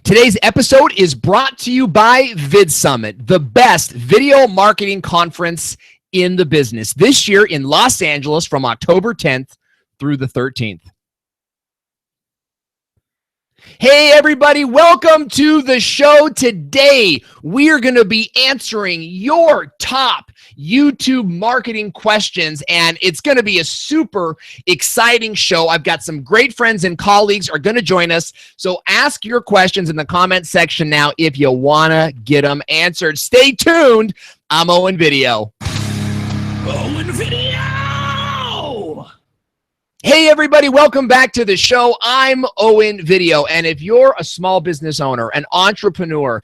Today's episode is brought to you by VidSummit, the best video marketing conference in the business, this year in Los Angeles from October 10th through the 13th. Hey everybody, welcome to the show. Today, we are going to be answering your top YouTube marketing questions, and it's going to be a super exciting show. I've got some great friends and colleagues are going to join us, so ask your questions in the comment section now if you want to get them answered. Stay tuned. I'm Owen Video. Owen Video! Hey everybody, welcome back to the show. I'm Owen Video, and if you're a small business owner, an entrepreneur,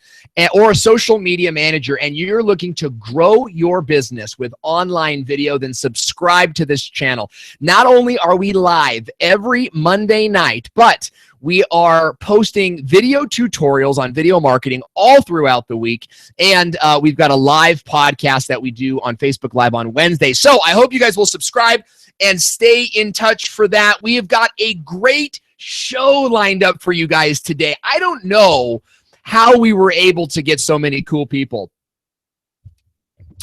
or a social media manager, and you're looking to grow your business with online video, then subscribe to this channel. Not only are we live every Monday night, but we are posting video tutorials on video marketing all throughout the week, and we've got a live podcast that we do on Facebook Live on Wednesday. So I hope you guys will subscribe and stay in touch for that. We have got a great show lined up for you guys today. I don't know how we were able to get so many cool people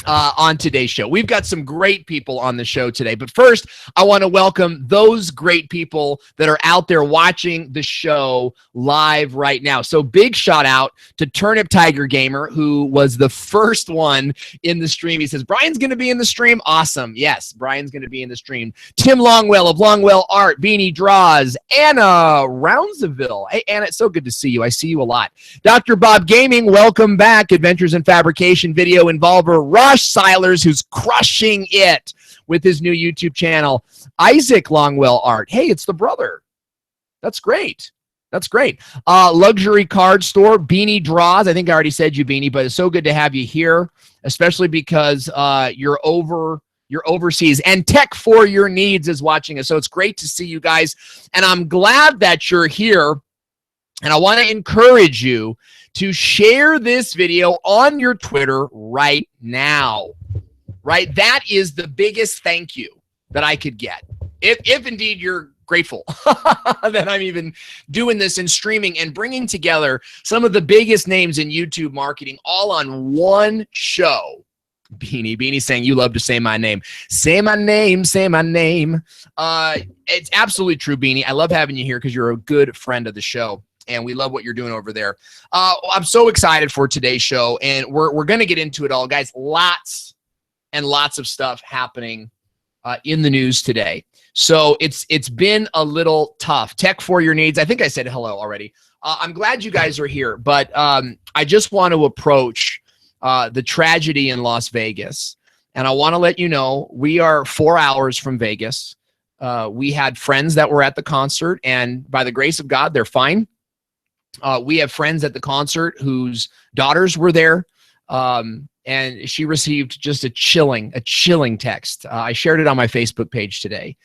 on today's show. We've got some great people on the show today. But first, I want to welcome those great people that are out there watching the show live right now. So big shout out to Turnip Tiger Gamer, who was the first one in the stream. He says, Brian's going to be in the stream. Awesome. Yes, Brian's going to be in the stream. Tim Longwell of Longwell Art, Beanie Draws, Anna Rounseville. Hey, Anna, it's so good to see you. I see you a lot. Dr. Bob Gaming, welcome back. Adventures in Fabrication Video Involver. Rush Silers, who's crushing it with his new YouTube channel. Isaac Longwell Art. Hey, it's the brother. That's great. That's great. Luxury Card Store, Beanie Draws. I think I already said you, Beanie, but it's so good to have you here, especially because you're overseas. And Tech for Your Needs is watching us. So it's great to see you guys. And I'm glad that you're here. And I want to encourage you to share this video on your Twitter right now, right? That is the biggest thank you that I could get. If indeed you're grateful that I'm even doing this and streaming and bringing together some of the biggest names in YouTube marketing all on one show. Beanie saying, you love to say my name. Say my name, say my name. It's absolutely true, Beanie. I love having you here because you're a good friend of the show. And we love what you're doing over there. I'm so excited for today's show, and we're going to get into it all, guys. Lots and lots of stuff happening in the news today. So it's been a little tough. Tech for Your Needs. I think I said hello already. I'm glad you guys are here, but I just want to approach the tragedy in Las Vegas, and I want to let you know we are 4 hours from Vegas. We had friends that were at the concert, and by the grace of God, they're fine. We have friends at the concert whose daughters were there, and she received just a chilling text. I shared it on my Facebook page today.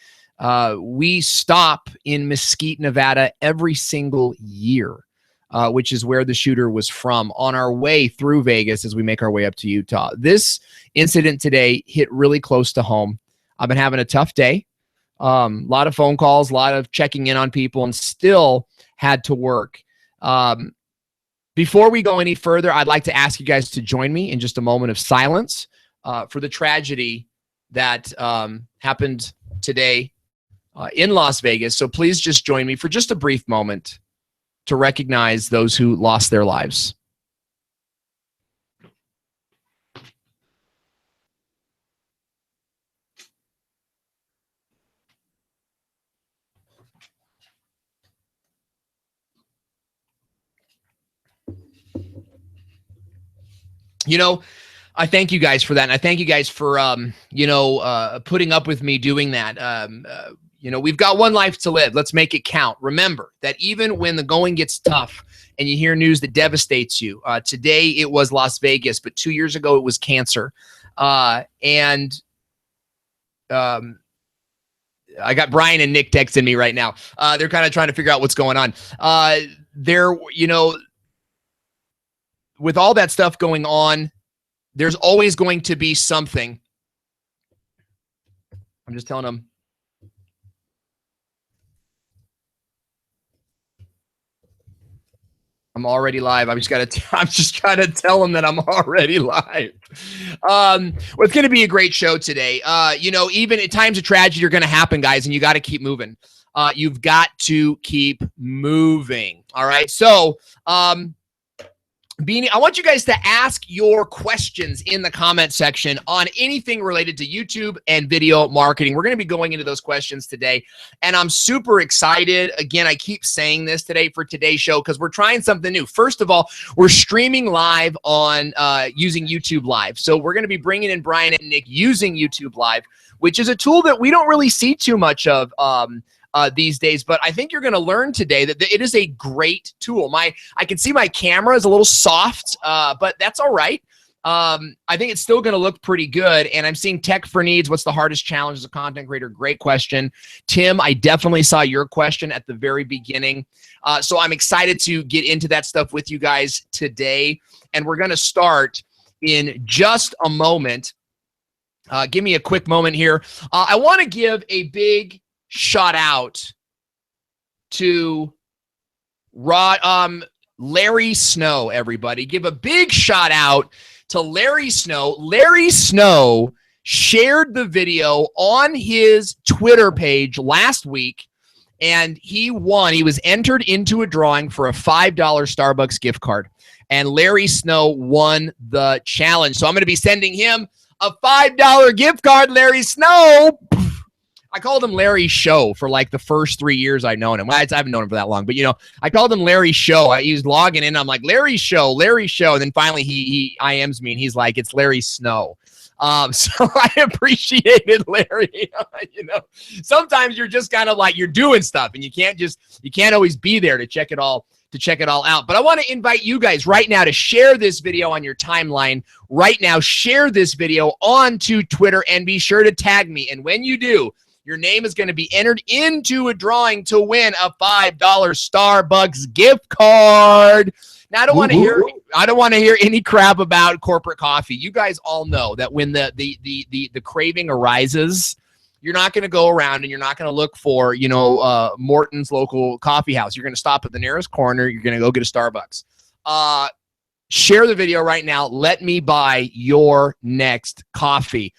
We stop in Mesquite, Nevada every single year, which is where the shooter was from, on our way through Vegas as we make our way up to Utah. This incident today hit really close to home. I've been having a tough day. A lot of phone calls, a lot of checking in on people, and still had to work. Before we go any further, I'd like to ask you guys to join me in just a moment of silence for the tragedy that happened today in Las Vegas. So please just join me for just a brief moment to recognize those who lost their lives. You know, I thank you guys for that. And I thank you guys for, putting up with me doing that. We've got one life to live. Let's make it count. Remember that even when the going gets tough and you hear news that devastates you, today it was Las Vegas, but 2 years ago it was cancer. I got Brian and Nick texting me right now. They're kind of trying to figure out what's going on. With all that stuff going on, there's always going to be something. I'm just telling them. I'm already live. I'm just gotta tell them that I'm already live. Well, it's gonna be a great show today. Even at times of tragedy are gonna happen, guys, and you got to keep moving. You've got to keep moving. All right. So, Beanie, I want you guys to ask your questions in the comment section on anything related to YouTube and video marketing. We're going to be going into those questions today, and I'm super excited. Again, I keep saying this today for today's show because we're trying something new. First of all, we're streaming live on using YouTube Live. So we're going to be bringing in Brian and Nick using YouTube Live, which is a tool that we don't really see too much of these days, but I think you're going to learn today that it is a great tool. I can see my camera is a little soft, but that's all right. I think it's still going to look pretty good. And I'm seeing Tech for Needs. What's the hardest challenge as a content creator? Great question. Tim, I definitely saw your question at the very beginning. So I'm excited to get into that stuff with you guys today. And we're going to start in just a moment. Give me a quick moment here. I want to give a big shout out to Larry Snow, everybody. Give a big shout out to Larry Snow. Larry Snow shared the video on his Twitter page last week, and he won. He was entered into a drawing for a $5 Starbucks gift card, and Larry Snow won the challenge. So I'm going to be sending him a $5 gift card, Larry Snow. I called him Larry Show for like the first 3 years I've known him. Well, I haven't known him for that long, but I called him Larry Show. He was logging in. I'm like, Larry Show. And then finally he IMs me and he's like, it's Larry Snow. So I appreciated Larry. Sometimes you're just kind of like, you're doing stuff and you can't always be there to check it all out. But I want to invite you guys right now to share this video on your timeline. Right now, share this video onto Twitter and be sure to tag me. And when you do, your name is going to be entered into a drawing to win a $5 Starbucks gift card. Now, I don't want to hear any crap about corporate coffee. You guys all know that when the craving arises, you're not going to go around and you're not going to look for, Morton's local coffee house. You're going to stop at the nearest corner. You're going to go get a Starbucks. Share the video right now. Let me buy your next coffee.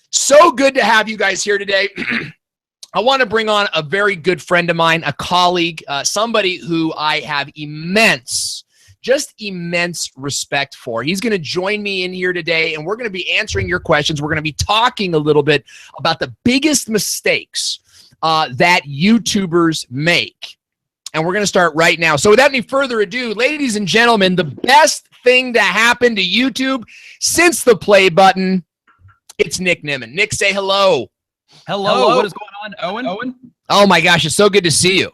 So good to have you guys here today. I want to bring on a very good friend of mine, a colleague, somebody who I have immense respect for. He's going to join me in here today, and we're going to be answering your questions. We're going to be talking a little bit about the biggest mistakes that YouTubers make. And we're going to start right now. So without any further ado, ladies and gentlemen, the best thing to happen to YouTube since the play button, it's Nick Nimmin. Nick, say hello. Hello. What is going on, Owen? Oh my gosh, it's so good to see you.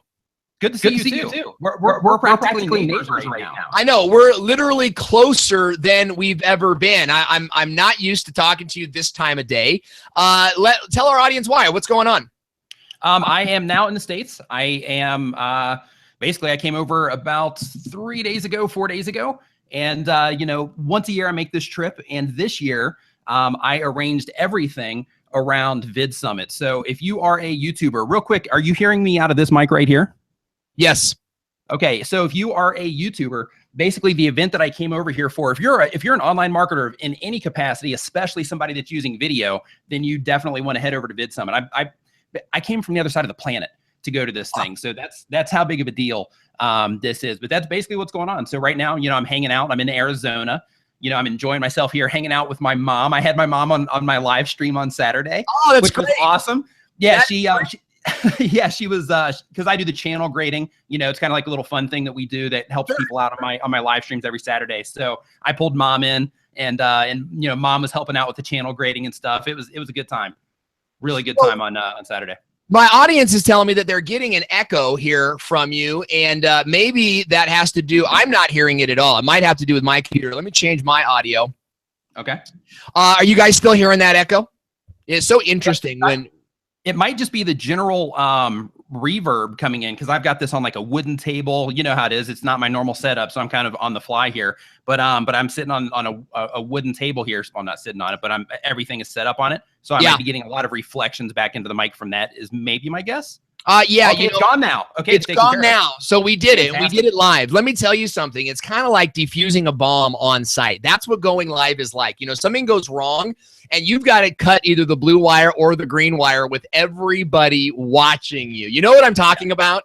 Good to see you too. We're practically neighbors right now. I know, we're literally closer than we've ever been. I'm not used to talking to you this time of day. Tell our audience why. What's going on? I am now in the States. I am basically I came over about 4 days ago, and once a year I make this trip, and this year I arranged everything around VidSummit. So if you are a YouTuber, real quick, are you hearing me out of this mic right here? Yes. Okay, so if you are a YouTuber, basically the event that I came over here for, if you're an online marketer in any capacity, especially somebody that's using video, then you definitely want to head over to VidSummit. I came from the other side of the planet to go to this thing, so that's how big of a deal this is. But that's basically what's going on. So right now, I'm hanging out. I'm in Arizona. I'm enjoying myself here, hanging out with my mom. I had my mom on my live stream on Saturday. Oh, that's great. Was awesome. Yeah, she was because I do the channel grading. It's kind of like a little fun thing that we do that helps people out on my live streams every Saturday. So I pulled mom in, and mom was helping out with the channel grading and stuff. It was a good time, really good time on Saturday. My audience is telling me that they're getting an echo here from you, and maybe that has to do, I'm not hearing it at all. It might have to do with my computer. Let me change my audio. Okay. Are you guys still hearing that echo? It's so interesting when... It might just be the general reverb coming in, because I've got this on like a wooden table. You know how it is. It's not my normal setup, so I'm kind of on the fly here. But I'm sitting on a wooden table here. Well, I'm not sitting on it, but everything is set up on it. So I might be getting a lot of reflections back into the mic from that, is maybe my guess. Yeah, Okay, it's gone now. Okay, it's gone now. So we did it. We did it live. Let me tell you something. It's kind of like defusing a bomb on site. That's what going live is like. You know, something goes wrong and you've got to cut either the blue wire or the green wire with everybody watching you. You know what I'm talking about?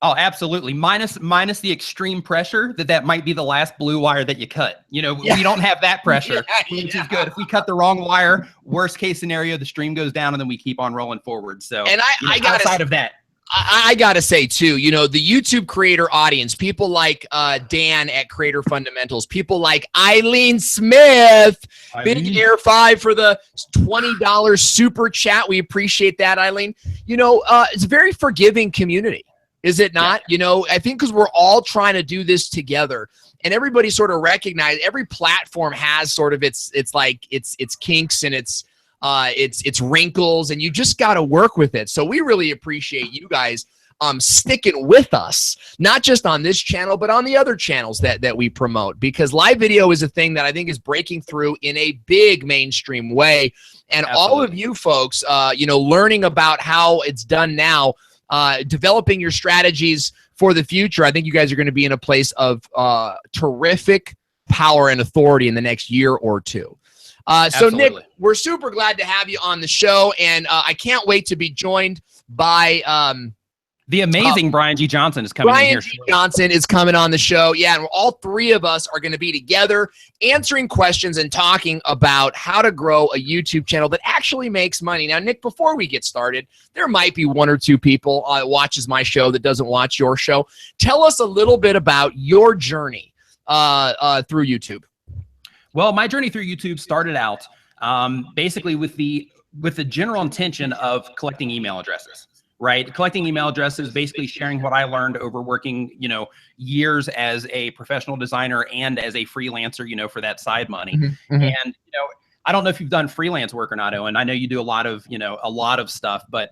Oh, absolutely. Minus the extreme pressure that might be the last blue wire that you cut. You know, we don't have that pressure, which is good. If we cut the wrong wire, worst case scenario, the stream goes down and then we keep on rolling forward. So, and I got outside of that, I gotta say too, you know, the YouTube creator audience, people like Dan at Creator Fundamentals, people like Eileen Smith, Big Air 5 for the $20 super chat. We appreciate that, Eileen. You know, it's a very forgiving community. Is it not? Yeah. You know, I think because we're all trying to do this together, and everybody sort of recognize every platform has sort of its kinks and its wrinkles, and you just got to work with it. So we really appreciate you guys sticking with us, not just on this channel, but on the other channels that we promote, because live video is a thing that I think is breaking through in a big mainstream way. And all of you folks, you know, learning about how it's done now, developing your strategies for the future. I think you guys are going to be in a place of terrific power and authority in the next year or two. So Nick, we're super glad to have you on the show, and I can't wait to be joined by the amazing Brian G. Johnson is coming in here. Brian G. Johnson is coming on the show. Yeah, and all three of us are going to be together answering questions and talking about how to grow a YouTube channel that actually makes money. Now, Nick, before we get started, there might be one or two people that watches my show that doesn't watch your show. Tell us a little bit about your journey through YouTube. Well, my journey through YouTube started out basically with the general intention of collecting email addresses. Right. Collecting email addresses, basically sharing what I learned over working, you know, years as a professional designer and as a freelancer, you know, for that side money. And, you know, I don't know if you've done freelance work or not, Owen. I know you do a lot of stuff, but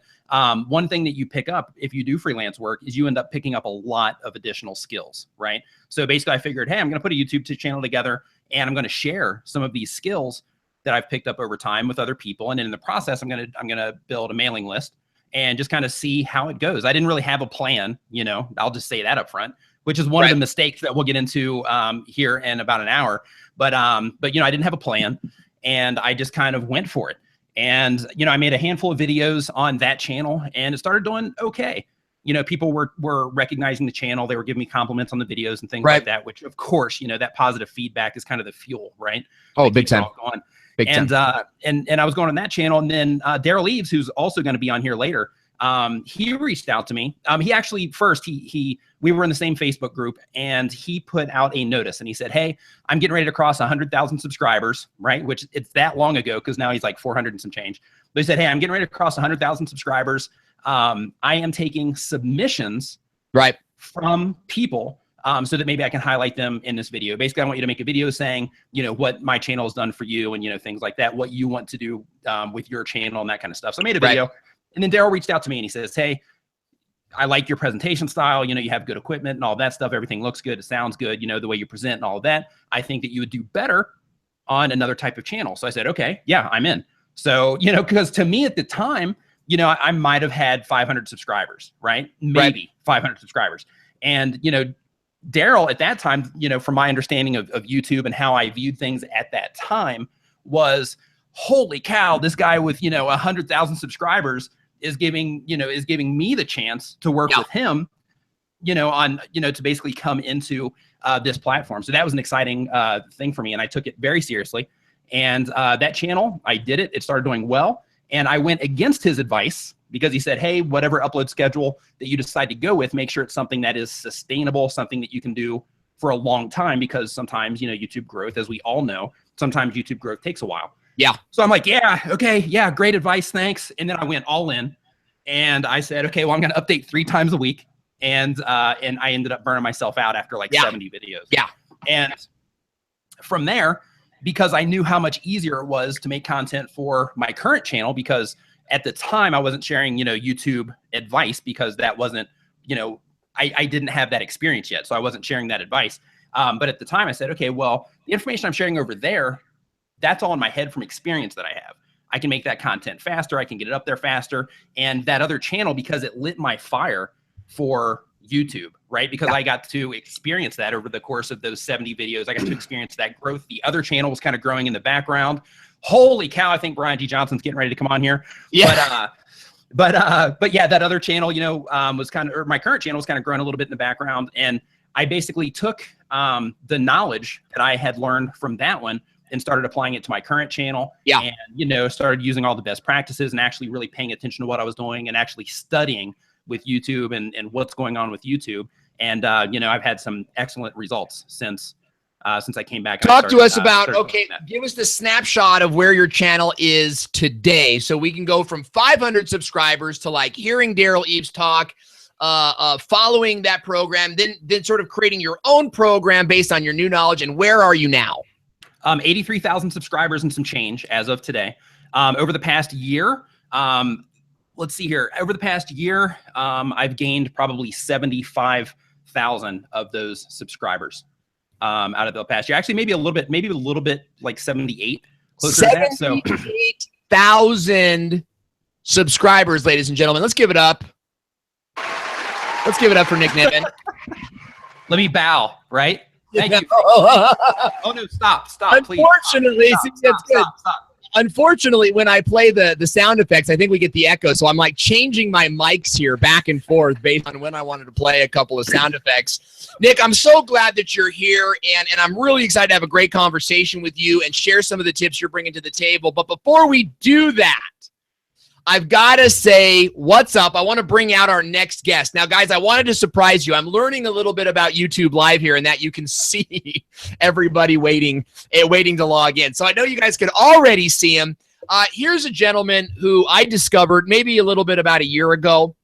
one thing that you pick up if you do freelance work is you end up picking up a lot of additional skills. Right. So basically I figured, hey, I'm going to put a YouTube channel together and I'm going to share some of these skills that I've picked up over time with other people. And in the process, I'm going to build a mailing list and just kind of see how it goes. I didn't really have a plan, you know, I'll just say that up front, which is one of the mistakes that we'll get into here in about an hour. But you know, I didn't have a plan and I just kind of went for it. And, you know, I made a handful of videos on that channel and it started doing okay. You know, people were recognizing the channel. They were giving me compliments on the videos and things like that, which of course, you know, that positive feedback is kind of the fuel, right? Oh, big time. And I was going on that channel, and then Derral Eves, who's also going to be on here later, he reached out to me. He actually first we were in the same Facebook group, and he put out a notice, and he said, "Hey, I'm getting ready to cross 100,000 subscribers, right?" Which it's that long ago because now he's like 400 and some change. But he said, "Hey, I'm getting ready to cross 100,000 subscribers. I am taking submissions from people." So that maybe I can highlight them in this video. Basically, I want you to make a video saying, you know, what my channel has done for you and, you know, things like that, what you want to do with your channel and that kind of stuff. So I made a video and then Derral reached out to me and he says, "Hey, I like your presentation style. You know, you have good equipment and all that stuff. Everything looks good. It sounds good. You know, the way you present and all of that. I think that you would do better on another type of channel." So I said, okay, yeah, I'm in. So, you know, because to me at the time, you know, I might've had 500 subscribers, right? Maybe 500 subscribers. And, you know, Derral at that time, you know, from my understanding of YouTube and how I viewed things at that time was, holy cow, this guy with, you know, 100,000 subscribers is giving me the chance to work with him, you know, on, you know, to basically come into this platform. So that was an exciting thing for me. And I took it very seriously. And that channel, I did it. It started doing well. And I went against his advice because he said, "Hey, whatever upload schedule that you decide to go with, make sure it's something that is sustainable, something that you can do for a long time, because sometimes, you know, YouTube growth, as we all know, sometimes YouTube growth takes a while." Yeah. So I'm like, yeah, okay, yeah, great advice, thanks. And then I went all in and I said, okay, well, I'm going to update 3 times a week. And I ended up burning myself out after like 70 videos. Yeah. And from there, because I knew how much easier it was to make content for my current channel, because at the time I wasn't sharing, you know, YouTube advice because that wasn't, you know, I didn't have that experience yet. So I wasn't sharing that advice. But at the time I said, okay, well, the information I'm sharing over there, that's all in my head from experience that I have. I can make that content faster. I can get it up there faster. And that other channel, because it lit my fire for YouTube, right? Because I got to experience that over the course of those 70 videos. I got to experience that growth. The other channel was kind of growing in the background. Holy cow, I think Brian G. Johnson's getting ready to come on here. Yeah. But yeah, that other channel, you know, was kind of, or my current channel was kind of growing a little bit in the background. And I basically took the knowledge that I had learned from that one and started applying it to my current channel. Yeah. And, you know, started using all the best practices and actually really paying attention to what I was doing and actually studying with YouTube and what's going on with YouTube. And, you know, I've had some excellent results since I came back. Talk to us about, okay, give us the snapshot of where your channel is today so we can go from 500 subscribers to like hearing Derral Eves talk, following that program, then sort of creating your own program based on your new knowledge. And where are you now? 83,000 subscribers and some change as of today. Over the past year, let's see here. Over the past year, I've gained probably 75,000 of those subscribers out of the past year. Actually, maybe a little bit like 78. 78,000 subscribers, ladies and gentlemen. Let's give it up. Let's give it up for Nick Nimmin. Let me bow, right? Thank you. Oh no, stop, Unfortunately, please. Stop. Unfortunately, when I play the sound effects, I think we get the echo. So I'm like changing my mics here back and forth based on when I wanted to play a couple of sound effects. Nick, I'm so glad that you're here, and I'm really excited to have a great conversation with you and share some of the tips you're bringing to the table. But before we do that, I've got to say what's up. I want to bring out our next guest. Now, guys, I wanted to surprise you. I'm learning a little bit about YouTube Live here and that you can see everybody waiting to log in. So I know you guys can already see him. Here's a gentleman who I discovered maybe a little bit about a year ago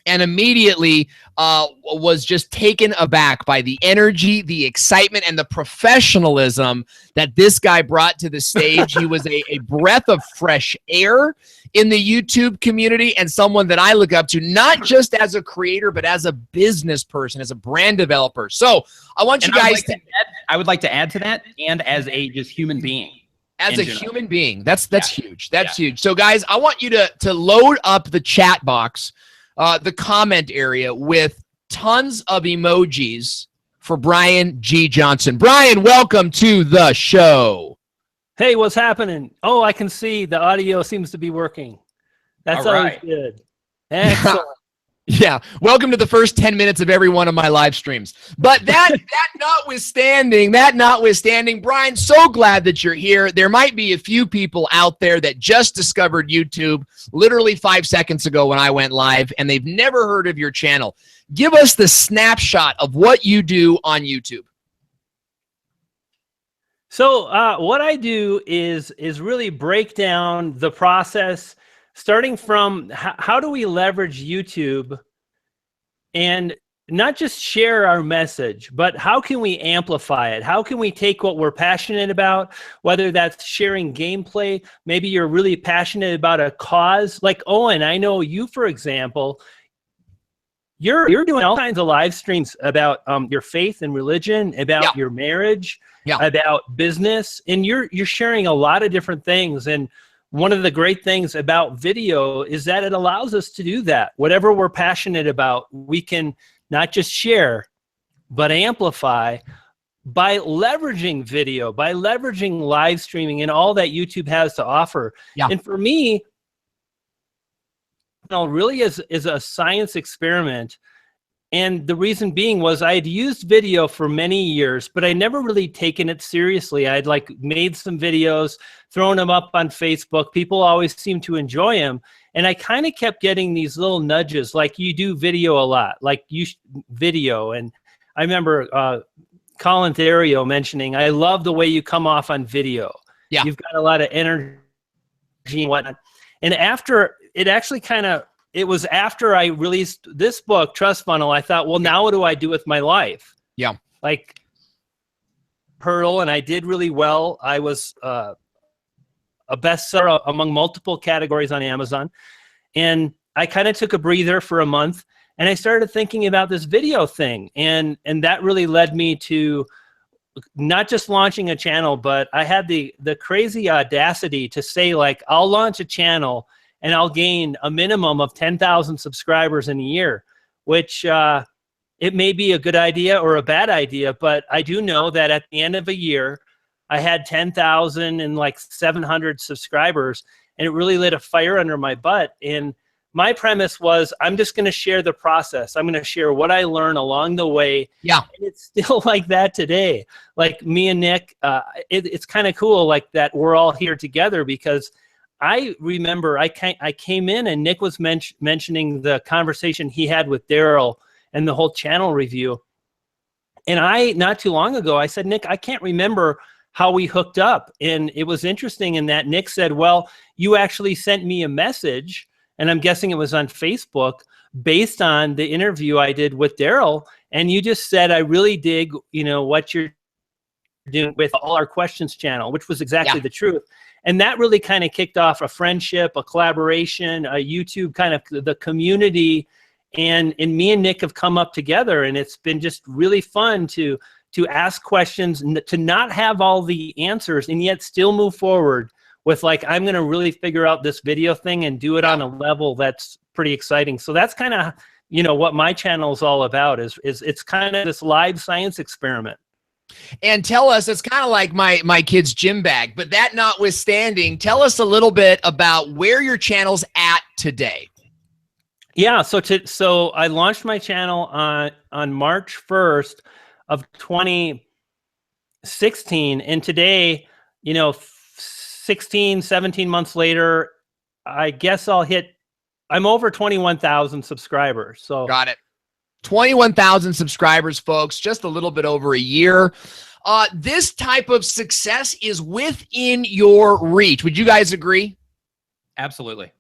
and immediately was just taken aback by the energy, the excitement, and the professionalism that this guy brought to the stage. He was a breath of fresh air in the YouTube community and someone that I look up to, not just as a creator, but as a business person, as a brand developer. So I want you guys I would like to add to that, and as a just human being. As a human being. That's huge. That's huge. So guys, I want you to load up the chat box, the comment area with tons of emojis for Brian G. Johnson. Brian, welcome to the show. Hey, what's happening? Oh, I can see the audio seems to be working. That's always good. Excellent. Yeah. Welcome to the first 10 minutes of every one of my live streams. But that notwithstanding, Brian, so glad that you're here. There might be a few people out there that just discovered YouTube literally 5 seconds ago when I went live, and they've never heard of your channel. Give us the snapshot of what you do on YouTube. So what I do is really break down the process, starting from how do we leverage YouTube and not just share our message, but how can we amplify it? How can we take what we're passionate about, whether that's sharing gameplay, maybe you're really passionate about a cause. Like Owen, I know you, for example, you're doing all kinds of live streams about your faith and religion, about your marriage, about business, and you're sharing a lot of different things. And one of the great things about video is that it allows us to do that. Whatever we're passionate about, we can not just share, but amplify by leveraging video, by leveraging live streaming and all that YouTube has to offer. And for me, really is a science experiment. And the reason being was I had used video for many years, but I never really taken it seriously. I'd like made some videos, thrown them up on Facebook. People always seemed to enjoy them. And I kind of kept getting these little nudges, like you do video a lot, like you video. And I remember Colin Theriot mentioning, I love the way you come off on video. You've got a lot of energy and whatnot. And after it actually it was after I released this book, Trust Funnel, I thought, well, now what do I do with my life? Like Hurdle, and I did really well. I was a bestseller among multiple categories on Amazon. And I kind of took a breather for a month, and I started thinking about this video thing. And that really led me to not just launching a channel, but I had the crazy audacity to say, like, I'll launch a channel and I'll gain a minimum of 10,000 subscribers in a year, which it may be a good idea or a bad idea, but I do know that at the end of a year, I had 10,000 and like 700 subscribers, and it really lit a fire under my butt. And my premise was, I'm just going to share the process. I'm going to share what I learn along the way. Yeah. And it's still like that today. Like me and Nick, it's kind of cool like that we're all here together, because I remember I came in and Nick was mentioning the conversation he had with Derral and the whole channel review. And not too long ago, I said, Nick, I can't remember how we hooked up. And it was interesting in that Nick said, well, you actually sent me a message, and I'm guessing it was on Facebook, based on the interview I did with Derral. And you just said, I really dig, what you're doing with All Our Questions channel, which was exactly the truth. And that really kind of kicked off a friendship, a collaboration, a YouTube kind of the community. And me and Nick have come up together, and it's been just really fun to ask questions, to not have all the answers, and yet still move forward with, like, I'm going to really figure out this video thing and do it on a level that's pretty exciting. So that's kind of, what my channel is all about, is it's kind of this live science experiment. And tell us, it's kind of like my kid's gym bag, but that notwithstanding, tell us a little bit about where your channel's at today. Yeah, so I launched my channel on March 1st of 2016, and today, 16, 17 months later, I guess I'm over 21,000 subscribers. So got it. 21,000 subscribers, folks, just a little bit over a year. This type of success is within your reach. Would you guys agree? Absolutely.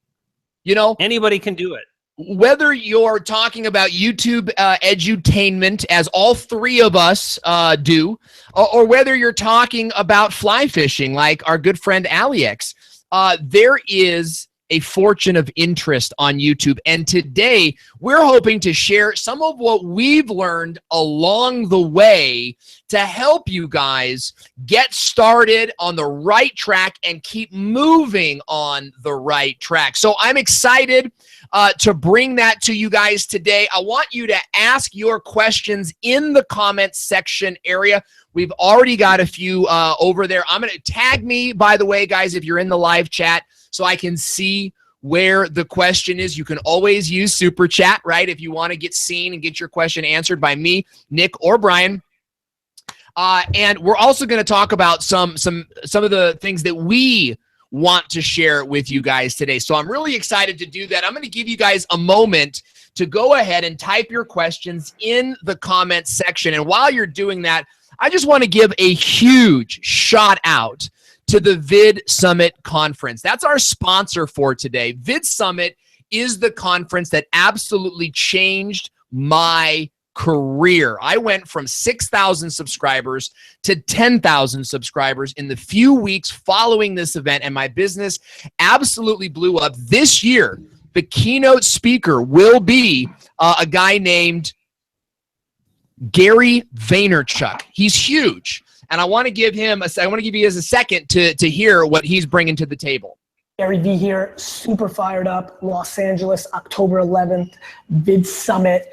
Anybody can do it. Whether you're talking about YouTube edutainment, as all three of us do, or whether you're talking about fly fishing, like our good friend Alex, there is a fortune of interest on YouTube. And today, we're hoping to share some of what we've learned along the way to help you guys get started on the right track and keep moving on the right track. So I'm excited to bring that to you guys today. I want you to ask your questions in the comments section area. We've already got a few over there. I'm going to tag me, by the way, guys, if you're in the live chat, so I can see where the question is. You can always use Super Chat, right, if you want to get seen and get your question answered by me, Nick, or Brian. And we're also going to talk about some of the things that we want to share with you guys today. So I'm really excited to do that. I'm going to give you guys a moment to go ahead and type your questions in the comments section. And while you're doing that, I just want to give a huge shout out to the VidSummit conference. That's our sponsor for today. VidSummit is the conference that absolutely changed my career. I went from 6,000 subscribers to 10,000 subscribers in the few weeks following this event, and my business absolutely blew up. This year, the keynote speaker will be a guy named Gary Vaynerchuk. He's huge, and I want to give you guys a second to hear what he's bringing to the table. Gary V here, super fired up. Los Angeles, October 11th, VidSummit.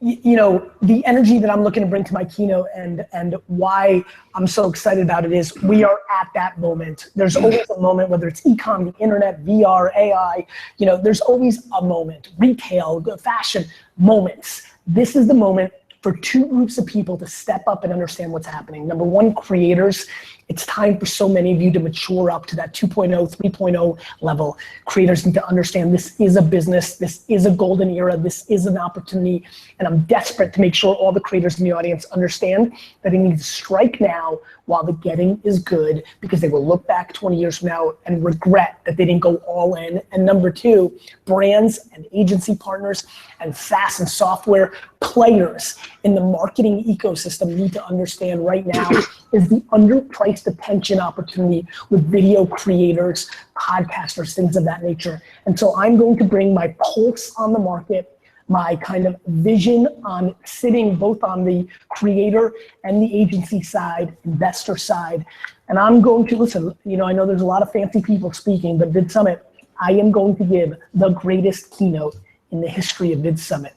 The energy that I'm looking to bring to my keynote and why I'm so excited about it is we are at that moment. There's always a moment, whether it's e-com, the internet, VR, AI, there's always a moment. Retail, fashion, moments. This is the moment for two groups of people to step up and understand what's happening. Number one, creators. It's time for so many of you to mature up to that 2.0, 3.0 level. Creators need to understand this is a business, this is a golden era, this is an opportunity, and I'm desperate to make sure all the creators in the audience understand that they need to strike now while the getting is good, because they will look back 20 years from now and regret that they didn't go all in. And number two, brands and agency partners and SaaS and software players in the marketing ecosystem need to understand right now is the underpriced attention opportunity with video creators, podcasters, things of that nature. And so I'm going to bring my pulse on the market, my kind of vision on sitting both on the creator and the agency side, investor side. And I'm going to, listen, you know, I know there's a lot of fancy people speaking, but VidSummit, I am going to give the greatest keynote in the history of VidSummit.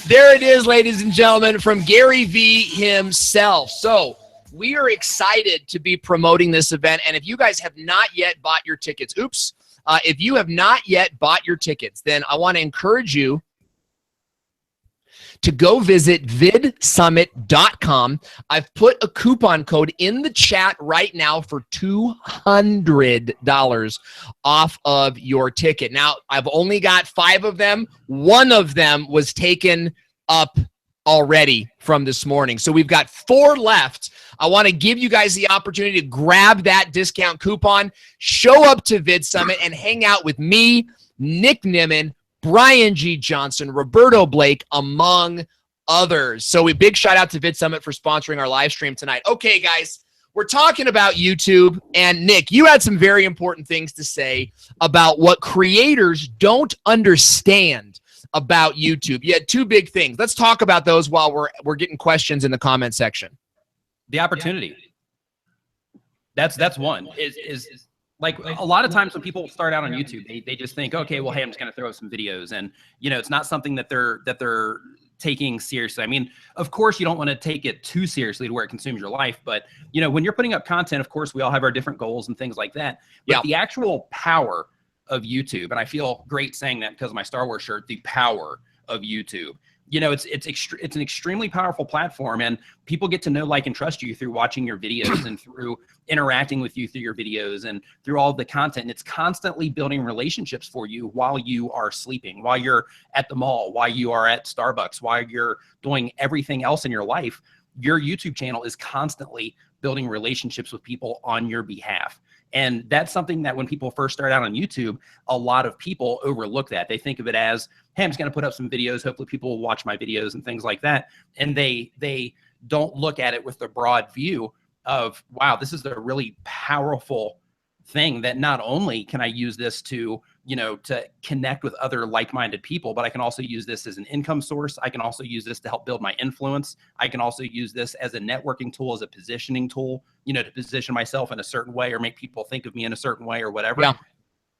There it is, ladies and gentlemen, from Gary V himself. So we are excited to be promoting this event. And if you guys have not yet bought your tickets, if you have not yet bought your tickets, then I want to encourage you to go visit vidsummit.com. I've put a coupon code in the chat right now for $200 off of your ticket. Now, I've only got 5 of them. One of them was taken up already from this morning. So we've got 4 left. I want to give you guys the opportunity to grab that discount coupon, show up to VidSummit, and hang out with me, Nick Nimmin, Brian G. Johnson, Roberto Blake, among others. So a big shout out to VidSummit for sponsoring our live stream tonight. Okay, guys, we're talking about YouTube. And Nick, you had some very important things to say about what creators don't understand about YouTube. You had 2 big things. Let's talk about those while we're getting questions in the comment section. The opportunity. That's one. Is like a lot of times when people start out on YouTube, they just think, okay, well, hey, I'm just going to throw up some videos, and you know, it's not something that they're taking seriously. I mean, of course, you don't want to take it too seriously to where it consumes your life, but you know, when you're putting up content, of course, we all have our different goals and things like that. But the actual power of YouTube, and I feel great saying that because of my Star Wars shirt, the power of YouTube. You know, it's an extremely powerful platform, and people get to know, like, and trust you through watching your videos and through interacting with you through your videos and through all the content. And it's constantly building relationships for you while you are sleeping, while you're at the mall, while you are at Starbucks, while you're doing everything else in your life. Your YouTube channel is constantly building relationships with people on your behalf. And that's something that when people first start out on YouTube, a lot of people overlook that. They think of it as, hey, I'm just going to put up some videos. Hopefully people will watch my videos and things like that. And they don't look at it with the broad view of, wow, this is a really powerful thing that not only can I use this to, you know, to connect with other like-minded people, but I can also use this as an income source. I can also use this to help build my influence. I can also use this as a networking tool, as a positioning tool, you know, to position myself in a certain way or make people think of me in a certain way or whatever. Yeah.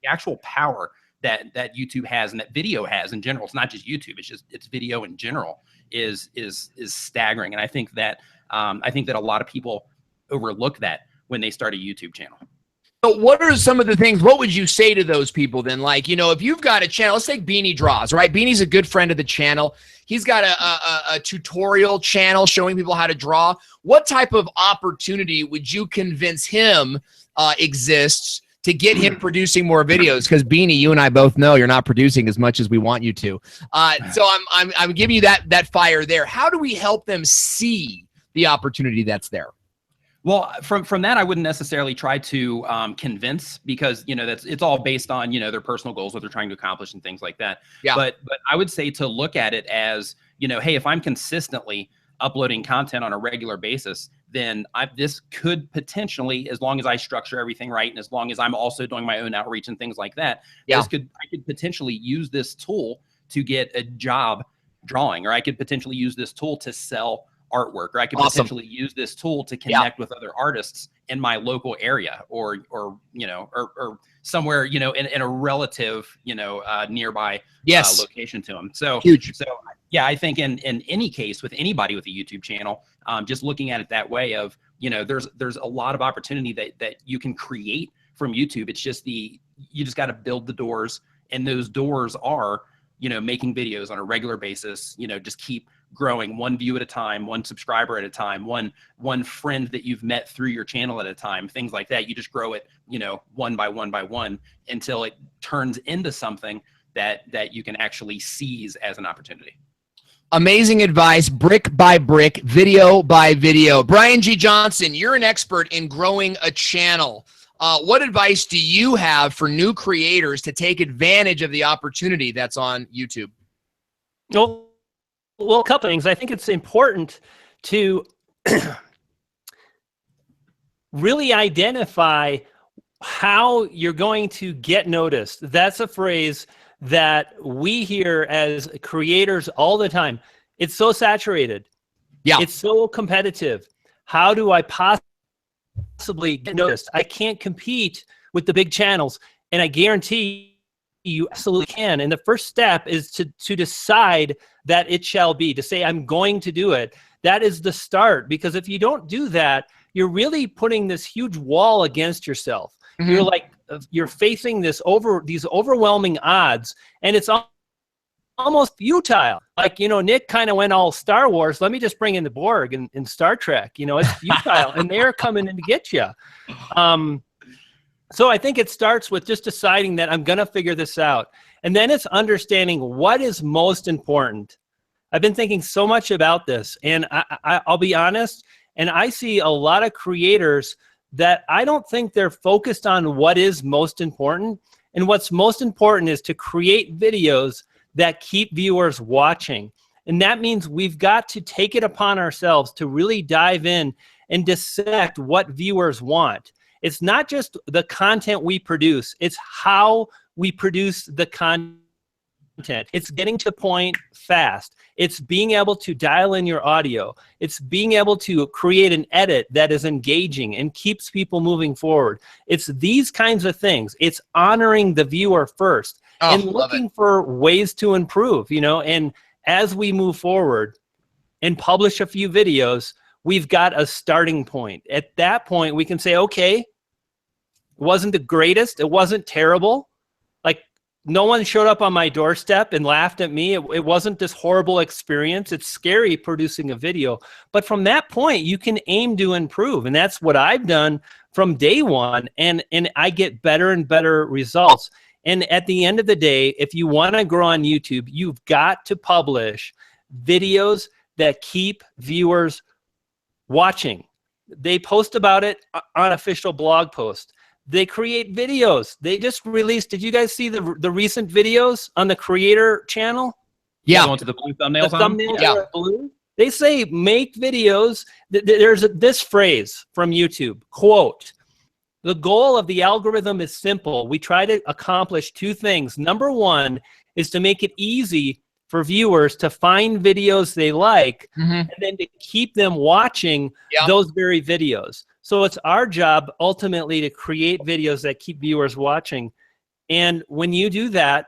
The actual power that YouTube has and that video has in general, it's not just YouTube, it's video in general, is staggering. And I think that a lot of people overlook that when they start a YouTube channel. So what are some of the things, what would you say to those people then? Like, you know, if you've got a channel, let's take Beanie Draws, right? Beanie's a good friend of the channel. He's got a tutorial channel showing people how to draw. What type of opportunity would you convince him exists to get him producing more videos? Because Beanie, you and I both know you're not producing as much as we want you to. So I'm giving you that fire there. How do we help them see the opportunity that's there? Well, from that, I wouldn't necessarily try to convince, because, you know, it's all based on, you know, their personal goals, what they're trying to accomplish and things like that. Yeah. But I would say to look at it as, you know, hey, if I'm consistently uploading content on a regular basis, then this could potentially, as long as I structure everything right, and as long as I'm also doing my own outreach and things like that, I could potentially use this tool to get a job drawing, or I could potentially use this tool to sell artwork, or I could potentially use this tool to connect with other artists in my local area, or you know, or somewhere, you know, in a relative, you know, nearby location to them. So huge. So yeah, I think in any case with anybody with a YouTube channel, just looking at it that way of, you know, there's a lot of opportunity that you can create from YouTube. It's just you just got to build the doors, and those doors are, you know, making videos on a regular basis, you know, just keep growing one view at a time, one subscriber at a time, one friend that you've met through your channel at a time, things like that. You just grow it, you know, one by one until it turns into something that you can actually seize as an opportunity. Amazing advice, brick by brick, video by video. Brian G. Johnson, you're an expert in growing a channel. What advice do you have for new creators to take advantage of the opportunity that's on YouTube? Well, a couple things. I think it's important to really identify how you're going to get noticed. That's a phrase that we hear as creators all the time. It's so saturated. Yeah. It's so competitive. How do I possibly get noticed? I can't compete with the big channels. And I guarantee you absolutely can. And the first step is to decide that it shall be, to say, I'm going to do it. That is the start. Because if you don't do that, you're really putting this huge wall against yourself. You're facing these overwhelming odds, and it's almost futile. Like, Nick kind of went all Star Wars. Let me just bring in the Borg in Star Trek. It's futile, and they're coming in to get you. So I think it starts with just deciding that I'm going to figure this out. And then it's understanding what is most important. I've been thinking so much about this, and I'll be honest, and I see a lot of creators that I don't think they're focused on what is most important. And what's most important is to create videos that keep viewers watching. And that means we've got to take it upon ourselves to really dive in and dissect what viewers want. It's not just the content we produce, it's how we produce the content. It's getting to point fast. It's being able to dial in your audio. It's being able to create an edit that is engaging and keeps people moving forward. It's these kinds of things. It's honoring the viewer first and looking for ways to improve, and as we move forward and publish a few videos, we've got a starting point. At that point, we can say, okay, it wasn't the greatest. It wasn't terrible. No one showed up on my doorstep and laughed at me. It wasn't this horrible experience. It's scary producing a video. But from that point, you can aim to improve. And that's what I've done from day one. And I get better and better results. And at the end of the day, if you want to grow on YouTube, you've got to publish videos that keep viewers watching. They post about it on official blog posts. They create videos. They just released, did you guys see the recent videos on the creator channel? Yeah. Going to the blue thumbnails. The thumbnails are blue. They say make videos. There's this phrase from YouTube, quote, the goal of the algorithm is simple. We try to accomplish two things. Number one is to make it easy for viewers to find videos they like, and then to keep them watching those very videos. So it's our job ultimately to create videos that keep viewers watching. And when you do that,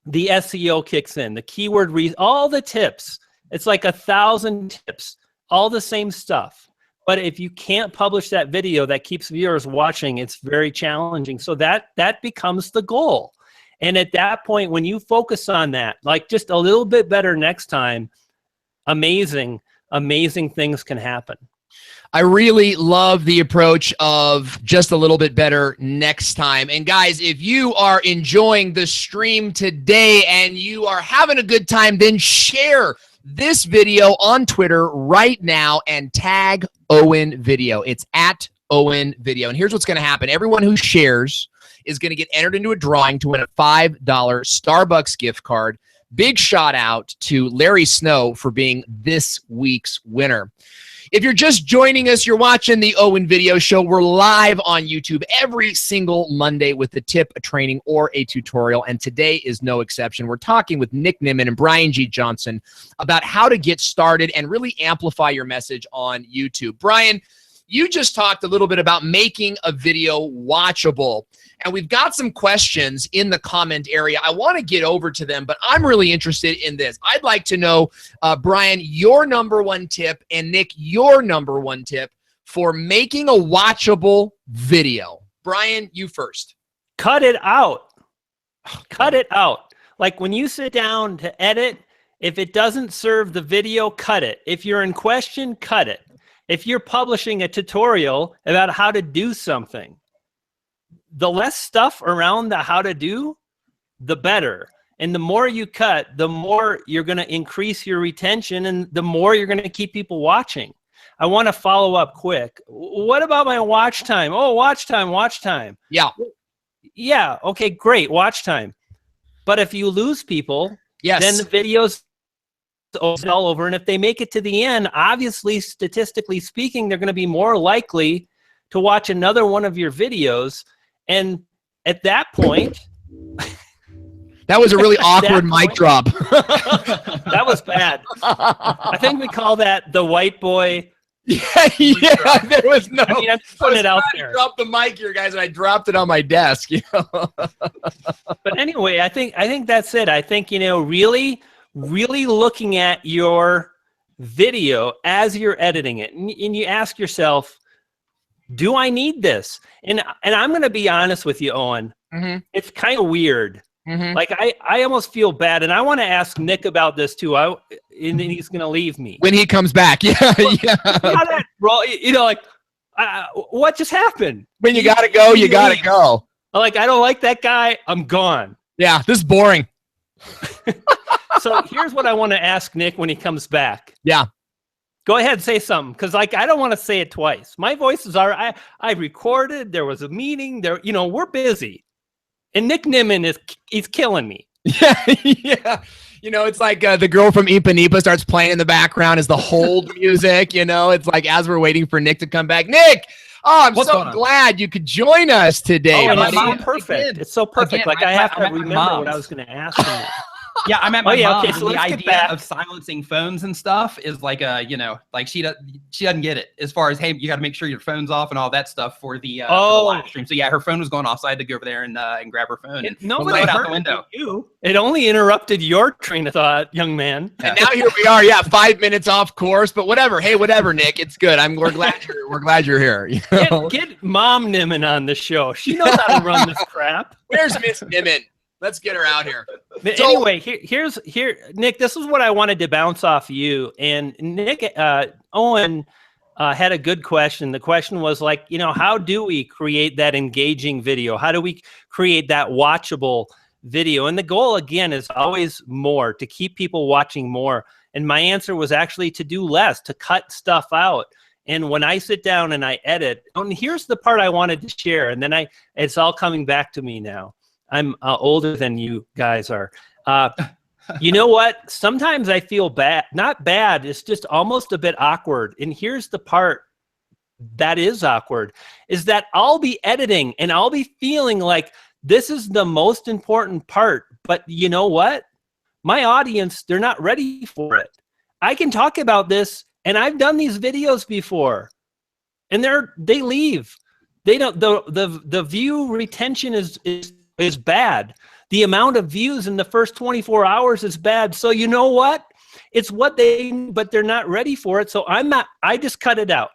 the SEO kicks in, the keyword all the tips. It's like 1,000 tips, all the same stuff. But if you can't publish that video that keeps viewers watching, it's very challenging. So that becomes the goal. And at that point, when you focus on that, like just a little bit better next time, amazing things can happen. I really love the approach of just a little bit better next time. And guys, if you are enjoying the stream today and you are having a good time, then share this video on Twitter right now and tag Owen Video. It's at Owen Video. And here's what's going to happen. Everyone who shares is going to get entered into a drawing to win a $5 Starbucks gift card. Big shout out to Larry Snow for being this week's winner. If you're just joining us, you're watching the Owen Video Show. We're live on YouTube every single Monday with a tip, a training, or a tutorial, and today is no exception. We're talking with Nick Nimmin and Brian G. Johnson about how to get started and really amplify your message on YouTube. Brian, you just talked a little bit about making a video watchable, and we've got some questions in the comment area. I want to get over to them, but I'm really interested in this. I'd like to know, Brian, your number one tip, and Nick, your number one tip for making a watchable video. Brian, you first. Cut it out. Cut it out. Like when you sit down to edit, if it doesn't serve the video, cut it. If you're in question, cut it. If you're publishing a tutorial about how to do something, the less stuff around the how to do, the better. And the more you cut, the more you're going to increase your retention and the more you're going to keep people watching. I want to follow up quick. What about my watch time? Oh, watch time. Yeah. Yeah. Okay, great. Watch time. But if you lose people, then the videos all over. And if they make it to the end, obviously, statistically speaking, they're going to be more likely to watch another one of your videos. And at that point, That was a really awkward mic drop. That was bad. I think we call that the white boy. Yeah, there was no. I mean, I'm just putting it out there. Drop the mic here, guys, and I dropped it on my desk. But anyway, I think that's it. I think, you know, really looking at your video as you're editing it, and you ask yourself, do I need this? And I'm going to be honest with you, Owen. It's kind of weird. Like I almost feel bad, and I want to ask Nick about this too. And then he's going to leave me when he comes back. Yeah. You know, like what just happened? When you gotta go, you gotta go. Like, I don't like that guy. I'm gone. Yeah, this is boring. So here's what I want to ask Nick when he comes back. Yeah. Go ahead, say something, because like I don't want to say it twice. My voice is alright. I recorded. There was a meeting. There, you know, we're busy, and Nick Nimmin he's killing me. Yeah. You know, it's like the girl from Ipanema starts playing in the background as the hold music. You know, it's like as we're waiting for Nick to come back. Nick, oh, I'm so glad you could join us today. Oh, and it's so perfect. It's so perfect. Again, like I have to remember what I was going to ask him. Yeah, I'm at my mom's. Okay, so the idea of silencing phones and stuff is like you know, like she doesn't get it as far as, hey, you got to make sure your phone's off and all that stuff for the live stream. So yeah, her phone was going off, so I had to go over there and grab her phone. Nobody heard out the window. It only interrupted your train of thought, young man. And now here we are. Yeah, 5 minutes off course, but whatever. Hey, whatever, Nick. It's good. We're glad you're here. You know? Get Mom Nimmin on the show. She knows how to run this crap. Where's Miss Nimmin? Let's get her out here. But anyway, here, Nick, this is what I wanted to bounce off you. And Nick, Owen had a good question. The question was like, you know, how do we create that engaging video? How do we create that watchable video? And the goal, again, is always more, to keep people watching more. And my answer was actually to do less, to cut stuff out. And when I sit down and I edit, and here's the part I wanted to share, and then it's all coming back to me now. I'm older than you guys are. You know what? Sometimes I feel bad. Not bad. It's just almost a bit awkward. And here's the part that is awkward, is that I'll be editing and I'll be feeling like this is the most important part. But you know what? My audience, they're not ready for it. I can talk about this, and I've done these videos before, and they leave. They don't. The view retention is bad. The amount of views in the first 24 hours is bad. So you know what? It's what but they're not ready for it. So I just cut it out.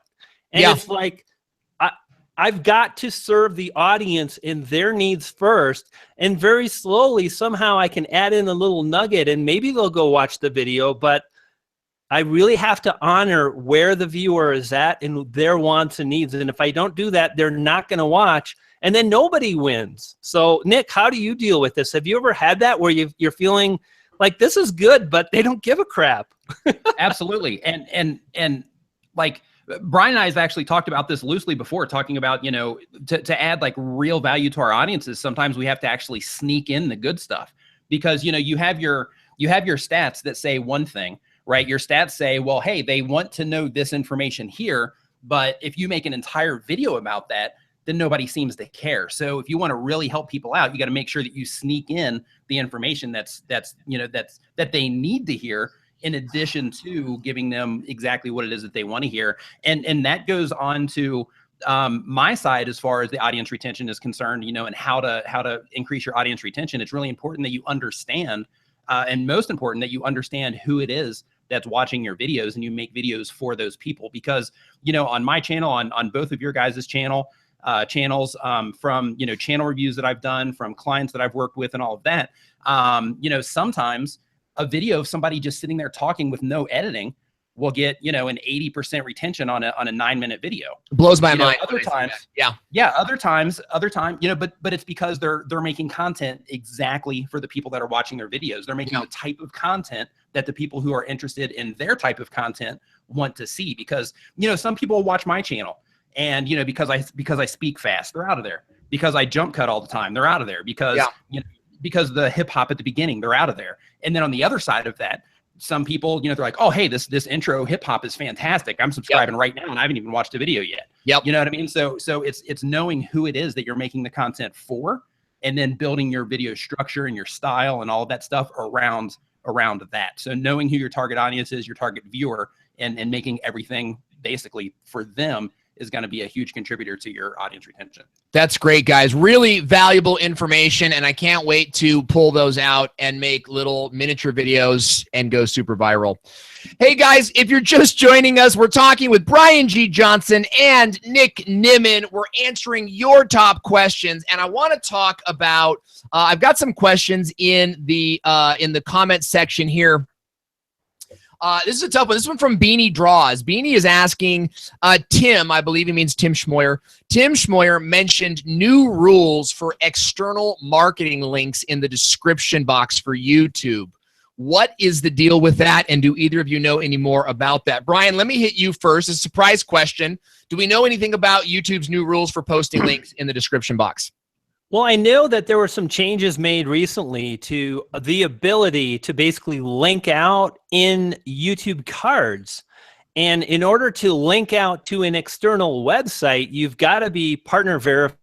And it's like, I've got to serve the audience and their needs first. And very slowly, somehow I can add in a little nugget, and maybe they'll go watch the video, but I really have to honor where the viewer is at and their wants and needs. And if I don't do that, they're not going to watch. And then nobody wins. So Nick, how do you deal with this? Have you ever had that where you're feeling like this is good, but they don't give a crap? Absolutely. And like Brian and I have actually talked about this loosely before, talking about, you know, to add like real value to our audiences, sometimes we have to actually sneak in the good stuff, because, you know, you have your stats that say one thing, right? Your stats say, well, hey, they want to know this information here, but if you make an entire video about that, then nobody seems to care. So if you want to really help people out, you got to make sure that you sneak in the information that they need to hear, in addition to giving them exactly what it is that they want to hear. And that goes on to my side as far as the audience retention is concerned, you know, and how to increase your audience retention. It's really important that you understand, and most important, that you understand who it is that's watching your videos, and you make videos for those people. Because, you know, on my channel, on both of your guys' channels, from, you know, channel reviews that I've done, from clients that I've worked with and all of that, you know, sometimes a video of somebody just sitting there talking with no editing will get, you know, an 80% retention on a 9-minute video. Blows my mind. Other times, other time, you know, but it's because they're making content exactly for the people that are watching their videos. They're making the type of content that the people who are interested in their type of content want to see. Because, you know, some people watch my channel, and, you know, because I speak fast, they're out of there. Because I jump cut all the time, they're out of there. Because, you know, because the hip hop at the beginning, they're out of there. And then on the other side of that, some people, you know, they're like, oh, hey, this intro hip hop is fantastic. I'm subscribing right now, and I haven't even watched the video yet. You know what I mean? So it's knowing who it is that you're making the content for, and then building your video structure and your style and all of that stuff around that. So knowing who your target audience is, your target viewer, and making everything basically for them is going to be a huge contributor to your audience retention. That's great, guys. Really valuable information, and I can't wait to pull those out and make little miniature videos and go super viral. Hey, guys, if you're just joining us, we're talking with Brian G. Johnson and Nick Nimmin. We're answering your top questions, and I want to talk about, I've got some questions in the comment section here. This is a tough one. This one from Beanie Draws. Beanie is asking, Tim, I believe he means Tim Schmoyer. Tim Schmoyer mentioned new rules for external marketing links in the description box for YouTube. What is the deal with that? And do either of you know any more about that? Brian, let me hit you first. A surprise question. Do we know anything about YouTube's new rules for posting links in the description box? Well, I know that there were some changes made recently to the ability to basically link out in YouTube cards. And in order to link out to an external website, you've got to be partner verified.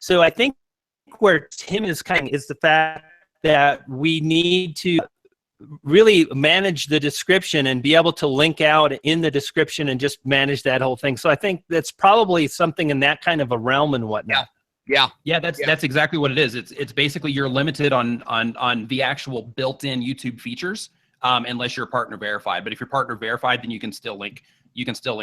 So I think where Tim is is the fact that we need to really manage the description and be able to link out in the description and just manage that whole thing. So I think that's probably something in that kind of a realm and whatnot. Yeah, that's exactly what it is. It's basically you're limited on the actual built-in YouTube features unless you're partner verified. But if you're partner verified, then you can still link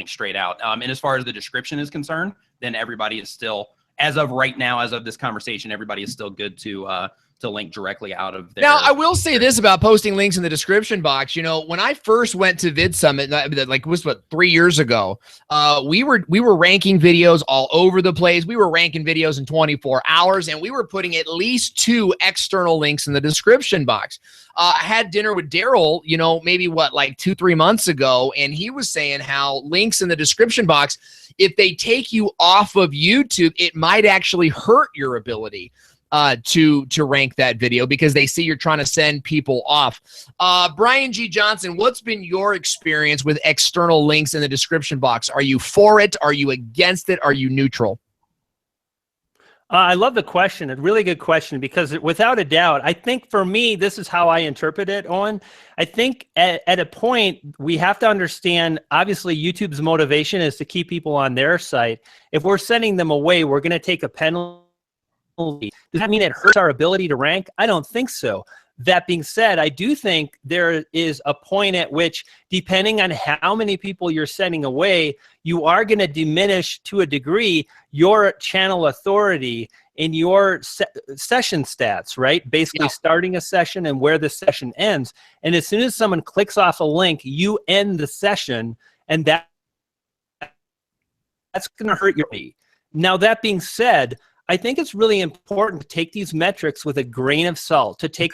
straight out. And as far as the description is concerned, then everybody is still, as of right now, as of this conversation, everybody is still good to link directly out of there. Now, I will say this about posting links in the description box. You know, when I first went to VidSummit, like it was 3 years ago, we were ranking videos all over the place. We were ranking videos in 24 hours, and we were putting at least 2 external links in the description box. I had dinner with Derral, you know, maybe like 2-3 months ago, and he was saying how links in the description box, if they take you off of YouTube, it might actually hurt your ability to rank that video because they see you're trying to send people off. Brian G. Johnson, what's been your experience with external links in the description box? Are you for it? Are you against it? Are you neutral? I love the question. A really good question, because without a doubt, I think for me, this is how I interpret it, Owen. I think at a point, we have to understand, obviously, YouTube's motivation is to keep people on their site. If we're sending them away, we're going to take a penalty. Does that mean it hurts our ability to rank? I don't think so. That being said, I do think there is a point at which, depending on how many people you're sending away, you are going to diminish to a degree your channel authority in your session stats, right? Basically starting a session and where the session ends. And as soon as someone clicks off a link, you end the session, and that's going to hurt your me. Now, that being said, I think it's really important to take these metrics with a grain of salt, to take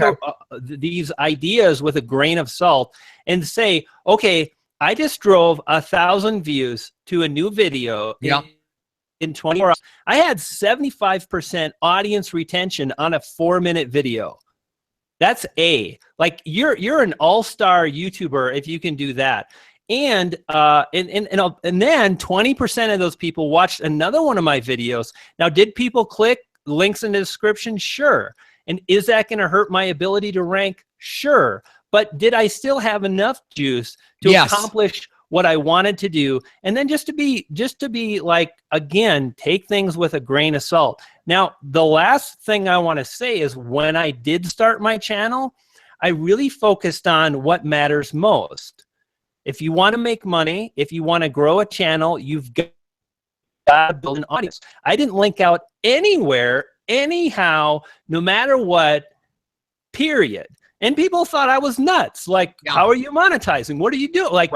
these ideas with a grain of salt and say, okay, I just drove 1,000 views to a new video in 24 hours. I had 75% audience retention on a 4-minute video. That's like you're an all-star YouTuber if you can do that. And then 20% of those people watched another one of my videos. Now, did people click links in the description? Sure. And is that going to hurt my ability to rank? Sure. But did I still have enough juice to accomplish what I wanted to do? And then just to be like, again, take things with a grain of salt. Now, the last thing I want to say is, when I did start my channel, I really focused on what matters most. If you want to make money, if you want to grow a channel, you've got to build an audience. I didn't link out anywhere, anyhow, no matter what, period. And people thought I was nuts. Like, how are you monetizing? What are you doing? Like,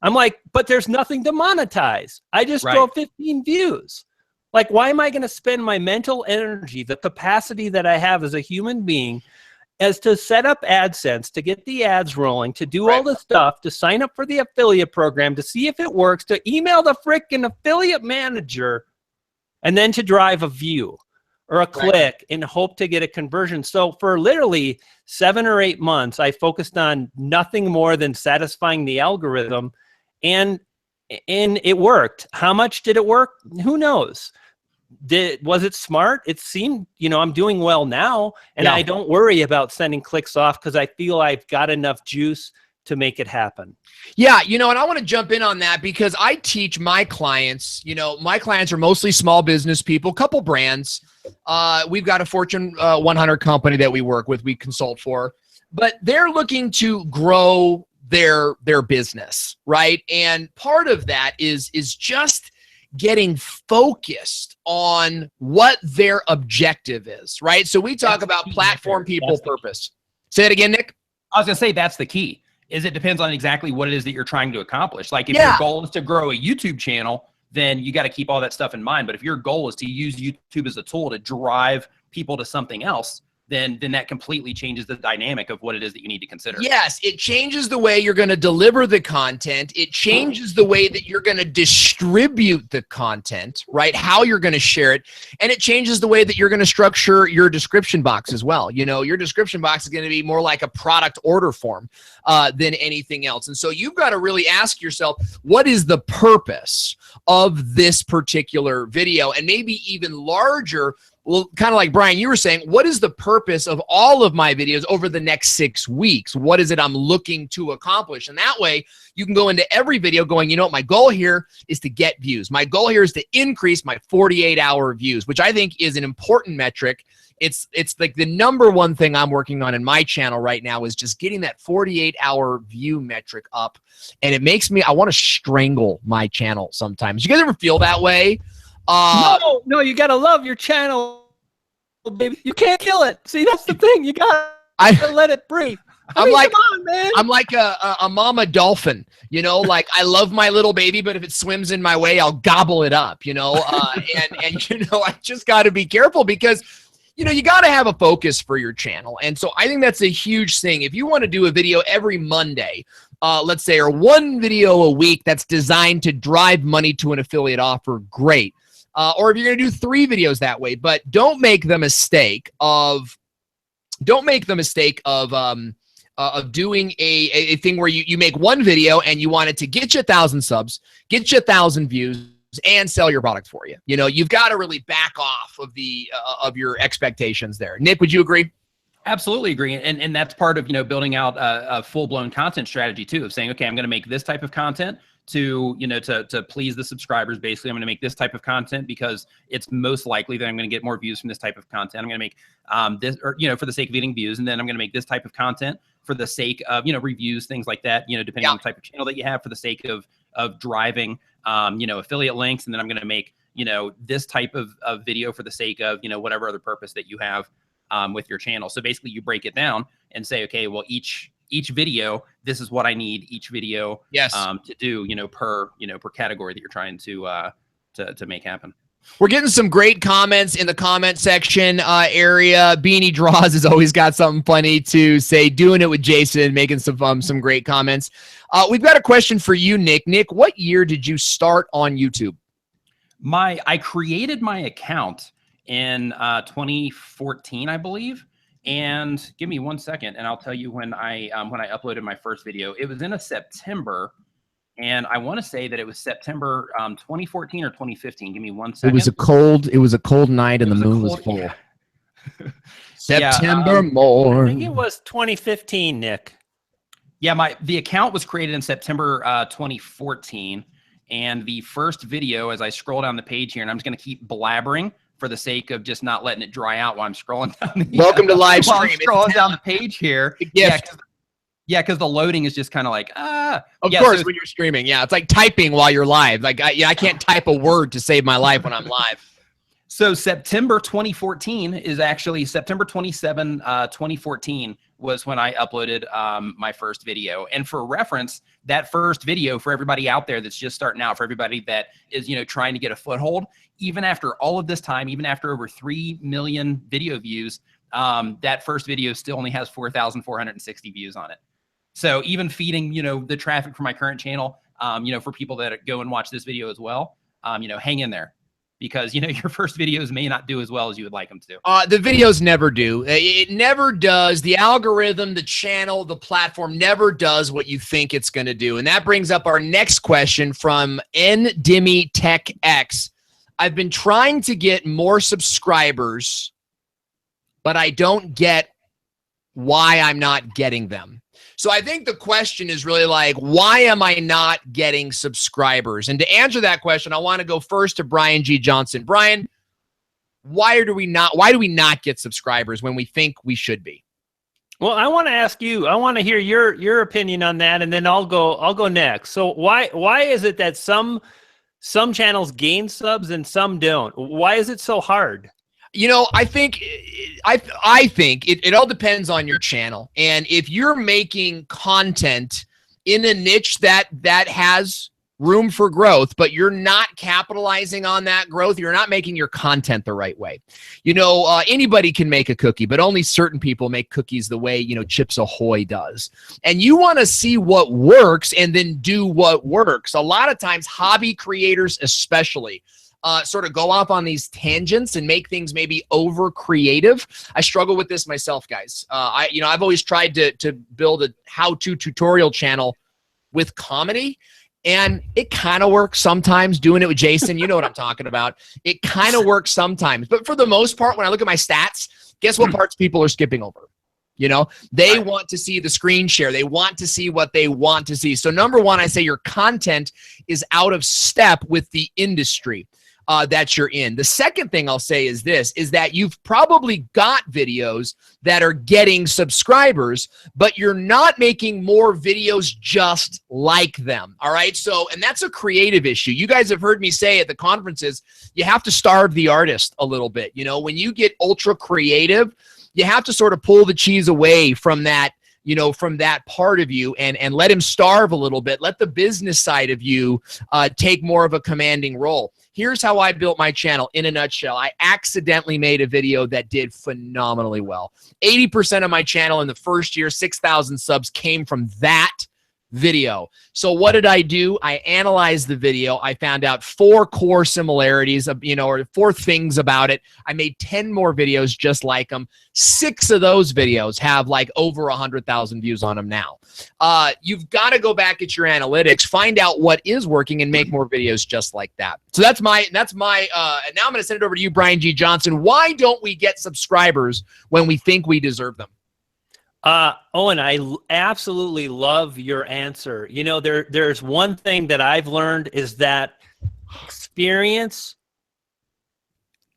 I'm like, but there's nothing to monetize. I just drove 15 views. Like, why am I going to spend my mental energy, the capacity that I have as a human being, as to set up AdSense, to get the ads rolling, to do all the stuff, to sign up for the affiliate program, to see if it works, to email the frickin' affiliate manager, and then to drive a view or a click and hope to get a conversion. So for literally 7 or 8 months, I focused on nothing more than satisfying the algorithm, and it worked. How much did it work? Who knows? was it smart? It seemed, I'm doing well now, and Yeah. I don't worry about sending clicks off because I feel I've got enough juice to make it happen. Yeah, and I want to jump in on that because I teach my clients, my clients are mostly small business people, couple brands. We've got a Fortune 100 company that we work with, we consult for, but they're looking to grow their business, right? And part of that is just getting focused on what their objective is, right? So we talk about platform, people, purpose. Say it again, Nick. I was gonna say that's the key. Is it depends on exactly what it is that you're trying to accomplish. Like if your goal is to grow a YouTube channel, then you got to keep all that stuff in mind. But if your goal is to use YouTube as a tool to drive people to something else, then that completely changes the dynamic of what it is that you need to consider. Yes, it changes the way you're going to deliver the content. It changes the way that you're going to distribute the content, right? How you're going to share it. And it changes the way that you're going to structure your description box as well. Your description box is going to be more like a product order form than anything else. And so you've got to really ask yourself, what is the purpose of this particular video? And maybe even larger, well, kind of like Brian, you were saying, what is the purpose of all of my videos over the next 6 weeks? What is it I'm looking to accomplish? And that way you can go into every video going, what my goal here is to get views. My goal here is to increase my 48-hour views, which I think is an important metric. It's like the number one thing I'm working on in my channel right now is just getting that 48-hour view metric up. And it makes me, I want to strangle my channel sometimes. You guys ever feel that way? No, you gotta love your channel, baby. You can't kill it. See, that's the thing. You gotta let it breathe. I'm like, come on, man. I'm like a mama dolphin, like I love my little baby, but if it swims in my way, I'll gobble it up, and I just got to be careful because, you got to have a focus for your channel. And so I think that's a huge thing. If you want to do a video every Monday, let's say, or one video a week that's designed to drive money to an affiliate offer, great. Or if you're going to do 3 videos that way, but don't make the mistake of doing a thing where you make one video and you want it to get you 1,000 subs, get you 1,000 views, and sell your product for you. You've got to really back off of of your expectations there. Nick, would you agree? Absolutely agree. And that's part of, building out a full-blown content strategy too, of saying, okay, I'm going to make this type of content to please the subscribers. Basically, I'm going to make this type of content because it's most likely that I'm going to get more views from this type of content. I'm going to make this, or, for the sake of getting views. And then I'm going to make this type of content for the sake of, reviews, things like that, depending on the type of channel that you have, for the sake of driving, affiliate links. And then I'm going to make, this type of video for the sake of, whatever other purpose that you have with your channel. So basically you break it down and say, okay, well, each video, this is what I need each video to do, per category that you're trying to make happen. We're getting some great comments in the comment section area. Beanie Draws has always got something funny to say. Doing it with Jason, making some great comments. We've got a question for you, Nick. Nick, what year did you start on YouTube? I created my account in 2014, I believe. And give me 1 second, and I'll tell you when I uploaded my first video. It was in a September, and I want to say that it was September 2014 or 2015. Give me 1 second. It was a cold night, and the moon was full. Yeah. September I morn. think it was 2015, Nick. Yeah, the account was created in September 2014, and the first video, as I scroll down the page here, and I'm just going to keep blabbering for the sake of just not letting it dry out while I'm scrolling down. Welcome to live stream. While I'm scrolling down the page here. Yeah, because the loading is just kind of like, Of course, when you're streaming, it's like typing while you're live. Like I can't type a word to save my life when I'm live. So September 2014 is actually September 27, 2014 was when I uploaded my first video. And for reference, that first video, for everybody out there that's just starting out, for everybody that is, trying to get a foothold, even after all of this time, even after over 3 million video views, that first video still only has 4,460 views on it. So even feeding, the traffic for my current channel, for people that go and watch this video as well, hang in there. Because, your first videos may not do as well as you would like them to. The videos never do. It never does. The algorithm, the channel, the platform never does what you think it's going to do. And that brings up our next question from NDimmy Tech X. I've been trying to get more subscribers, but I don't get why I'm not getting them. So I think the question is really like, why am I not getting subscribers? And to answer that question, I want to go first to Brian G. Johnson. Brian, why do we not get subscribers when we think we should be? Well, I want to ask you, I want to hear your opinion on that, and then I'll go next. So why is it that some channels gain subs and some don't? Why is it so hard? You know, I think it all depends on your channel. And if you're making content in a niche that has room for growth, but you're not capitalizing on that growth, you're not making your content the right way. You know, anybody can make a cookie, but only certain people make cookies the way, you know, Chips Ahoy does. And you want to see what works and then do what works. A lot of times, hobby creators especially, sort of go off on these tangents and make things maybe over creative. I struggle with this myself, guys. I've always tried to build a how-to tutorial channel with comedy, and it kind of works sometimes. Doing it with Jason, you know what I'm talking about. It kind of works sometimes, but for the most part, when I look at my stats, guess what parts people are skipping over? You know, they want to see the screen share. They want to see what they want to see. So number one, I say your content is out of step with the industry that you're in. The second thing I'll say is this, is that you've probably got videos that are getting subscribers, but you're not making more videos just like them. All right. So, and that's a creative issue. You guys have heard me say at the conferences, you have to starve the artist a little bit. You know, when you get ultra creative, you have to sort of pull the cheese away from that, you know, from that part of you and let him starve a little bit. Let the business side of you take more of a commanding role. Here's how I built my channel in a nutshell. I accidentally made a video that did phenomenally well. 80% of my channel in the first year, 6,000 subs, came from that video. So what did I do? I analyzed the video. I found out 4 core similarities of, you know, or 4 things about it. I made 10 more videos just like them. 6 of those videos have like over 100,000 views on them now. You've got to go back at your analytics, find out what is working, and make more videos just like that. So that's my and now I'm going to send it over to you, Brian G. Johnson. Why don't we get subscribers when we think we deserve them? Owen, I absolutely love your answer. You know, there's one thing that I've learned is that experience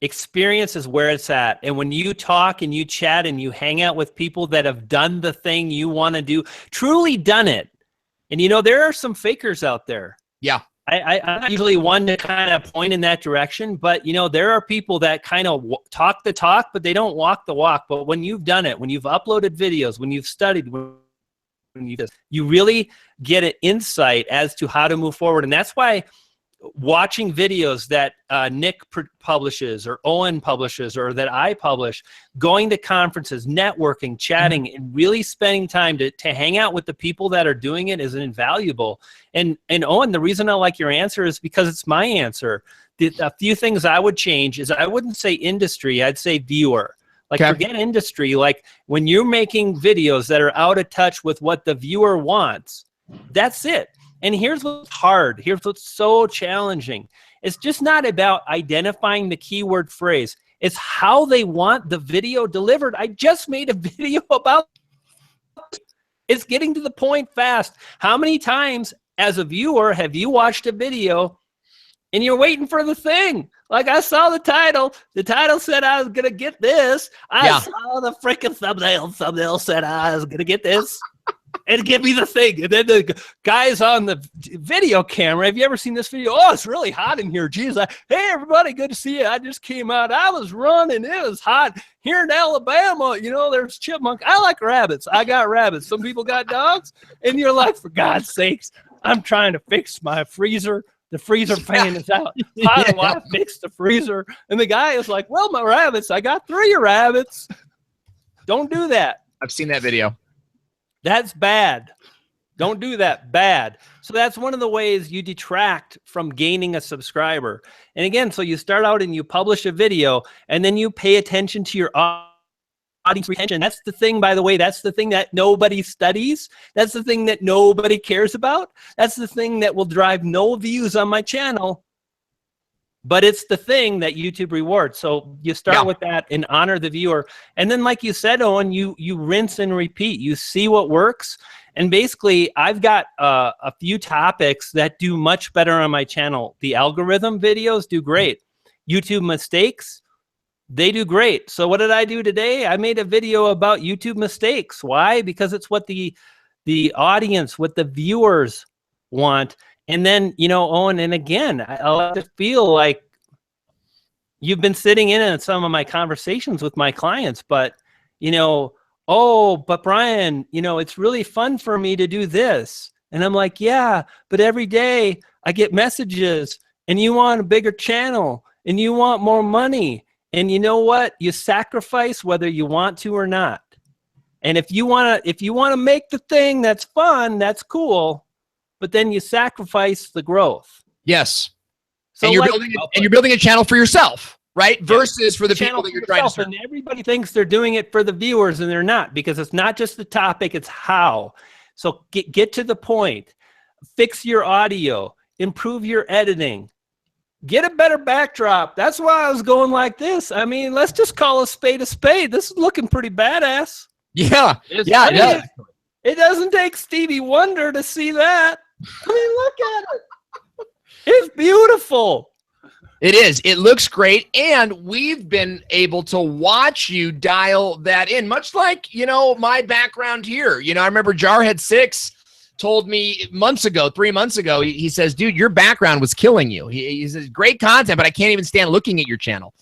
is where it's at. And when you talk and you chat and you hang out with people that have done the thing you want to do, truly done it. And you know, there are some fakers out there. Yeah. I'm not usually one to kind of point in that direction, but you know, there are people that kind of talk the talk, but they don't walk the walk. But when you've done it, when you've uploaded videos, when you've studied, you really get an insight as to how to move forward. And that's why watching videos that Nick publishes or Owen publishes or that I publish, going to conferences, networking, chatting, and really spending time to hang out with the people that are doing it is invaluable. And Owen, the reason I like your answer is because it's my answer. A few things I would change is I wouldn't say industry, I'd say viewer. Like, forget industry. Like, when you're making videos that are out of touch with what the viewer wants, that's it. And here's what's hard. Here's what's so challenging. It's just not about identifying the keyword phrase. It's how they want the video delivered. I just made a video about it. It's getting to the point fast. How many times as a viewer have you watched a video and you're waiting for the thing? Like, I saw the title. The title said I was going to get this. I saw the freaking thumbnail. Thumbnail said I was going to get this. And give me the thing. And then the guys on the video camera, have you ever seen this video? Oh, it's really hot in here. Geez, hey, everybody, good to see you. I just came out. I was running. It was hot. Here in Alabama, you know, there's chipmunk. I like rabbits. I got rabbits. Some people got dogs. And you're like, for God's sakes, I'm trying to fix my freezer. The freezer fan is out. How do I fix the freezer? And the guy is like, well, my rabbits, I got 3 rabbits. Don't do that. I've seen that video. That's bad. Don't do that. Bad. So that's one of the ways you detract from gaining a subscriber. And again, so you start out and you publish a video, and then you pay attention to your audience retention. That's the thing, by the way, that's the thing that nobody studies. That's the thing that nobody cares about. That's the thing that will drive no views on my channel. but it's the thing that YouTube rewards. So you start with that and honor the viewer. And then like you said, Owen, you rinse and repeat. You see what works. And basically, I've got a few topics that do much better on my channel. The algorithm videos do great. YouTube mistakes, they do great. So what did I do today? I made a video about YouTube mistakes. Why? Because it's what the audience, what the viewers want. And then, you know, Owen, and again, I like to feel like you've been sitting in on some of my conversations with my clients, but, you know, oh, but Brian, you know, it's really fun for me to do this. And I'm like, yeah, but every day I get messages and you want a bigger channel and you want more money. And you know what? You sacrifice whether you want to or not. And if you want to make the thing that's fun, that's cool. But then you sacrifice the growth. Yes. So and you're building a channel for yourself, right? Versus for the people that you're trying to serve. And everybody thinks they're doing it for the viewers, and they're not, because it's not just the topic, it's how. So get to the point. Fix your audio. Improve your editing. Get a better backdrop. That's why I was going like this. I mean, let's just call a spade a spade. This is looking pretty badass. Yeah. It does. It doesn't take Stevie Wonder to see that. I mean, look at it. It's beautiful. It is. It looks great. And we've been able to watch you dial that in, much like, you know, my background here. You know, I remember Jarhead6 told me 3 months ago, he says, dude, your background was killing you. He says, great content, but I can't even stand looking at your channel.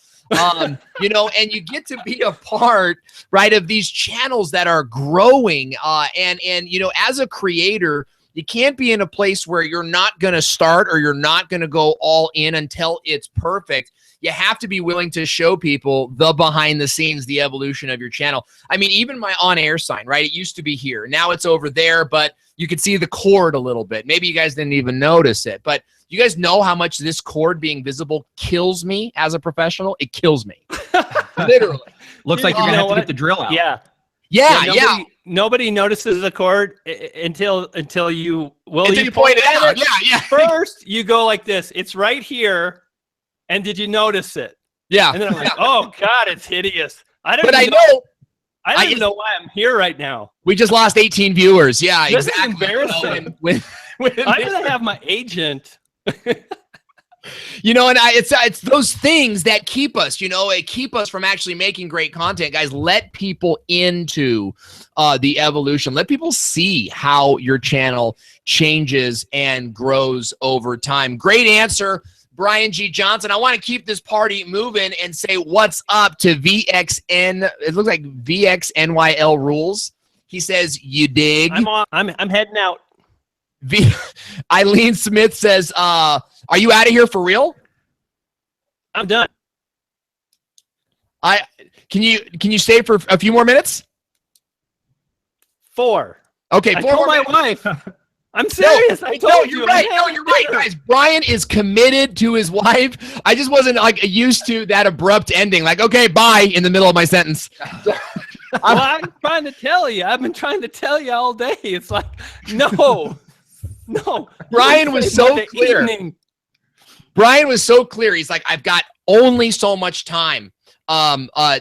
You know, and you get to be a part, right, of these channels that are growing. And you know, as a creator, you can't be in a place where you're not going to start or you're not going to go all in until it's perfect. You have to be willing to show people the behind the scenes, the evolution of your channel. I mean, even my on-air sign, right? It used to be here. Now it's over there, but you could see the cord a little bit. Maybe you guys didn't even notice it, but you guys know how much this cord being visible kills me as a professional? It kills me. Literally. Looks like you're going to have to get the drill out. Yeah. Nobody notices the cord until you point it out. Yeah. First, you go like this. It's right here. And did you notice it? Yeah. And then I'm like, oh God, it's hideous. I don't even know why I'm here right now. We just lost 18 viewers. Yeah, this exactly. Is embarrassing. I'm gonna have my agent. You know, and it's those things that keep us, you know, keep us from actually making great content. Guys, let people into the evolution. Let people see how your channel changes and grows over time. Great answer, Brian G. Johnson. I want to keep this party moving and say what's up to VXN. It looks like VXNYL Rules. He says, you dig. I'm heading out. Eileen Smith says, are you out of here for real? I'm done. Can you stay for a few more minutes? 4. Okay, I told my wife. I'm serious. I told you. You're right. No, you're right, guys. Brian is committed to his wife. I just wasn't like used to that abrupt ending. Like, okay, bye in the middle of my sentence. I'm trying to tell you. I've been trying to tell you all day. It's like, no. Brian was so clear. Brian was so clear. He's like, I've got only so much time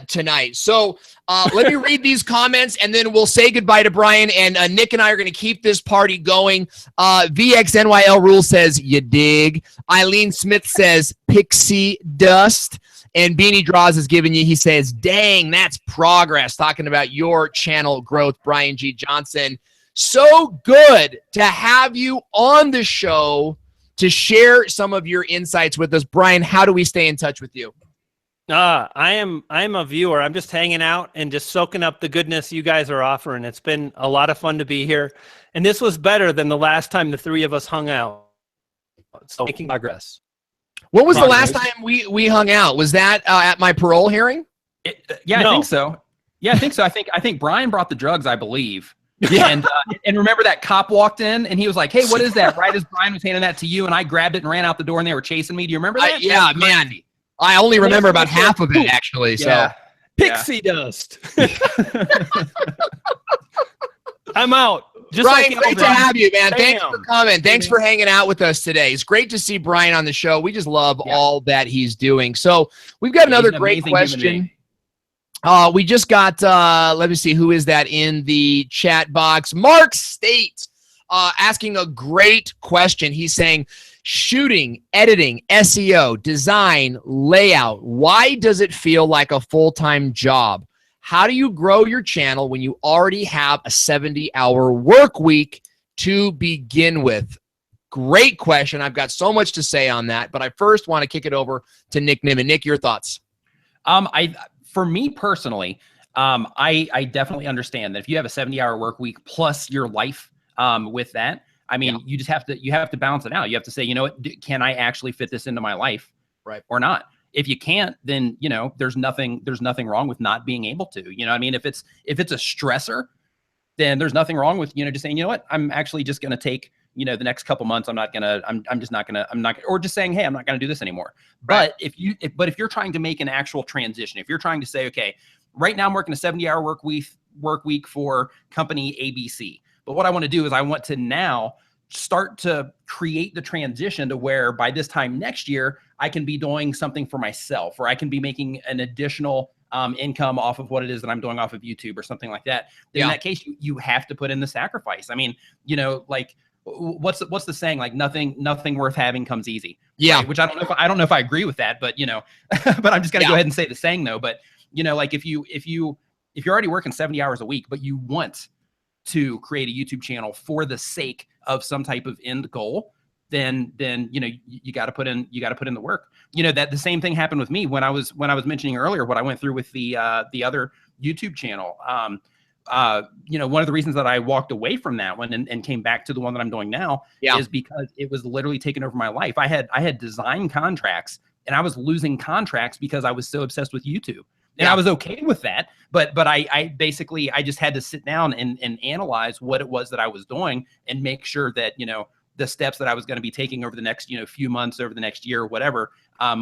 tonight. So let me read these comments and then we'll say goodbye to Brian. And Nick and I are going to keep this party going. VXNYL Rule says, you dig. Eileen Smith says, pixie dust. And Beanie Draws is giving you, he says, dang, that's progress. Talking about your channel growth, Brian G. Johnson. So good to have you on the show to share some of your insights with us. Brian, how do we stay in touch with you? I'm a viewer. I'm just hanging out and just soaking up the goodness you guys are offering. It's been a lot of fun to be here. And this was better than the last time the 3 of us hung out. So making progress. What was the last time we hung out? Was that at my parole hearing? I think so. Yeah, I think so. I think Brian brought the drugs, I believe. Yeah. And remember that cop walked in and he was like, hey, what is that? Right as Brian was handing that to you and I grabbed it and ran out the door and they were chasing me. Do you remember that? Yeah, man. I only remember about half of it actually. So pixie dust. I'm out. Just Brian, like great to Elvis. have you, man. Thanks for Bam. coming. Thanks for hanging out with us today. It's great to see Brian on the show. We just love all that he's doing. So we've got another great question. We just got, let me see, who is that in the chat box? Mark State asking a great question. He's saying, shooting, editing, SEO, design, layout, why does it feel like a full-time job? How do you grow your channel when you already have a 70-hour work week to begin with? Great question. I've got so much to say on that, but I first want to kick it over to Nick Nimmin. Nick, your thoughts? For me personally, I definitely understand that if you have a 70-hour work week plus your life with that, I mean, you just have to balance it out. You have to say, you know what, can I actually fit this into my life, right, or not? If you can't, then, you know, there's nothing wrong with not being able to. You know what I mean? If it's a stressor, then there's nothing wrong with, you know, just saying, you know what, I'm actually just going to take, you know, the next couple months, I'm not, or just saying, hey, I'm not going to do this anymore. Right. But if you're trying to make an actual transition, if you're trying to say, okay, right now I'm working a 70-hour work week for company ABC, but what I want to do is I want to now start to create the transition to where by this time next year, I can be doing something for myself, or I can be making an additional income off of what it is that I'm doing off of YouTube or something like that. Then in that case, you have to put in the sacrifice. I mean, you know, like what's the saying? Like nothing worth having comes easy. Yeah. Right? Which I don't know if I agree with that, but you know, but I'm just going to go ahead and say the saying though. But you know, like if you're already working 70 hours a week, but you want to create a YouTube channel for the sake of some type of end goal, then you know, you got to put in the work. You know, that the same thing happened with me when I was mentioning earlier what I went through with the other YouTube channel. You know, one of the reasons that I walked away from that one and came back to the one that I'm doing now is because it was literally taking over my life. I had design contracts and I was losing contracts because I was so obsessed with YouTube. And I was okay with that, but I basically, I just had to sit down and analyze what it was that I was doing and make sure that, you know, the steps that I was going to be taking over the next, you know, few months, over the next year, or whatever,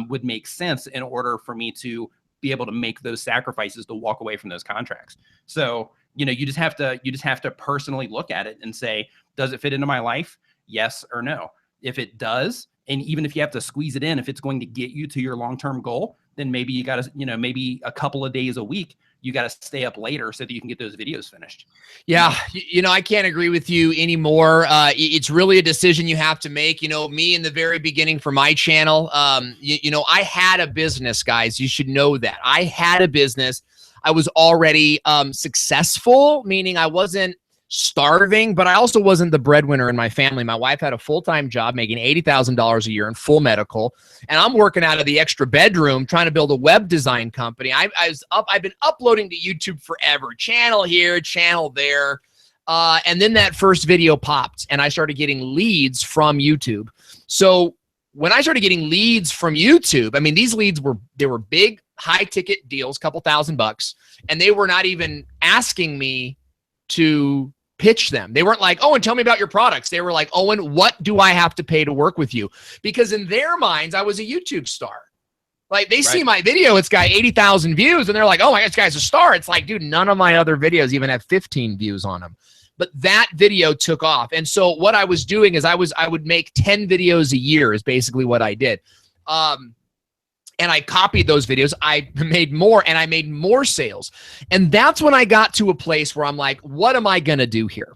would make sense in order for me to be able to make those sacrifices to walk away from those contracts. So, you know, you just have to personally look at it and say, does it fit into my life? Yes or no. If it does, and even if you have to squeeze it in, if it's going to get you to your long-term goal, then maybe you got to, you know, maybe a couple of days a week, you got to stay up later so that you can get those videos finished. Yeah. You know, I can't agree with you anymore. It's really a decision you have to make. You know, me in the very beginning for my channel, you know, I had a business, guys. You should know that. I had a business. I was already successful, meaning I wasn't starving, but I also wasn't the breadwinner in my family. My wife had a full-time job making $80,000 a year in full medical, and I'm working out of the extra bedroom trying to build a web design company. I've been uploading to YouTube forever, channel here, channel there, and then that first video popped, and I started getting leads from YouTube. So when I started getting leads from YouTube, I mean, these leads were big, high-ticket deals, couple $1,000, and they were not even asking me to pitch them. They weren't like, Owen, tell me about your products. They were like, Owen, what do I have to pay to work with you? Because in their minds, I was a YouTube star. Like they see my video, it's got 80,000 views and they're like, oh my God, this guy's a star. It's like, dude, none of my other videos even have 15 views on them. But that video took off. And so what I was doing is I would make 10 videos a year is basically what I did. And I copied those videos. I made more and I made more sales. And that's when I got to a place where I'm like, what am I going to do here?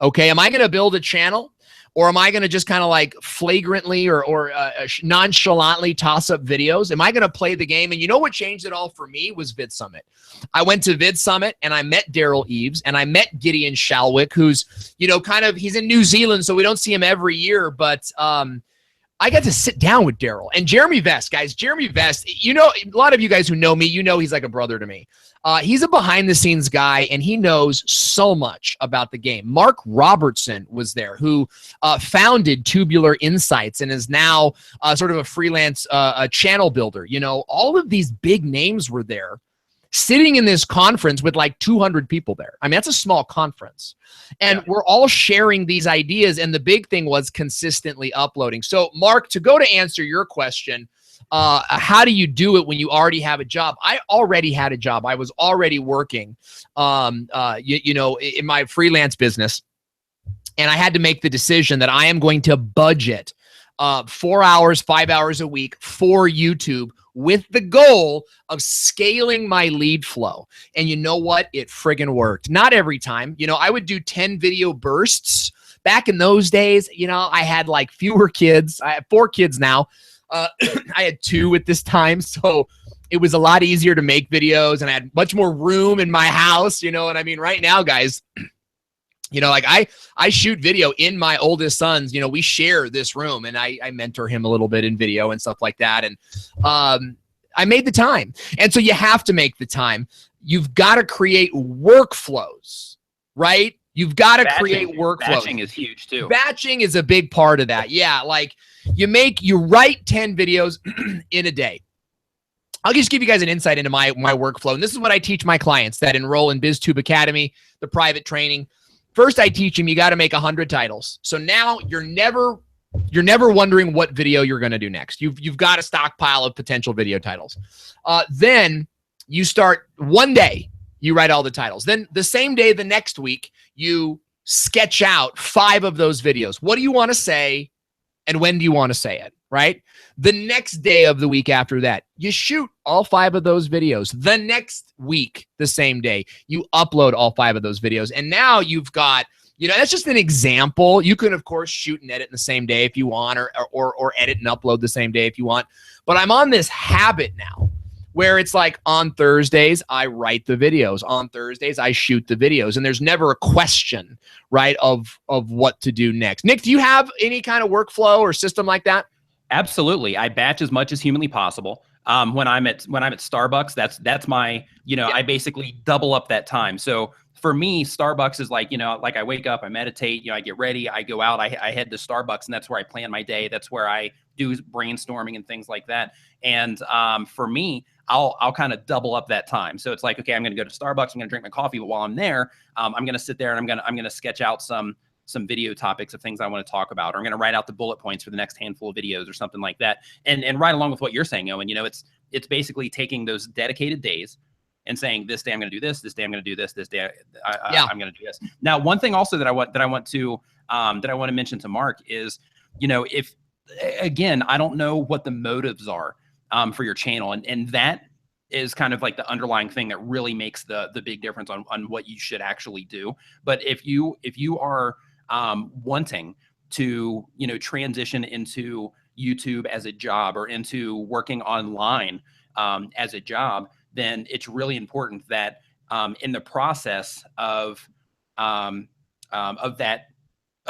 Okay. Am I going to build a channel or am I going to just kind of like flagrantly or nonchalantly toss up videos? Am I going to play the game? And you know what changed it all for me was VidSummit. I went to VidSummit and I met Derral Eves and I met Gideon Shalwick, who's, you know, he's in New Zealand, so we don't see him every year, but, I got to sit down with Derral and Jeremy Vest, guys. Jeremy Vest, you know, a lot of you guys who know me, you know he's like a brother to me. He's a behind-the-scenes guy, and he knows so much about the game. Mark Robertson was there, who founded Tubular Insights and is now sort of a freelance channel builder. You know, all of these big names were there, sitting in this conference with like 200 people there. I mean, that's a small conference. And we're all sharing these ideas. And the big thing was consistently uploading. So, Mark, to go to answer your question, how do you do it when you already have a job? I already had a job. I was already working, you know, in my freelance business. And I had to make the decision that I am going to budget 4 hours, 5 hours a week for YouTube with the goal of scaling my lead flow. And you know what? It friggin' worked. Not every time. You know, I would do 10 video bursts. Back in those days, you know, I had like fewer kids. I have 4 kids now. I had 2 at this time. So it was a lot easier to make videos, and I had much more room in my house, you know what I mean? Right now, guys, you know, like I shoot video in my oldest son's, you know, we share this room, and I mentor him a little bit in video and stuff like that. And I made the time. And so you have to make the time. You've got to create workflows, right? You've got to create workflows. Batching is huge too. Batching is a big part of that. Yeah, like you write 10 videos in a day. I'll just give you guys an insight into my workflow. And this is what I teach my clients that enroll in BizTube Academy, the private training. First, I teach them you got to make 100 titles. So now you're never wondering what video you're going to do next. You've got a stockpile of potential video titles. Then you start one day, you write all the titles. Then the same day, the next week, you sketch out 5 of those videos. What do you want to say, and when do you want to say it? Right? The next day of the week after that, you shoot all 5 of those videos. The next week, the same day, you upload all 5 of those videos. And now you've got, you know, that's just an example. You can, of course, shoot and edit in the same day if you want, or edit and upload the same day if you want. But I'm on this habit now where it's like on Thursdays, I write the videos. On Thursdays, I shoot the videos. And there's never a question, right, of what to do next. Nick, do you have any kind of workflow or system like that? Absolutely. I batch as much as humanly possible. When I'm at Starbucks, that's my, you know, I basically double up that time. So for me, Starbucks is like, you know, like I wake up, I meditate, you know, I get ready, I go out, I head to Starbucks, and that's where I plan my day. That's where I do brainstorming and things like that. And for me, I'll kind of double up that time. So it's like, okay, I'm going to go to Starbucks, I'm going to drink my coffee, but while I'm there, I'm going to sit there and I'm going to sketch out some video topics of things I want to talk about, or I'm going to write out the bullet points for the next handful of videos or something like that. And right along with what you're saying, Owen, you know, it's basically taking those dedicated days and saying, this day I'm going to do this day I'm going to do this day I'm going to do this. Now, one thing also that I want to mention to Mark is, you know, if, again, I don't know what the motives are for your channel, and that is kind of like the underlying thing that really makes the big difference on what you should actually do. But if you are wanting to, you know, transition into YouTube as a job, or into working online as a job, then it's really important that in the process of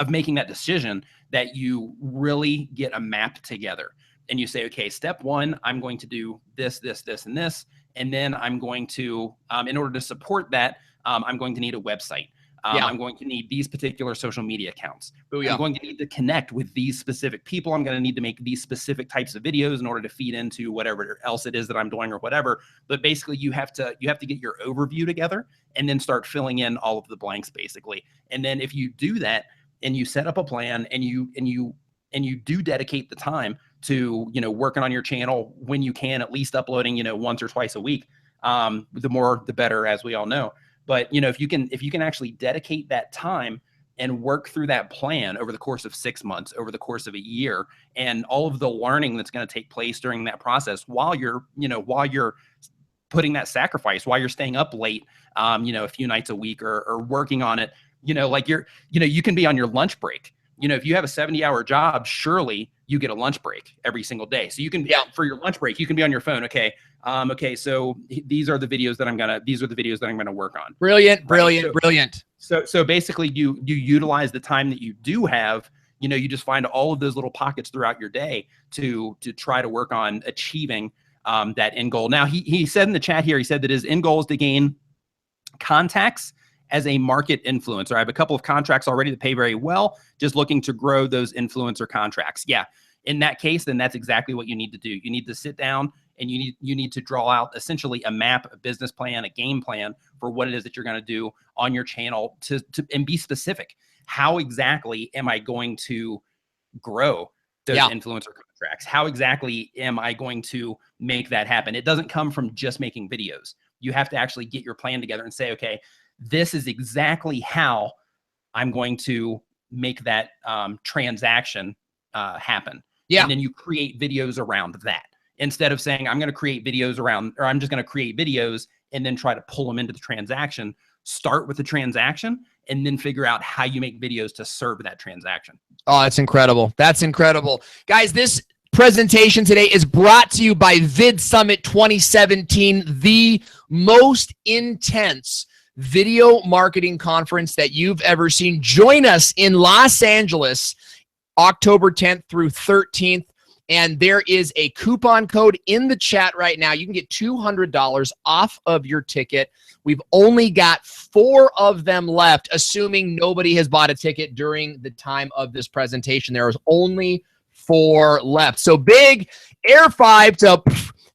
making that decision, that you really get a map together, and you say, okay, step 1, I'm going to do this, and this, and then I'm going to, in order to support that, I'm going to need a website. I'm going to need these particular social media accounts. I'm going to need to connect with these specific people. I'm going to need to make these specific types of videos in order to feed into whatever else it is that I'm doing or whatever. But basically, you have to get your overview together, and then start filling in all of the blanks, basically. And then if you do that, and you set up a plan, and you do dedicate the time to, you know, working on your channel when you can, at least uploading, you know, once or twice a week, the more the better, as we all know. But, you know, if you can actually dedicate that time and work through that plan over the course of 6 months, over the course of a year, and all of the learning that's going to take place during that process, while you're putting that sacrifice, while you're staying up late, you know, a few nights a week, or working on it, you know, like you can be on your lunch break. You know, if you have a 70-hour job, surely you get a lunch break every single day. So you can, for your lunch break, you can be on your phone. Okay. Okay. So these are the videos that I'm going to work on. Brilliant. So basically you utilize the time that you do have, you know, you just find all of those little pockets throughout your day to try to work on achieving that end goal. Now he said in the chat here, he said that his end goal is to gain contacts as a market influencer. I have a couple of contracts already that pay very well, just looking to grow those influencer contracts. Yeah. In that case, then that's exactly what you need to do. You need to sit down, and you need to draw out essentially a map, a business plan, a game plan for what it is that you're going to do on your channel, and be specific. How exactly am I going to grow those influencer contracts? How exactly am I going to make that happen? It doesn't come from just making videos. You have to actually get your plan together and say, okay, this is exactly how I'm going to make that transaction happen. Yeah. And then you create videos around that instead of saying, I'm going to create videos around, or I'm just going to create videos and then try to pull them into the transaction. Start with the transaction and then figure out how you make videos to serve that transaction. Oh, that's incredible. That's incredible. Guys, this presentation today is brought to you by VidSummit 2017, the most intense video marketing conference that you've ever seen. Join us in Los Angeles, October 10th through 13th. And there is a coupon code in the chat right now. You can get $200 off of your ticket. We've only got 4 of them left, assuming nobody has bought a ticket during the time of this presentation. There is only 4 left. So big air 5 to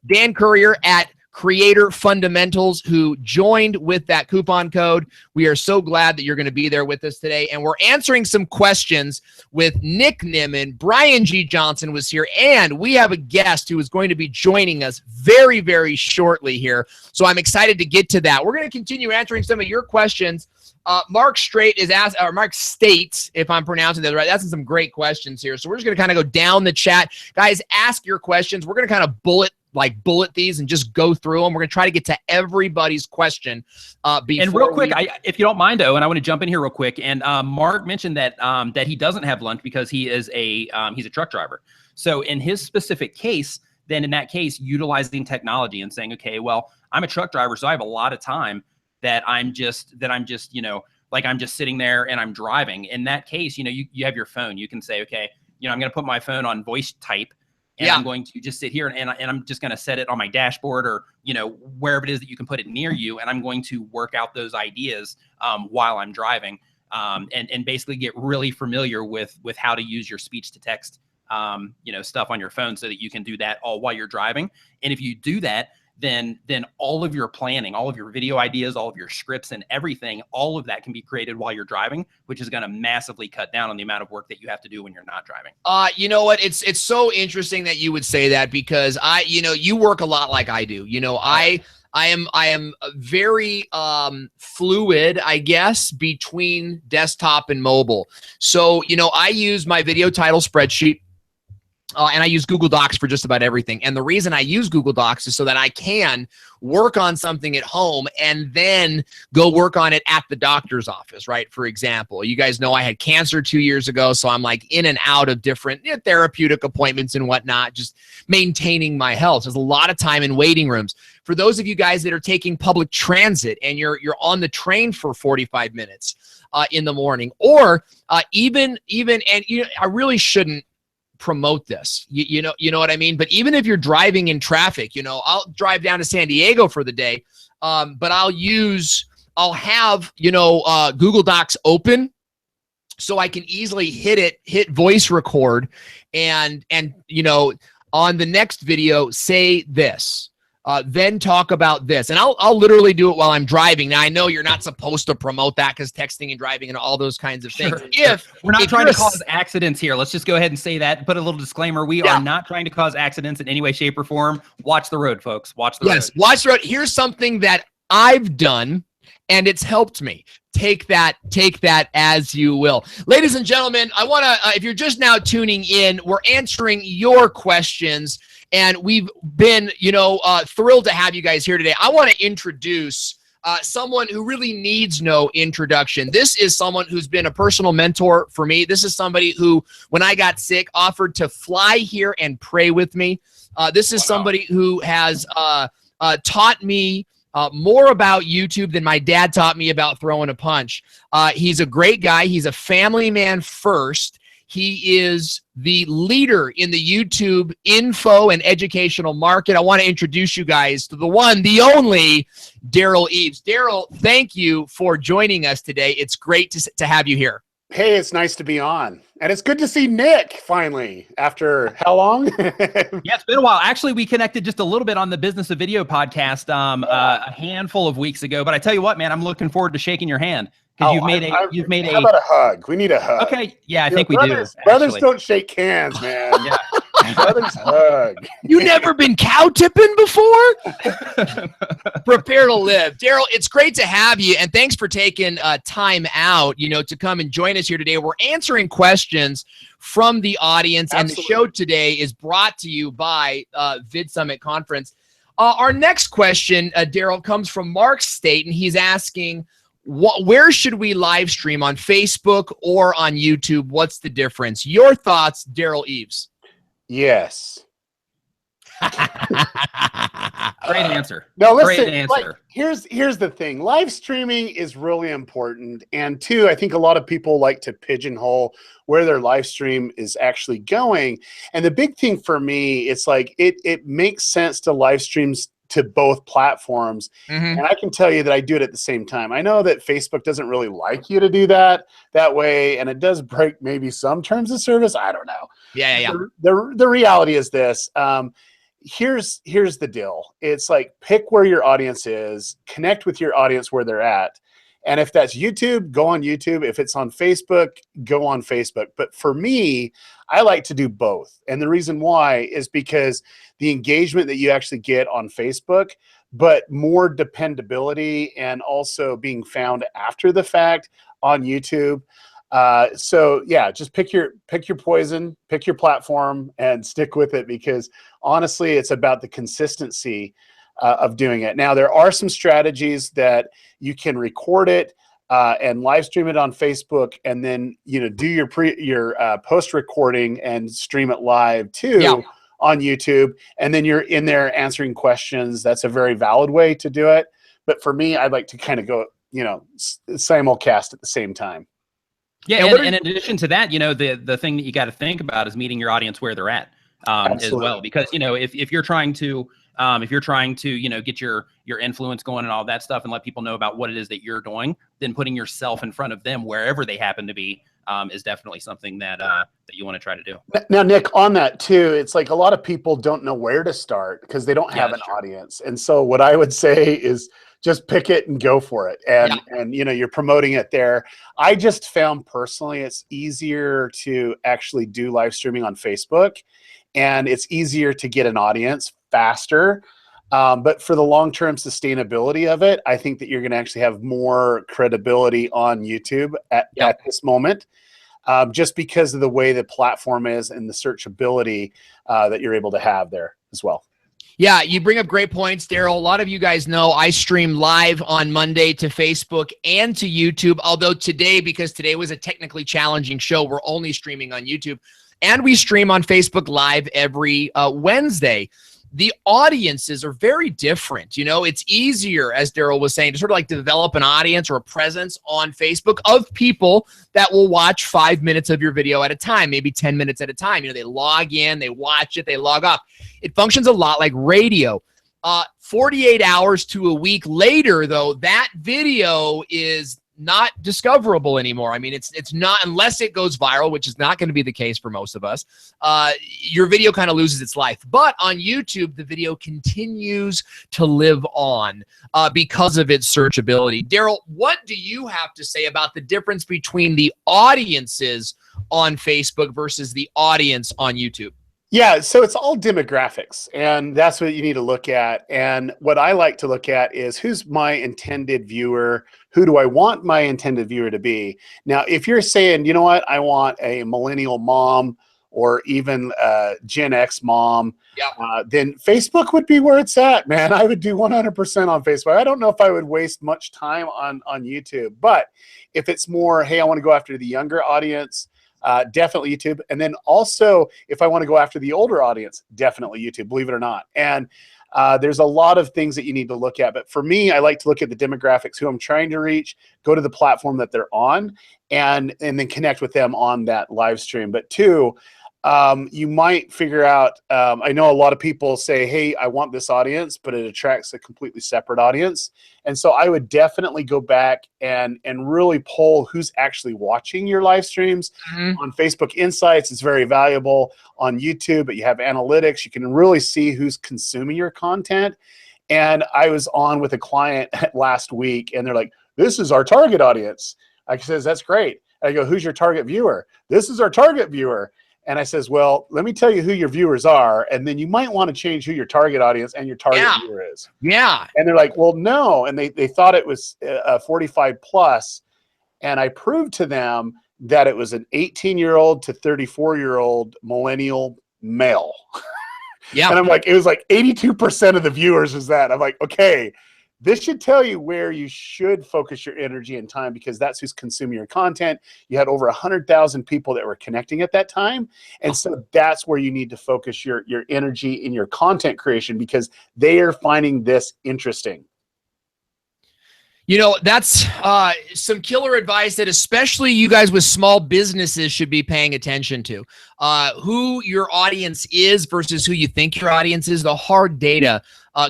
Dan Courier at Creator Fundamentals, who joined with that coupon code. We are so glad that you're going to be there with us today. And we're answering some questions with Nick Nimmin. Brian G. Johnson was here, and we have a guest who is going to be joining us very, very shortly here. So I'm excited to get to that. We're going to continue answering some of your questions. Mark Straight is asked, or Mark States, if I'm pronouncing that right. That's some great questions here. So we're just going to kind of go down the chat. Guys, ask your questions. We're going to kind of bullet these and just go through them. We're going to try to get to everyboug's question. And real quick, if you don't mind, Owen, I want to jump in here real quick. And Mark mentioned that that he doesn't have lunch because he is he's a truck driver. So in his specific case, then in that case, utilizing technology and saying, okay, well, I'm a truck driver, so I have a lot of time that I'm just, you know, like I'm just sitting there and I'm driving. In that case, you know, you have your phone. You can say, okay, you know, I'm going to put my phone on voice type. And I'm going to just sit here and I'm just going to set it on my dashboard or, you know, wherever it is that you can put it near you. And I'm going to work out those ideas while I'm driving and basically get really familiar with how to use your speech to text, you know, stuff on your phone so that you can do that all while you're driving. And if you do that, then all of your planning, all of your video ideas, all of your scripts and everything, all of that can be created while you're driving, which is going to massively cut down on the amount of work that you have to do when you're not driving. You know what? It's so interesting that you would say that because you know, you work a lot like I do. You know, I am very fluid, I guess, between desktop and mobile. So, you know, I use my video title spreadsheet. And I use Google Docs for just about everything. And the reason I use Google Docs is so that I can work on something at home and then go work on it at the doctor's office, right? For example, you guys know I had cancer 2 years ago, so I'm like in and out of different therapeutic appointments and whatnot, just maintaining my health. There's a lot of time in waiting rooms. For those of you guys that are taking public transit and you're on the train for 45 minutes in the morning, or even, and you know, I really shouldn't promote this, you know what I mean? But even if you're driving in traffic, you know, I'll drive down to San Diego for the day, but I'll have, you know, Google Docs open so I can easily hit voice record and, you know, on the next video, say this. Then talk about this. And I'll literally do it while I'm driving. Now, I know you're not supposed to promote that because texting and driving and all those kinds of things. We're not trying to cause accidents here. Let's just go ahead and say that. Put a little disclaimer. We are not trying to cause accidents in any way, shape, or form. Watch the road, folks. Watch the road. Yes, watch the road. Here's something that I've done, and it's helped me. Take that as you will. Ladies and gentlemen, I want to, if you're just now tuning in, we're answering your questions. And we've been, you know, thrilled to have you guys here today. I want to introduce someone who really needs no introduction. This is someone who's been a personal mentor for me. This is somebody who, when I got sick, offered to fly here and pray with me. This is somebody who has taught me more about YouTube than my dad taught me about throwing a punch. He's a great guy. He's a family man first. He is the leader in the YouTube info and educational market. I want to introduce you guys to the one, the only, Derral Eves. Derral, thank you for joining us today. It's great to have you here. Hey, it's nice to be on. And it's good to see Nick finally after how long? Yeah, it's been a while. Actually, we connected just a little bit on the Business of Video podcast a handful of weeks ago. But I tell you what, man, I'm looking forward to shaking your hand. Because you've made how about a hug? We need a hug. Okay, yeah, I think we do. Brothers don't shake hands, man. Yeah. Brother's hug. You never been cow tipping before? Prepare to live. Derral, it's great to have you, and thanks for taking time out, to come and join us here today. We're answering questions from the audience, and the show today is brought to you by VidSummit Conference. Our next question, Derral, comes from Mark State, and he's asking, where should we live stream, on Facebook or on YouTube? What's the difference? Your thoughts, Derral Eves. Yes. Great answer. No, listen, Great answer. Here's the thing. Live streaming is really important. And two, I think a lot of people like to pigeonhole where their live stream is actually going. And the big thing for me, it's like it makes sense to live streams to both platforms. And I can tell you that I do it at the same time. I know that Facebook doesn't really like you to do that way, and it does break maybe some terms of service. I don't know. Yeah. The reality is this. Here's the deal. It's like, pick where your audience is, connect with your audience where they're at. And if that's YouTube, go on YouTube. If it's on Facebook, go on Facebook. But for me, I like to do both. And the reason why is because the engagement that you actually get on Facebook, but more dependability and also being found after the fact on YouTube. So yeah, just pick your poison, pick your platform, and stick with it, because honestly, it's about the consistency of doing it. Now, there are some strategies that you can record it and live stream it on Facebook, and then do your post recording and stream it live too on YouTube, and then you're in there answering questions. That's a very valid way to do it. But for me, I'd like to kind of go simulcast at the same time. Yeah, and in addition to that, the thing that you got to think about is meeting your audience where they're at as well. Because if you're trying to get your influence going and all that stuff, and let people know about what it is that you're doing, then putting yourself in front of them wherever they happen to be is definitely something that you want to try to do. Now, Nick, on that too, it's like a lot of people don't know where to start because they don't have an audience. And so what I would say is just pick it and go for it. And you're promoting it there. I just found personally it's easier to actually do live streaming on Facebook, and it's easier to get an audience faster. But for the long-term sustainability of it, I think that you're going to actually have more credibility on YouTube at this moment, just because of the way the platform is and the searchability that you're able to have there as well. Yeah, you bring up great points, Derral. A lot of you guys know I stream live on Monday to Facebook and to YouTube, although today, because today was a technically challenging show, we're only streaming on YouTube. And we stream on Facebook Live every Wednesday. The audiences are very different. It's easier, as Derral was saying, to sort of like develop an audience or a presence on Facebook of people that will watch 5 minutes of your video at a time, maybe 10 minutes at a time. They log in, they watch it, they log off. It functions a lot like radio. 48 hours to a week later, though, that video is not discoverable anymore. I mean, it's not, unless it goes viral, which is not going to be the case for most of us. Your video kind of loses its life. But on YouTube, the video continues to live on because of its searchability. Derral, what do you have to say about the difference between the audiences on Facebook versus the audience on YouTube? Yeah, so it's all demographics, and that's what you need to look at. And what I like to look at is, who's my intended viewer? Who do I want my intended viewer to be? Now, if you're saying, you know what, I want a millennial mom or even a Gen X mom, then Facebook would be where it's at, man. I would do 100% on Facebook. I don't know if I would waste much time on YouTube. But if it's more, hey, I want to go after the younger audience, definitely YouTube. And then also, if I want to go after the older audience, definitely YouTube, believe it or not. And there's a lot of things that you need to look at. But for me, I like to look at the demographics, who I'm trying to reach, go to the platform that they're on, and then connect with them on that live stream. But two, you might figure out, I know a lot of people say, hey, I want this audience, but it attracts a completely separate audience. And so I would definitely go back and really poll who's actually watching your live streams. On Facebook Insights, it's very valuable. On YouTube, but you have analytics. You can really see who's consuming your content. And I was on with a client last week, and they're like, this is our target audience. I says, that's great. I go, who's your target viewer? This is our target viewer. And I says, well, let me tell you who your viewers are, and then you might want to change who your target audience and your target viewer is. Yeah. And they're like, well, no. And they thought it was 45 plus. And I proved to them that it was an 18-year-old to 34-year-old millennial male. Yeah. And I'm like, it was like 82% of the viewers is that. I'm like, okay, this should tell you where you should focus your energy and time, because that's who's consuming your content. You had over 100,000 people that were connecting at that time. And so that's where you need to focus your energy in your content creation, because they are finding this interesting. You know, that's some killer advice that especially you guys with small businesses should be paying attention to. Who your audience is versus who you think your audience is. The hard data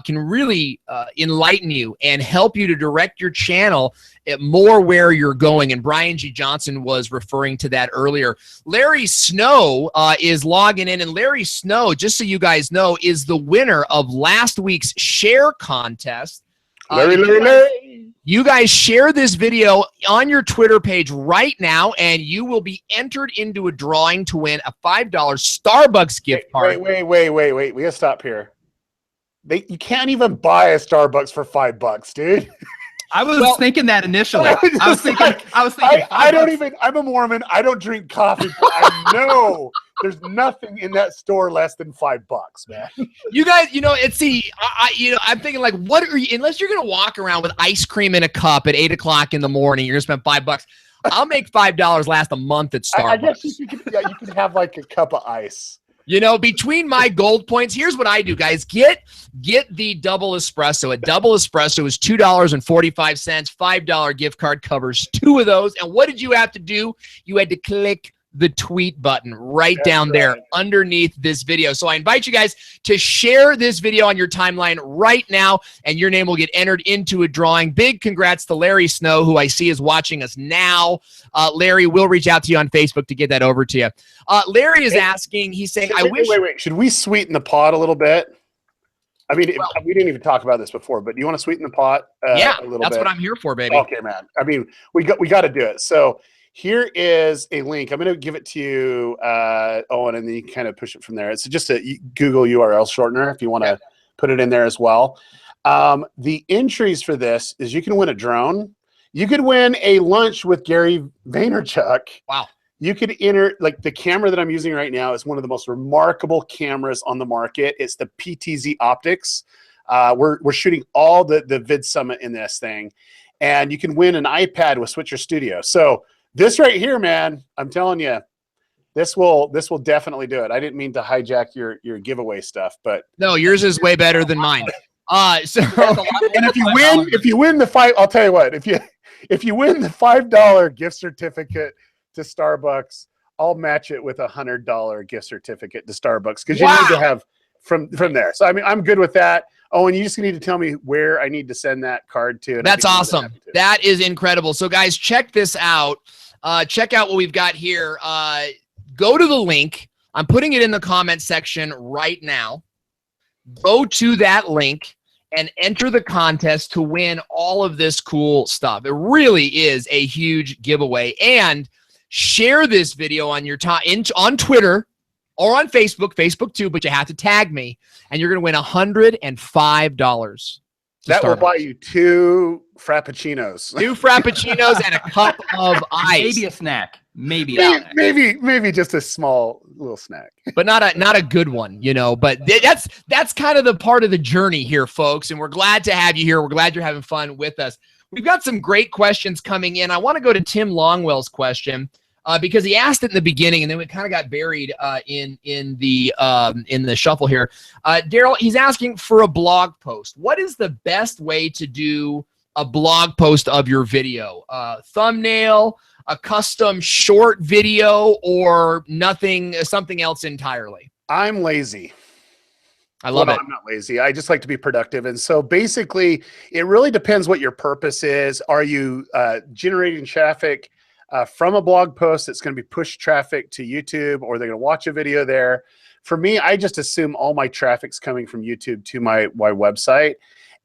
can really enlighten you and help you to direct your channel more where you're going. And Brian G. Johnson was referring to that earlier. Larry Snow is logging in. And Larry Snow, just so you guys know, is the winner of last week's share contest. You guys share this video on your Twitter page right now, and you will be entered into a drawing to win a $5 Starbucks gift card. Wait. We gotta stop here. You can't even buy a Starbucks for $5, dude. I was thinking that initially. I was thinking. I don't even. I'm a Mormon. I don't drink coffee. But I know there's nothing in that store less than $5, man. You guys, you know, it's I'm thinking like, what are you? Unless you're gonna walk around with ice cream in a cup at 8 o'clock in the morning, you're gonna spend $5. I'll make $5 last a month at Starbucks. I guess you could have like a cup of ice. You know, between my gold points, here's what I do, guys. Get the double espresso. A double espresso is $2.45. $5 gift card covers 2 of those. And what did you have to do? You had to click the tweet button right down there underneath this video. So I invite you guys to share this video on your timeline right now, and your name will get entered into a drawing. Big congrats to Larry Snow, who I see is watching us now. Larry, we'll reach out to you on Facebook to get that over to you. Larry is asking, he's saying, Wait. Should we sweeten the pot a little bit? I mean, we didn't even talk about this before, but do you want to sweeten the pot yeah, a little bit? That's what I'm here for, baby. Okay, man. I mean, we got to do it. So here is a link. I'm going to give it to you, Owen, and then you can kind of push it from there. It's just a Google URL shortener if you want to put it in there as well. The entries for this is you can win a drone. You could win a lunch with Gary Vaynerchuk. Wow. You could enter, like the camera that I'm using right now is one of the most remarkable cameras on the market. It's the PTZ Optics. We're shooting all the VidSummit in this thing. And you can win an iPad with Switcher Studio. So this right here, man, I'm telling you, this will definitely do it. I didn't mean to hijack your giveaway stuff, but no, yours is way better than mine. And if you win the I'll tell you what, if you win the $5 gift certificate to Starbucks, I'll match it with a $100 gift certificate to Starbucks, because you need to have from there. So I mean, I'm good with that. Oh, and you just need to tell me where I need to send that card to. That's awesome. That is incredible. So guys, check this out. Check out what we've got here. Go to the link. I'm putting it in the comment section right now. Go to that link and enter the contest to win all of this cool stuff. It really is a huge giveaway. And share this video on your on Twitter or on Facebook too, but you have to tag me, and you're going to win $105. That will buy you 2 Frappuccinos. 2 Frappuccinos and a cup of ice. Maybe a snack. Maybe just a small little snack. But not a good one, you know. But that's kind of the part of the journey here, folks. And we're glad to have you here. We're glad you're having fun with us. We've got some great questions coming in. I want to go to Tim Longwell's question. Because he asked it in the beginning, and then it kind of got buried in the shuffle here. Derral, he's asking for a blog post. What is the best way to do a blog post of your video? Thumbnail, a custom short video, or something else entirely? I'm lazy. I love it. I'm not lazy. I just like to be productive. And so basically, it really depends what your purpose is. Are you generating traffic from a blog post that's going to be push traffic to YouTube, or they're going to watch a video there? For me, I just assume all my traffic's coming from YouTube to my website.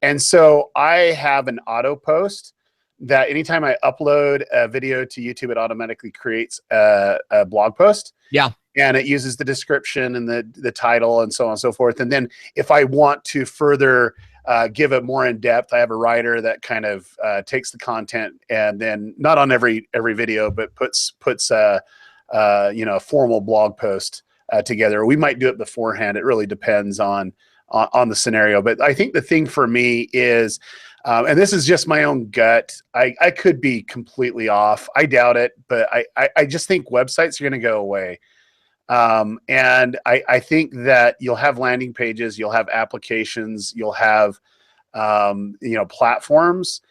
And so I have an auto post that anytime I upload a video to YouTube, it automatically creates a blog post. Yeah. and it uses the description and the title and so on and so forth. And then if I want to further give it more in depth, I have a writer that kind of takes the content and then not on every video, but puts a formal blog post together. We might do it beforehand. It really depends on the scenario. But I think the thing for me is, and this is just my own gut, I could be completely off. I doubt it, but I just think websites are going to go away. And I think that you'll have landing pages, you'll have applications, you'll have, platforms.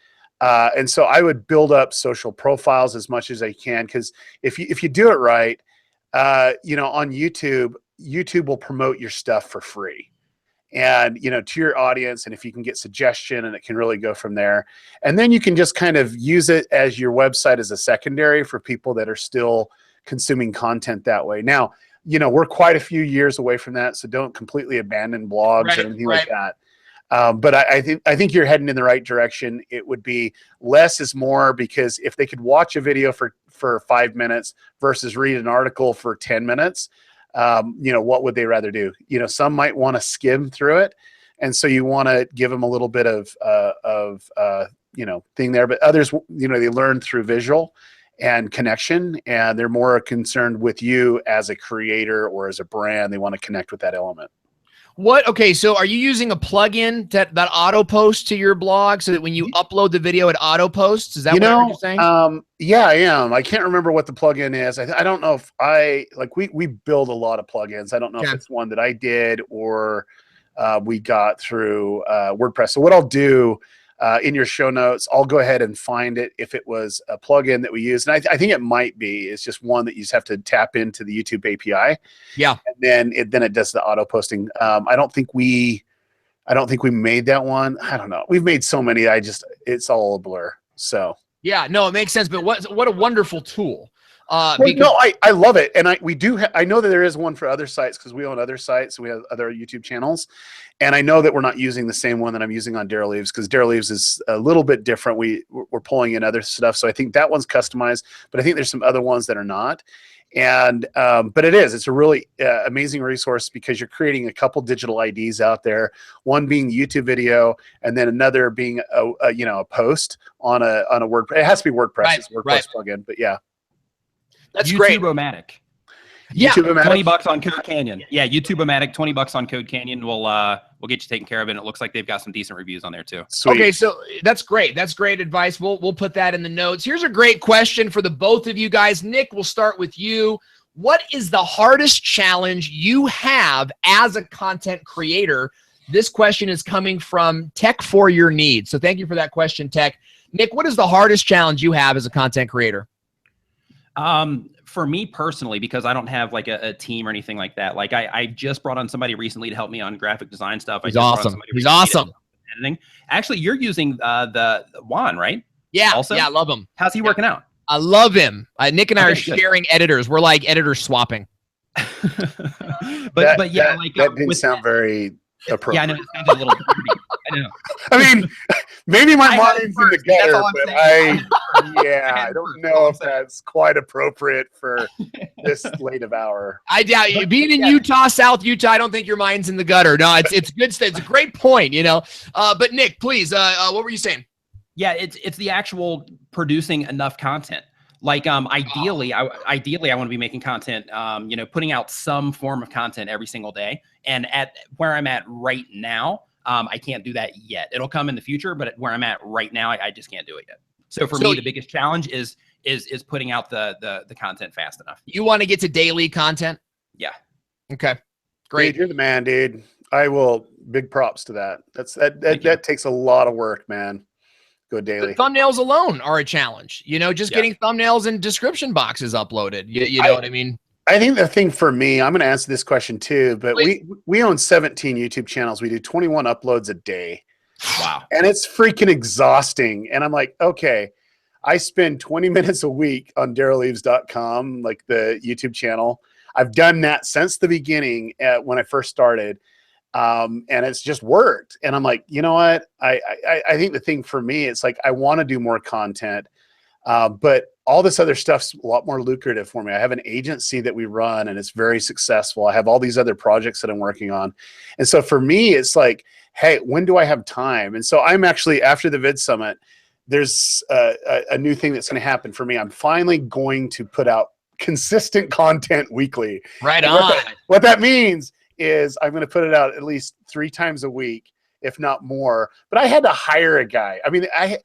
And so I would build up social profiles as much as I can. Cause if you do it right, on YouTube will promote your stuff for free. And, to your audience, and if you can get suggestion, and it can really go from there. And then you can just kind of use it as your website as a secondary for people that are still consuming content that way. Now, we're quite a few years away from that, so don't completely abandon blogs or anything like that. But I think you're heading in the right direction. It would be less is more, because if they could watch a video for 5 minutes versus read an article for 10 minutes, what would they rather do? Some might want to skim through it. And so you want to give them a little bit of thing there, but others, they learn through visual and connection, and they're more concerned with you as a creator or as a brand. They want to connect with that element. Okay, so are you using a plugin that auto posts to your blog so that when you upload the video, it auto posts? Is that what you're saying? Yeah, I am. I can't remember what the plugin is. I don't know if we build a lot of plugins. I don't know if it's one that I did or we got through WordPress. So what I'll do in your show notes, I'll go ahead and find it if it was a plugin that we use. And I think it might be. It's just one that you just have to tap into the YouTube API. Yeah. And then it does the auto posting. I don't think we made that one. I don't know. We've made so many. It's all a blur. So yeah, no, it makes sense. But what a wonderful tool. No, I love it. And I know that there is one for other sites because we own other sites. We have other YouTube channels. And I know that we're not using the same one that I'm using on Derral Eves, because Derral Eves is a little bit different. We're pulling in other stuff. So I think that one's customized, but I think there's some other ones that are not. And, but it's a really amazing resource because you're creating a couple digital IDs out there, one being YouTube video and then another being a post on a WordPress. It has to be WordPress. Right, it's a WordPress plugin, but yeah. That's great. YouTube-O-Matic. Yeah, $20 on Code Canyon. Yeah, YouTube-O-Matic, $20 on Code Canyon. We'll get you taken care of it. And it looks like they've got some decent reviews on there too. Sweet. Okay, so that's great. That's great advice. We'll put that in the notes. Here's a great question for the both of you guys. Nick, we'll start with you. What is the hardest challenge you have as a content creator? This question is coming from Tech for Your Needs. So thank you for that question, Tech. Nick, what is the hardest challenge you have as a content creator? For me personally, because I don't have like a team or anything like that. Like I just brought on somebody recently to help me on graphic design stuff. He's awesome. He's awesome. Editing. Actually, you're using the Juan, right? Yeah. Also? Yeah, I love him. How's he working out? I love him. Nick and I are good. sharing editors. We're like editor swapping. but yeah, like that didn't sound very appropriate. Yeah, I know it sounded a little dirty. I know. I mean, maybe my mind's in the gutter, but I don't know if that's quite appropriate for this late of hour. I doubt you. Being in Utah, South Utah, I don't think your mind's in the gutter. No, it's good. It's a great point, But Nick, please, what were you saying? Yeah, it's the actual producing enough content. Like ideally, I want to be making content, putting out some form of content every single day. And at where I'm at right now, I can't do that yet. It'll come in the future, but where I'm at right now, I just can't do it yet. So for me, the biggest challenge is putting out the content fast enough. You want to get to daily content? Yeah. Okay. Great. Dude, you're the man, dude. I will. Big props to that. That takes a lot of work, man. Go daily. The thumbnails alone are a challenge. Getting thumbnails and description boxes uploaded. You know what I mean? I think the thing for me, I'm going to answer this question too, but we own 17 YouTube channels. We do 21 uploads a day. Wow. And it's freaking exhausting. And I'm like, okay, I spend 20 minutes a week on DerralEves.com, like the YouTube channel. I've done that since the beginning when I first started. And it's just worked. And I'm like, you know what? I think the thing for me, it's like, I want to do more content. But all this other stuff's a lot more lucrative for me. I have an agency that we run and it's very successful. I have all these other projects that I'm working on. And so for me, it's like, hey, when do I have time? And so I'm actually, after the VidSummit, there's a new thing that's going to happen for me. I'm finally going to put out consistent content weekly. Right and on. What that means is I'm going to put it out at least 3 times a week, if not more. But I had to hire a guy. I mean, I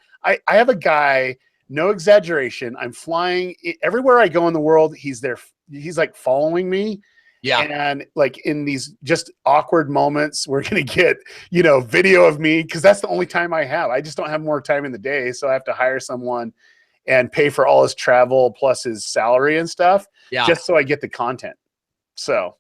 have a guy, no exaggeration. I'm flying everywhere I go in the world. He's there. He's like following me. Yeah. And like in these just awkward moments, we're going to get, you know, video of me, because that's the only time I have. I just don't have more time in the day. So I have to hire someone and pay for all his travel plus his salary and stuff, just so I get the content. So,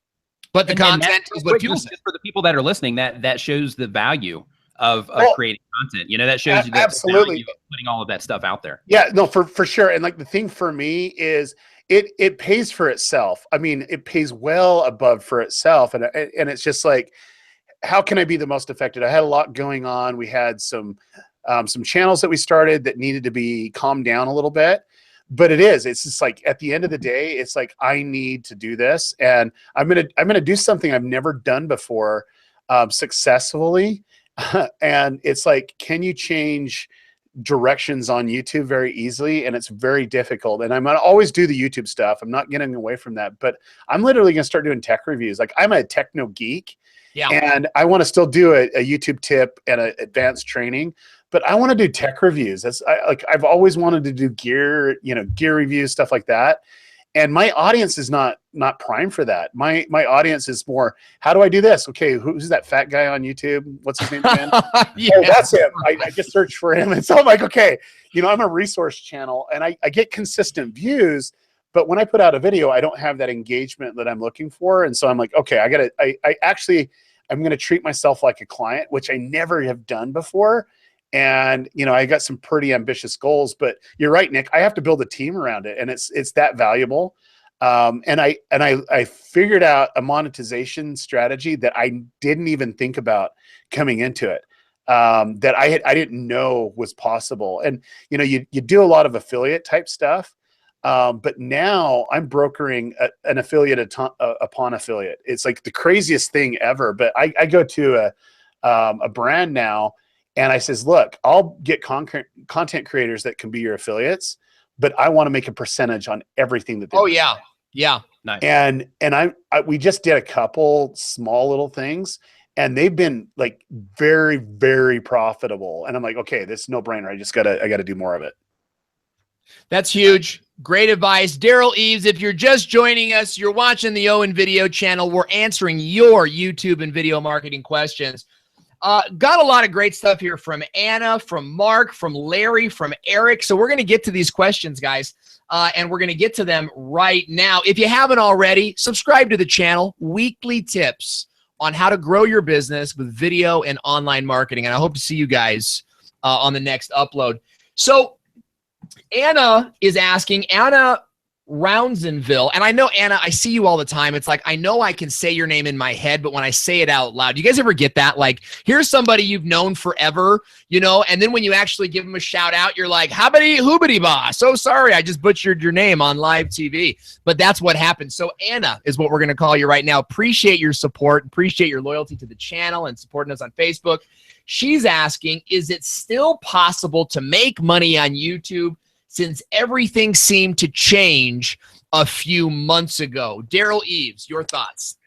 but the content is what fuels it. Just for the people that are listening, that shows the value of creating content. You know, that shows you the value of putting all of that stuff out there. Yeah, no, for sure. And like the thing for me is it pays for itself. I mean, it pays well above for itself. And it's just like, how can I be the most effective? I had a lot going on. We had some channels that we started that needed to be calmed down a little bit, but it's just like, at the end of the day, it's like, I need to do this, and I'm going to do something I've never done before, successfully. And it's like, can you change directions on YouTube very easily? And it's very difficult. And I'm going to always do the YouTube stuff. I'm not getting away from that, but I'm literally going to start doing tech reviews. Like, I'm a techno geek. Yeah. And I want to still do a YouTube tip and an advanced training, but I want to do tech reviews. I've always wanted to do gear reviews, stuff like that. And my audience is not primed for that. My audience is more, how do I do this? Okay, who's that fat guy on YouTube? What's his name again? Yeah. Oh, that's him. I just searched for him. And so I'm like, okay, I'm a resource channel and I get consistent views, but when I put out a video, I don't have that engagement that I'm looking for. And so I'm like, okay, I'm going to treat myself like a client, which I never have done before. And, I got some pretty ambitious goals, but you're right, Nick, I have to build a team around it, and it's that valuable. And I figured out a monetization strategy that I didn't even think about coming into it, that I didn't know was possible. And, you do a lot of affiliate type stuff. But now I'm brokering an affiliate upon affiliate. It's like the craziest thing ever. But I go to a brand now, and I says, look, I'll get content creators that can be your affiliates, but I want to make a percentage on everything that they do. Oh yeah. Yeah. Nice. And we just did a couple small little things, and they've been like very, very profitable. And I'm like, okay, this is no brainer. I gotta do more of it. That's huge. Great advice. Derral Eves, if you're just joining us, you're watching the Owen video channel. We're answering your YouTube and video marketing questions. Got a lot of great stuff here from Anna, from Mark, from Larry, from Eric. So we're going to get to these questions, guys, and we're going to get to them right now. If you haven't already, subscribe to the channel. Weekly tips on how to grow your business with video and online marketing. And I hope to see you guys on the next upload. So Anna is asking, Anna Roundsonville, and I know, Anna, I see you all the time. It's like, I know I can say your name in my head, but when I say it out loud, you guys ever get that? Like, here's somebody you've known forever, and then when you actually give them a shout out, you're like, habity hoobity ba. So sorry, I just butchered your name on live TV. But that's what happened. So Anna is what we're going to call you right now. Appreciate your support. Appreciate your loyalty to the channel and supporting us on Facebook. She's asking, is it still possible to make money on YouTube since everything seemed to change a few months ago? Derral Eves, your thoughts?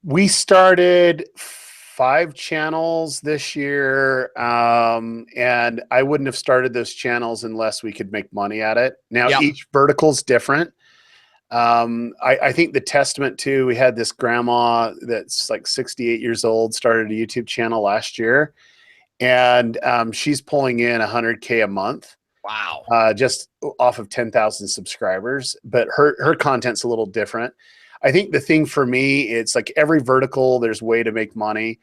We started 5 channels this year, and I wouldn't have started those channels unless we could make money at it. Now, each vertical's different. I think the testament to, we had this grandma that's like 68 years old, started a YouTube channel last year, and she's pulling in 100K a month. Wow. Just off of 10,000 subscribers, but her content's a little different. I think the thing for me, it's like every vertical, there's a way to make money.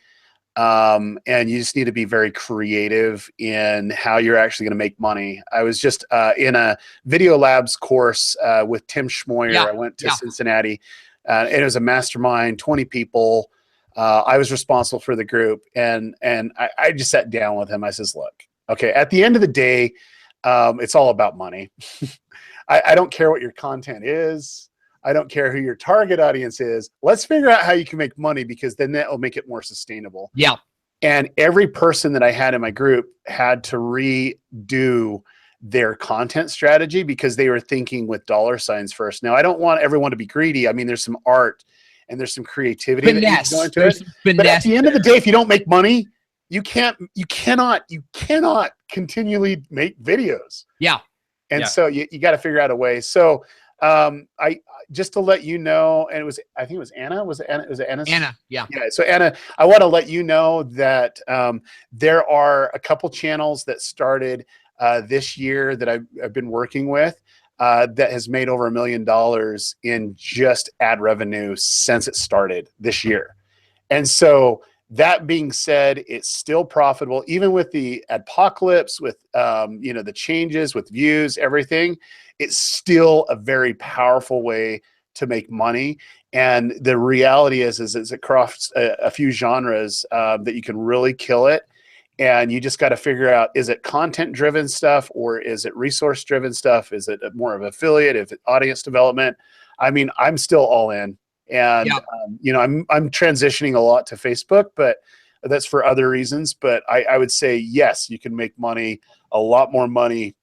And you just need to be very creative in how you're actually going to make money. I was just in a Video Labs course with Tim Schmoyer. I went to Cincinnati, and it was a mastermind, 20 people. I was responsible for the group, and I just sat down with him. I says, look, okay, at the end of the day, It's all about money. I don't care what your content is. I don't care who your target audience is. Let's figure out how you can make money, because then that will make it more sustainable. Yeah. And every person that I had in my group had to redo their content strategy because they were thinking with dollar signs first. Now, I don't want everyone to be greedy. I mean, there's some art and there's some creativity that needs to go into it. But at the end of the day, if you don't make money, you cannot continually make videos. Yeah. And so you got to figure out a way. So I just to let you know, and I think it was Anna. Was it Anna? Anna, yeah. Yeah. So Anna, I want to let you know that there are a couple channels that started this year that I've been working with that has made over $1 million in just ad revenue since it started this year. And so that being said, it's still profitable, even with the apocalypse, with the changes, with views, everything. It's still a very powerful way to make money. And the reality is it's across a few genres that you can really kill it. And you just got to figure out, is it content-driven stuff, or is it resource-driven stuff? Is it more of affiliate? If it's audience development? I mean, I'm still all in. And, I'm transitioning a lot to Facebook, but that's for other reasons. But I would say, yes, you can make money, a lot more money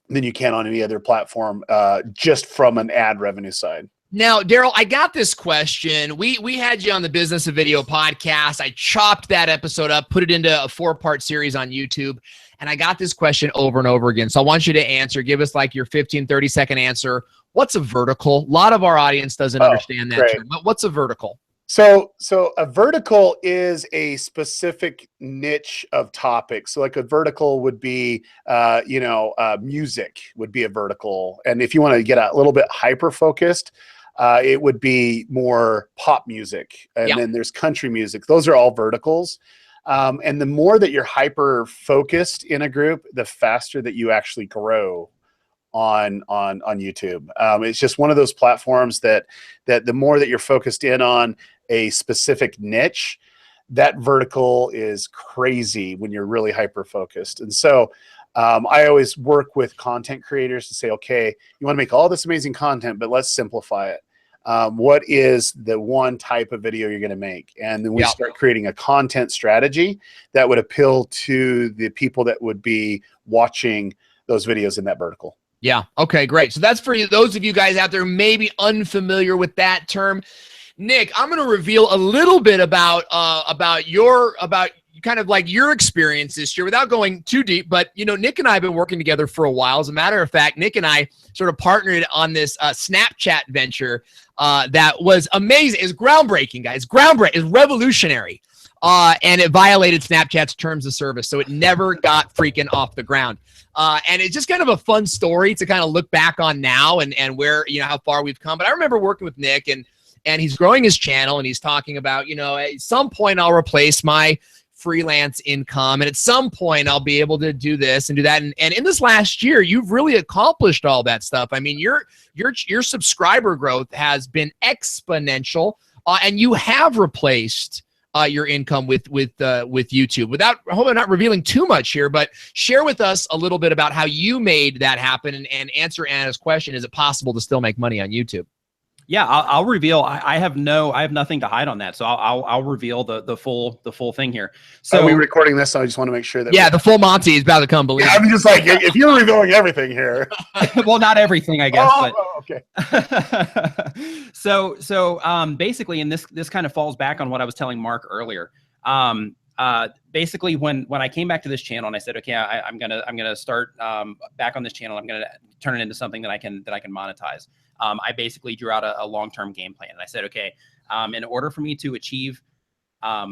than you can on any other platform, just from an ad revenue side. Now, Derral, I got this question. We had you on the Business of Video podcast. I chopped that episode up, put it into a 4-part series on YouTube, and I got this question over and over again. So I want you to answer. Give us like your 15, 30-second answer. What's a vertical? A lot of our audience doesn't understand that term. But what's a vertical? So a vertical is a specific niche of topics. So like a vertical would be, music would be a vertical. And if you want to get a little bit hyper-focused, it would be more pop music. And then there's country music. Those are all verticals. And the more that you're hyper-focused in a group, the faster that you actually grow on YouTube. It's just one of those platforms that the more that you're focused in on a specific niche, that vertical is crazy when you're really hyper-focused. And so I always work with content creators to say, okay, you want to make all this amazing content, but let's simplify it. What is the one type of video you're going to make? And then we start creating a content strategy that would appeal to the people that would be watching those videos in that vertical. Yeah. Okay, great. So that's for you, those of you guys out there maybe unfamiliar with that term. Nick, I'm going to reveal a little bit about kind of like your experience this year without going too deep. But, Nick and I have been working together for a while. As a matter of fact, Nick and I sort of partnered on this Snapchat venture that was amazing. It's groundbreaking, guys. It's revolutionary. And it violated Snapchat's terms of service. So it never got freaking off the ground. And it's just kind of a fun story to kind of look back on now and where, how far we've come. But I remember working with Nick and he's growing his channel and he's talking about, at some point I'll replace my freelance income. And at some point I'll be able to do this and do that. And in this last year, you've really accomplished all that stuff. I mean, your subscriber growth has been exponential, and you have replaced your income with YouTube. I hope I'm not revealing too much here, but share with us a little bit about how you made that happen and answer Anna's question. Is it possible to still make money on YouTube? Yeah, I'll reveal. I have nothing to hide on that. So I'll reveal the full thing here. So are we recording this? So I just want to make sure that the full Monty is about to come. Believe I'm just like, if you're revealing everything here. Well, not everything, I guess. Okay. So basically, and this kind of falls back on what I was telling Mark earlier. Basically, when I came back to this channel and I said, okay, I'm gonna start back on this channel. I'm gonna turn it into something that I can monetize. I basically drew out a long-term game plan, and I said, okay, in order for me to achieve, for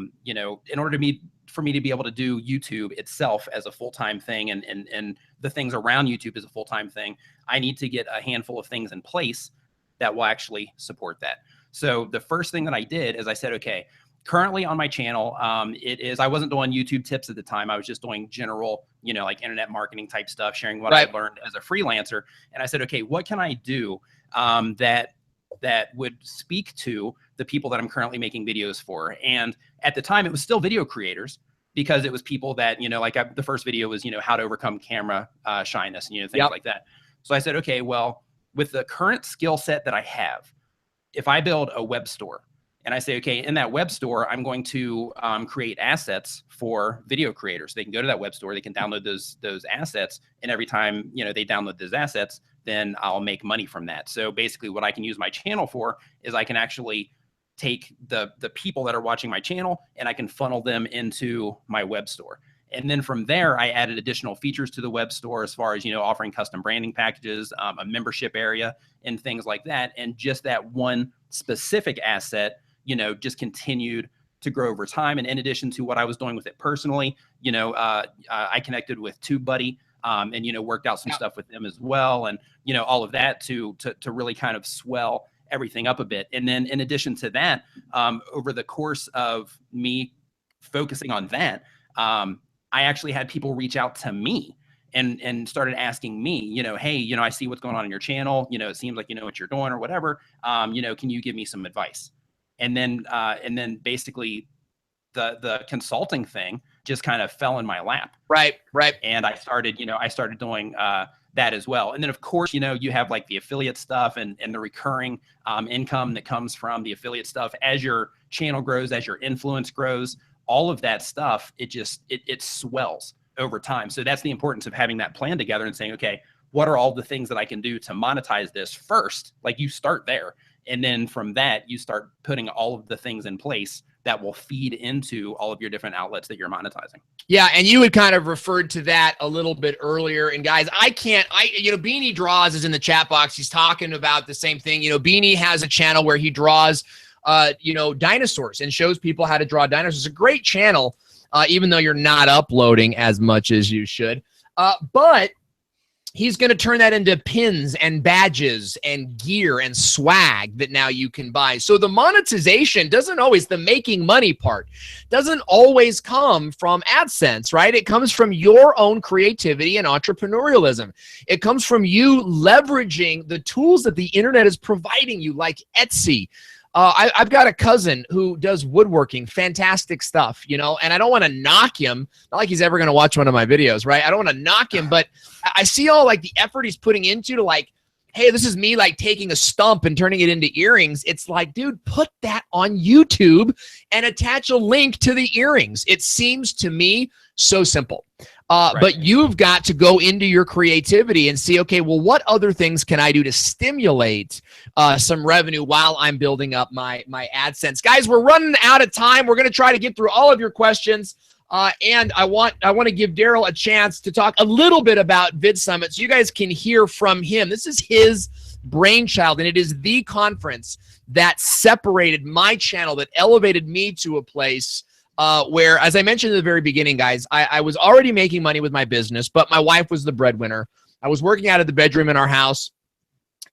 me to be able to do YouTube itself as a full-time thing, and the things around YouTube as a full-time thing, I need to get a handful of things in place that will actually support that. So the first thing that I did is I said, okay, currently on my channel, I wasn't doing YouTube tips at the time. I was just doing general, like internet marketing type stuff, sharing what I learned as a freelancer. And I said, okay, what can I do that would speak to the people that I'm currently making videos for? And at the time, it was still video creators, because it was people that, like the first video was, how to overcome camera shyness and, things like that. So I said, okay, well, with the current skill set that I have, if I build a web store and I say, okay, in that web store, I'm going to create assets for video creators. They can go to that web store, they can download those assets. And every time, they download those assets, then I'll make money from that. So basically what I can use my channel for is I can actually take the people that are watching my channel and I can funnel them into my web store. And then from there, I added additional features to the web store as far as, offering custom branding packages, a membership area and things like that. And just that one specific asset, just continued to grow over time. And in addition to what I was doing with it personally, I connected with TubeBuddy and, worked out some stuff with them as well. And, all of that to really kind of swell everything up a bit. And then in addition to that, over the course of me focusing on that, I actually had people reach out to me and started asking me, hey, I see what's going on in your channel. It seems like you know what you're doing or whatever. Can you give me some advice? And then basically the consulting thing just kind of fell in my lap. Right. And I started doing that as well. And then of course, you have like the affiliate stuff and the recurring income that comes from the affiliate stuff as your channel grows, as your influence grows. All of that stuff, it swells over time. So that's the importance of having that plan together and saying, okay, what are all the things that I can do to monetize this first? Like you start there. And then from that, you start putting all of the things in place that will feed into all of your different outlets that you're monetizing. Yeah, and you had kind of referred to that a little bit earlier. And guys, Beanie Draws is in the chat box. He's talking about the same thing. Beanie has a channel where he draws dinosaurs and shows people how to draw dinosaurs. It's a great channel, even though you're not uploading as much as you should. But he's going to turn that into pins and badges and gear and swag that now you can buy. So the monetization doesn't always, the making money part doesn't always come from AdSense, right? It comes from your own creativity and entrepreneurialism. It comes from you leveraging the tools that the internet is providing you, like Etsy. I've got a cousin who does woodworking, fantastic stuff, and I don't want to knock him. Not like he's ever going to watch one of my videos, right? I don't want to knock him, but I see all like the effort he's putting into to like, hey, this is me like taking a stump and turning it into earrings. It's like, dude, put that on YouTube and attach a link to the earrings. It seems to me so simple. But you've got to go into your creativity and see, okay, well, what other things can I do to stimulate some revenue while I'm building up my AdSense? Guys, we're running out of time. We're going to try to get through all of your questions. And I want to give Derral a chance to talk a little bit about VidSummit so you guys can hear from him. This is his brainchild, and it is the conference that separated my channel, that elevated me to a place where, as I mentioned at the very beginning, guys, I was already making money with my business, but my wife was the breadwinner. I was working out of the bedroom in our house,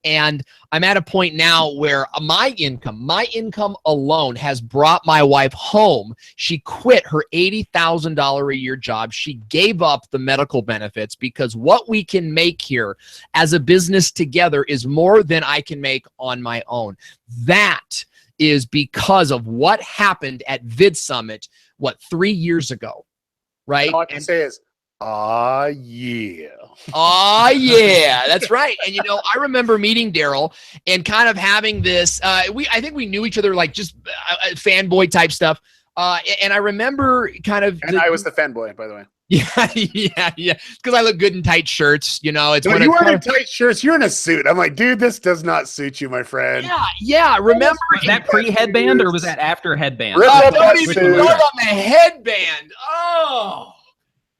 and I'm at a point now where my income alone has brought my wife home. She quit her $80,000 a year job. She gave up the medical benefits because what we can make here as a business together is more than I can make on my own. That is because of what happened at VidSummit, 3 years ago, right? All I can say is, yeah. Yeah, that's right. And I remember meeting Derral and kind of having this, I think we knew each other like just fanboy type stuff. And I remember kind of. And I was the fanboy, by the way. Yeah. Because I look good in tight shirts, It's when you weren't in tight shirts, you're in a suit. I'm like, dude, this does not suit you, my friend. Yeah. Remember was that pre-headband or was that after headband? Don't even know about the headband. Oh,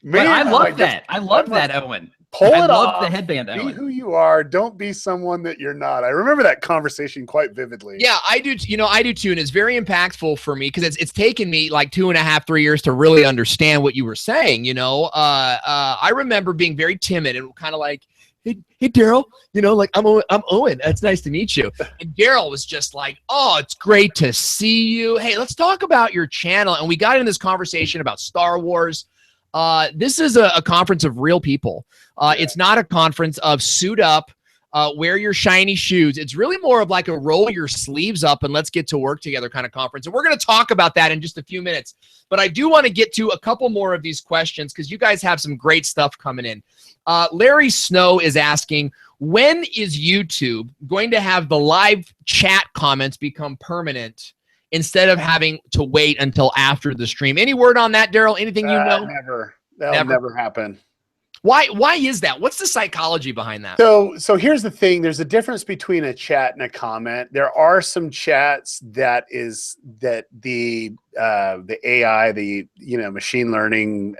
man, I love that. I love that, Owen. Pull it off. I love the headband, Owen. Be who you are. Don't be someone that you're not. I remember that conversation quite vividly. Yeah, I do. I do too, and it's very impactful for me because it's taken me like 2.5, 3 years to really understand what you were saying. I remember being very timid and kind of like, hey Derral, like I'm Owen. It's nice to meet you. And Derral was just like, oh, it's great to see you. Hey, let's talk about your channel. And we got in this conversation about Star Wars. This is a conference of real people. It's not a conference of suit up, wear your shiny shoes. It's really more of like a roll your sleeves up and let's get to work together kind of conference. And we're going to talk about that in just a few minutes. But I do want to get to a couple more of these questions because you guys have some great stuff coming in. Larry Snow is asking, when is YouTube going to have the live chat comments become permanent instead of having to wait until after the stream? Any word on that, Derral? Anything you know? Never. That'll never happen. Why is that? What's the psychology behind that? So here's the thing. There's a difference between a chat and a comment. There are some chats that the AI, the machine learning,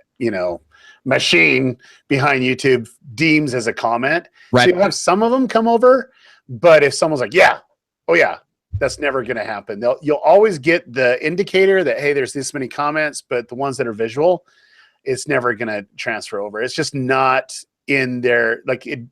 machine behind YouTube deems as a comment. Right. So you have some of them come over, but if someone's like, yeah, oh yeah, that's never going to happen. You'll always get the indicator that, hey, there's this many comments, but the ones that are visual, it's never going to transfer over. It's just not in there. Like it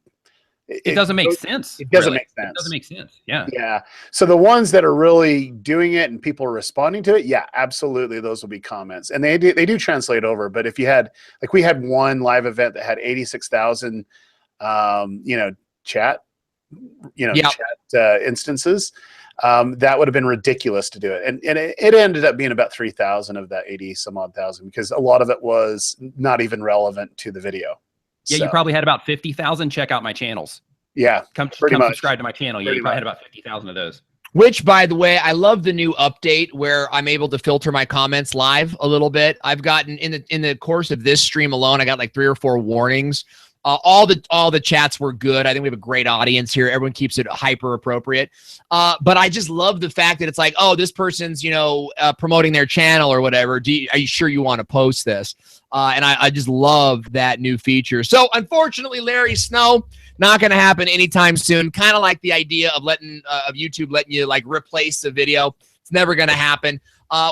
doesn't make sense. It doesn't make sense. It doesn't make sense. Yeah. Yeah. So the ones that are really doing it and people are responding to it, yeah, absolutely. Those will be comments, and they do translate over. But if you had, like, we had one live event that had 86,000, chat instances. That would have been ridiculous to do it. And it ended up being about 3,000 of that 80 some odd thousand, because a lot of it was not even relevant to the video. Yeah. So, you probably had about 50,000 check out my channels. yeah, Come pretty much. subscribe to my channel. Yeah. Pretty You probably much. had about 50,000 of those. Which, by the way, I love the new update where I'm able to filter my comments live a little bit. I've gotten in the course of this stream alone, I got like 3 or 4 warnings. All the chats were good. I think we have a great audience here. Everyone keeps it hyper appropriate. But I just love the fact that it's like, oh, this person's, promoting their channel or whatever. Are you sure you want to post this? And I just love that new feature. So unfortunately, Larry Snow, not going to happen anytime soon. Kind of like the idea of YouTube letting you like replace the video. It's never going to happen.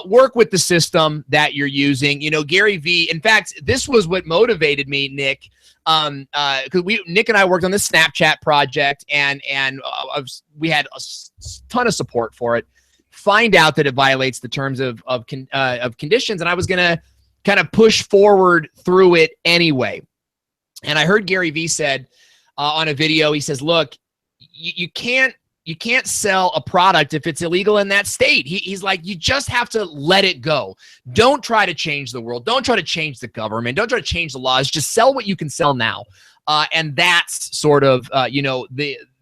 Work with the system that you're using. Gary V. In fact, this was what motivated me, Nick. Because Nick and I worked on this Snapchat project, and we had a ton of support for it. Find out that it violates the terms of conditions, and I was gonna kind of push forward through it anyway. And I heard Gary V said on a video, he says, "Look, you can't sell a product if it's illegal in that state." He's like, you just have to let it go. Don't try to change the world. Don't try to change the government. Don't try to change the laws. Just sell what you can sell now. And that's sort of,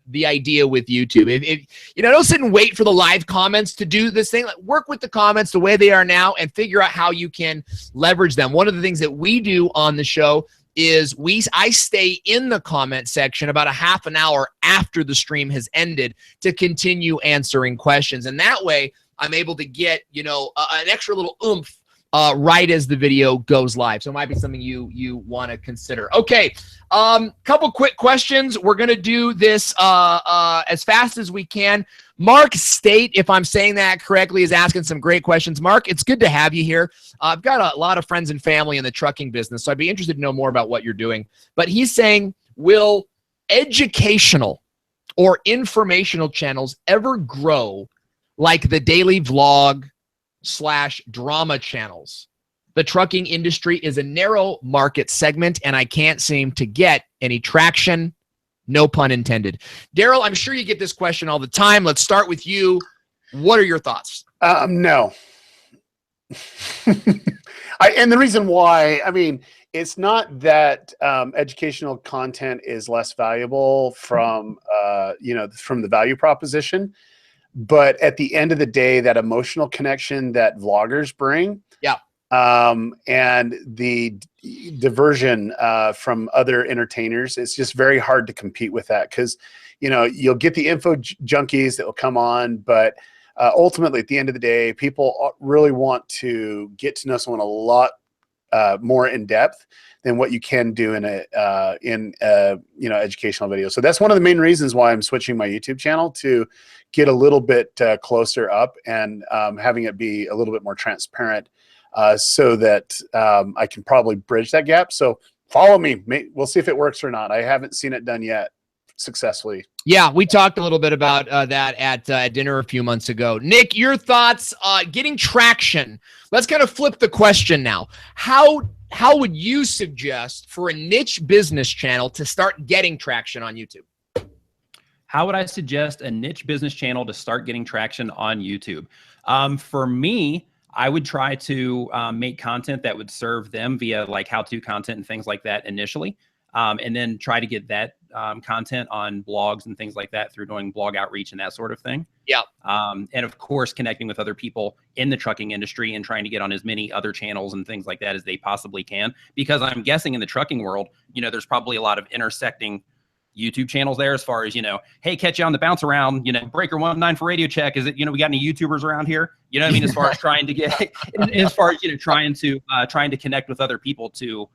the idea with YouTube. If don't sit and wait for the live comments to do this thing. Like, work with the comments the way they are now and figure out how you can leverage them. One of the things that we do on the show is I stay in the comment section about a half an hour after the stream has ended to continue answering questions. And that way I'm able to get, an extra little oomph right as the video goes live. So it might be something you want to consider. Okay. Couple quick questions. We're going to do this as fast as we can. Mark State, if I'm saying that correctly, is asking some great questions. Mark, it's good to have you here. I've got a lot of friends and family in the trucking business, so I'd be interested to know more about what you're doing. But he's saying, will educational or informational channels ever grow like the daily vlog / drama channels? The trucking industry is a narrow market segment, and I can't seem to get any traction. No pun intended. Derral, I'm sure you get this question all the time. Let's start with you. What are your thoughts? No. And the reason why, it's not that educational content is less valuable from the value proposition, but at the end of the day, that emotional connection that vloggers bring, yeah, and the diversion from other entertainers, it's just very hard to compete with that, because you'll get the info junkies that will come on, but ultimately at the end of the day, people really want to get to know someone a lot more in depth than what you can do in a educational video. So that's one of the main reasons why I'm switching my YouTube channel to get a little bit closer up and having it be a little bit more transparent, so that I can probably bridge that gap. So follow me. We'll see if it works or not. I haven't seen it done yet successfully. Yeah, we talked a little bit about that at dinner a few months ago. Nick, your thoughts, getting traction. Let's kind of flip the question now. How would you suggest for a niche business channel to start getting traction on YouTube? How would I suggest a niche business channel to start getting traction on YouTube? For me, I would try to make content that would serve them via like how-to content and things like that initially. And then try to get that content on blogs and things like that through doing blog outreach and that sort of thing. Yeah. And of course, connecting with other people in the trucking industry and trying to get on as many other channels and things like that as they possibly can. Because I'm guessing in the trucking world, you know, there's probably a lot of intersecting YouTube channels there as far as, you know, hey, catch you on the bounce around, you know, breaker 19 for radio check. Is it, you know, we got any YouTubers around here? You know what I mean? As far as trying to get, as far as, you know, trying to connect with other people to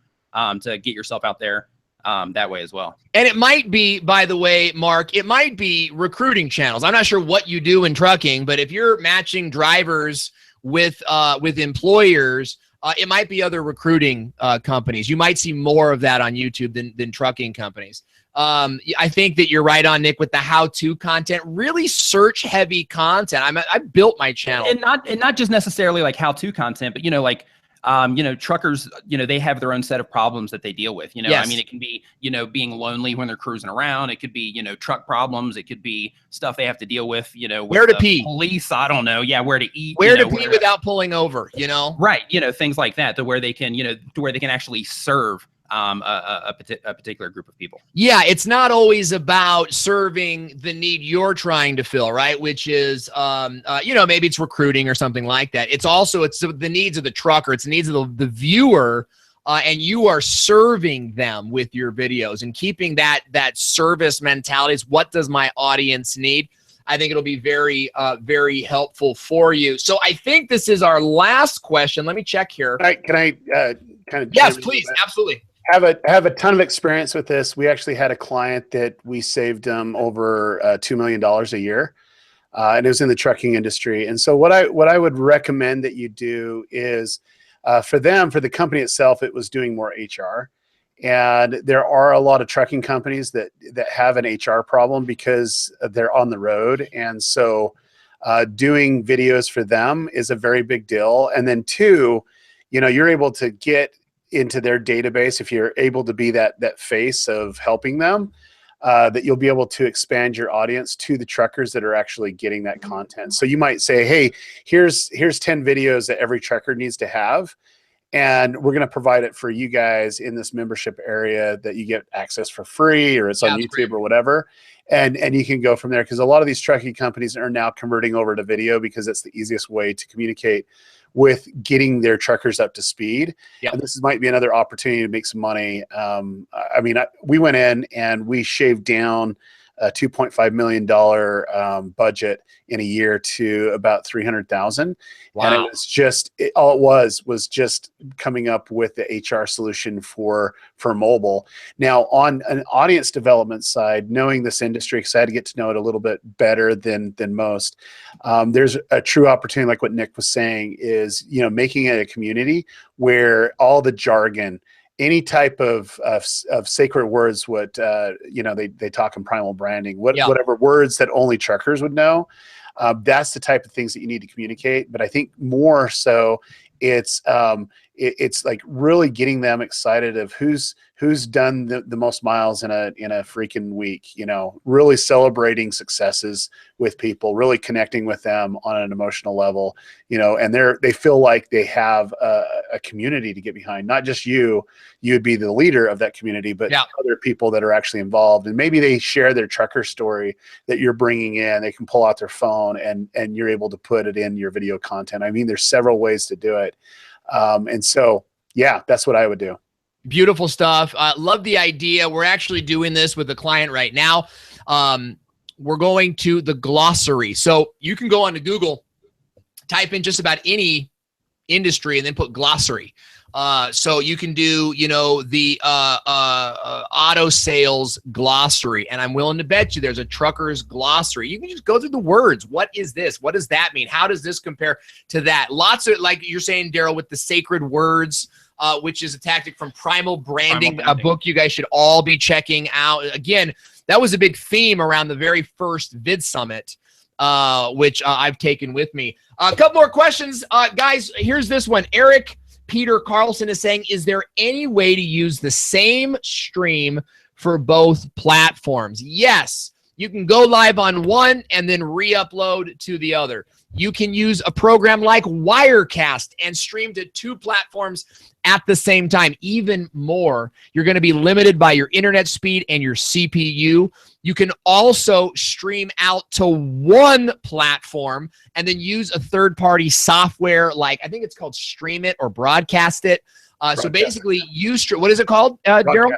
get yourself out there that way as well. And it might be, by the way, Mark, it might be recruiting channels. I'm not sure what you do in trucking, but if you're matching drivers with employers, it might be other recruiting companies. You might see more of that on YouTube than trucking companies. I think that you're right on, Nick, with the how-to content, really search-heavy content. I built my channel. And not just necessarily like how-to content, but, you know, like, you know, truckers, you know, they have their own set of problems that they deal with. You know, Yes. I mean, it can be, you know, being lonely when they're cruising around. It could be, you know, truck problems. It could be stuff they have to deal with, you know, with Where to pee. police. I don't know. Yeah. Where to eat. Where you to know, pee without pulling over, you know? Right. You know, things like that, to where they can, you know, to where they can actually serve a particular group of people. Yeah, it's not always about serving the need you're trying to fill, right? Which is, you know, maybe it's recruiting or something like that. It's also, it's the needs of the trucker. It's the needs of the viewer, and you are serving them with your videos and keeping that service mentality. Is what does my audience need? I think it'll be very, very helpful for you. So I think this is our last question. Let me check here. Can I kind of? Yes, please. Absolutely. Have a ton of experience with this. We actually had a client that we saved them over $2 million a year, and it was in the trucking industry. And so what I would recommend that you do is, for the company itself, it was doing more HR. And there are a lot of trucking companies that have an HR problem because they're on the road. And so doing videos for them is a very big deal. And then two, you know, you're able to get into their database if you're able to be that face of helping them, that you'll be able to expand your audience to the truckers that are actually getting that content. So you might say, hey, here's 10 videos that every trucker needs to have, and we're going to provide it for you guys in this membership area that you get access for free, or it's on YouTube or whatever. And you can go from there, because a lot of these trucking companies are now converting over to video because it's the easiest way to communicate with getting their truckers up to speed. Yep. And this might be another opportunity to make some money. I mean, we went in and we shaved down a $2.5 million budget in a year to about $300,000. Wow. And it was just, all it was just coming up with the HR solution for mobile. Now, on an audience development side, knowing this industry, because I had to get to know it a little bit better than most, there's a true opportunity, like what Nick was saying, is, you know, making it a community where all the jargon, any type of sacred words, what you know, they talk in primal branding, whatever words that only truckers would know, that's the type of things that you need to communicate. But I think more so, it's like really getting them excited of who's done the most miles in a freaking week, you know, really celebrating successes with people, really connecting with them on an emotional level, you know, and they feel like they have a community to get behind. Not just you'd be the leader of that community, but other people that are actually involved. And maybe they share their trucker story that you're bringing in. They can pull out their phone and you're able to put it in your video content. I mean, there's several ways to do it. And so, yeah, that's what I would do. Beautiful stuff. Love the idea. We're actually doing this with a client right now. We're going to the glossary. So you can go onto Google, type in just about any industry, and then put glossary. So you can do, you know, the auto sales glossary, and I'm willing to bet you there's a trucker's glossary. You can just go through the words. What is this? What does that mean? How does this compare to that? Lots of, like you're saying, Derral, with the sacred words, which is a tactic from Primal Branding, a book you guys should all be checking out. Again, that was a big theme around the very first VidSummit, which I've taken with me. A couple more questions. Guys, here's this one. Eric Peter Carlson is saying, is there any way to use the same stream for both platforms? Yes. You can go live on one and then re-upload to the other. You can use a program like Wirecast and stream to 2 platforms at the same time. Even more, you're going to be limited by your internet speed and your CPU. You can also stream out to 1 platform and then use a third-party software like, I think it's called Stream It or Broadcast It. So basically, what is it called, Derral?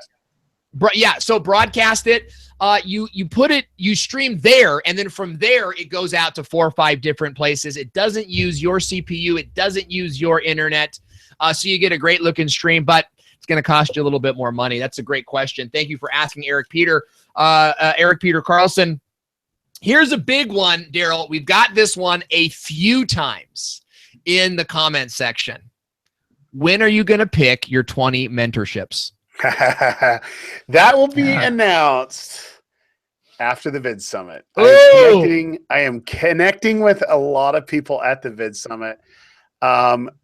So broadcast it. You stream there, and then from there it goes out to 4 or 5 different places. It doesn't use your CPU. It doesn't use your internet. So you get a great looking stream, but it's going to cost you a little bit more money. That's a great question. Thank you for asking, Eric Peter. Eric Peter Carlson. Here's a big one, Derral. We've got this one a few times in the comment section. When are you going to pick your 20 mentorships? That will be announced after the VidSummit. I am connecting with a lot of people at the VidSummit.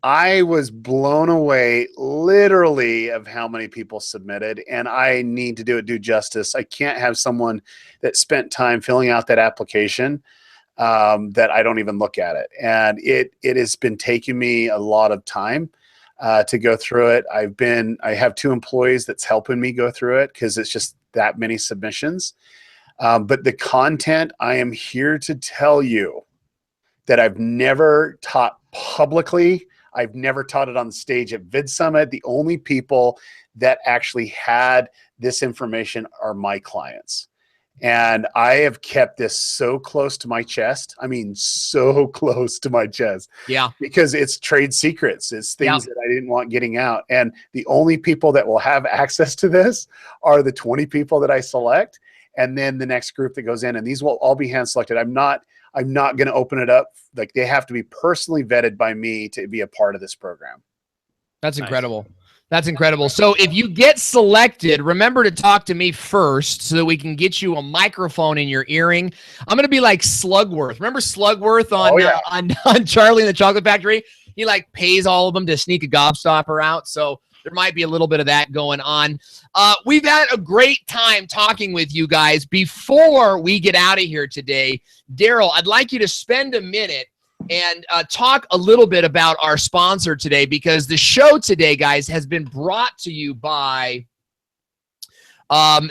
I was blown away literally of how many people submitted, and I need to do justice. I can't have someone that spent time filling out that application that I don't even look at it. And it has been taking me a lot of time to go through it. I have 2 employees that's helping me go through it because it's just that many submissions. But the content, I am here to tell you that I've never taught publicly. I've never taught it on the stage at VidSummit. The only people that actually had this information are my clients. And I have kept this so close to my chest. I mean, so close to my chest. Yeah. Because it's trade secrets. It's things that I didn't want getting out. And the only people that will have access to this are the 20 people that I select. And then the next group that goes in. And these will all be hand selected. I'm not going to open it up. Like, they have to be personally vetted by me to be a part of this program. That's incredible. That's incredible. So if you get selected, remember to talk to me first so that we can get you a microphone in your earring. I'm going to be like Slugworth. Remember Slugworth on Charlie and the Chocolate Factory? He like pays all of them to sneak a gobstopper out. So there might be a little bit of that going on. We've had a great time talking with you guys. Before we get out of here today, Derral, I'd like you to spend a minute and talk a little bit about our sponsor today, because the show today, guys, has been brought to you by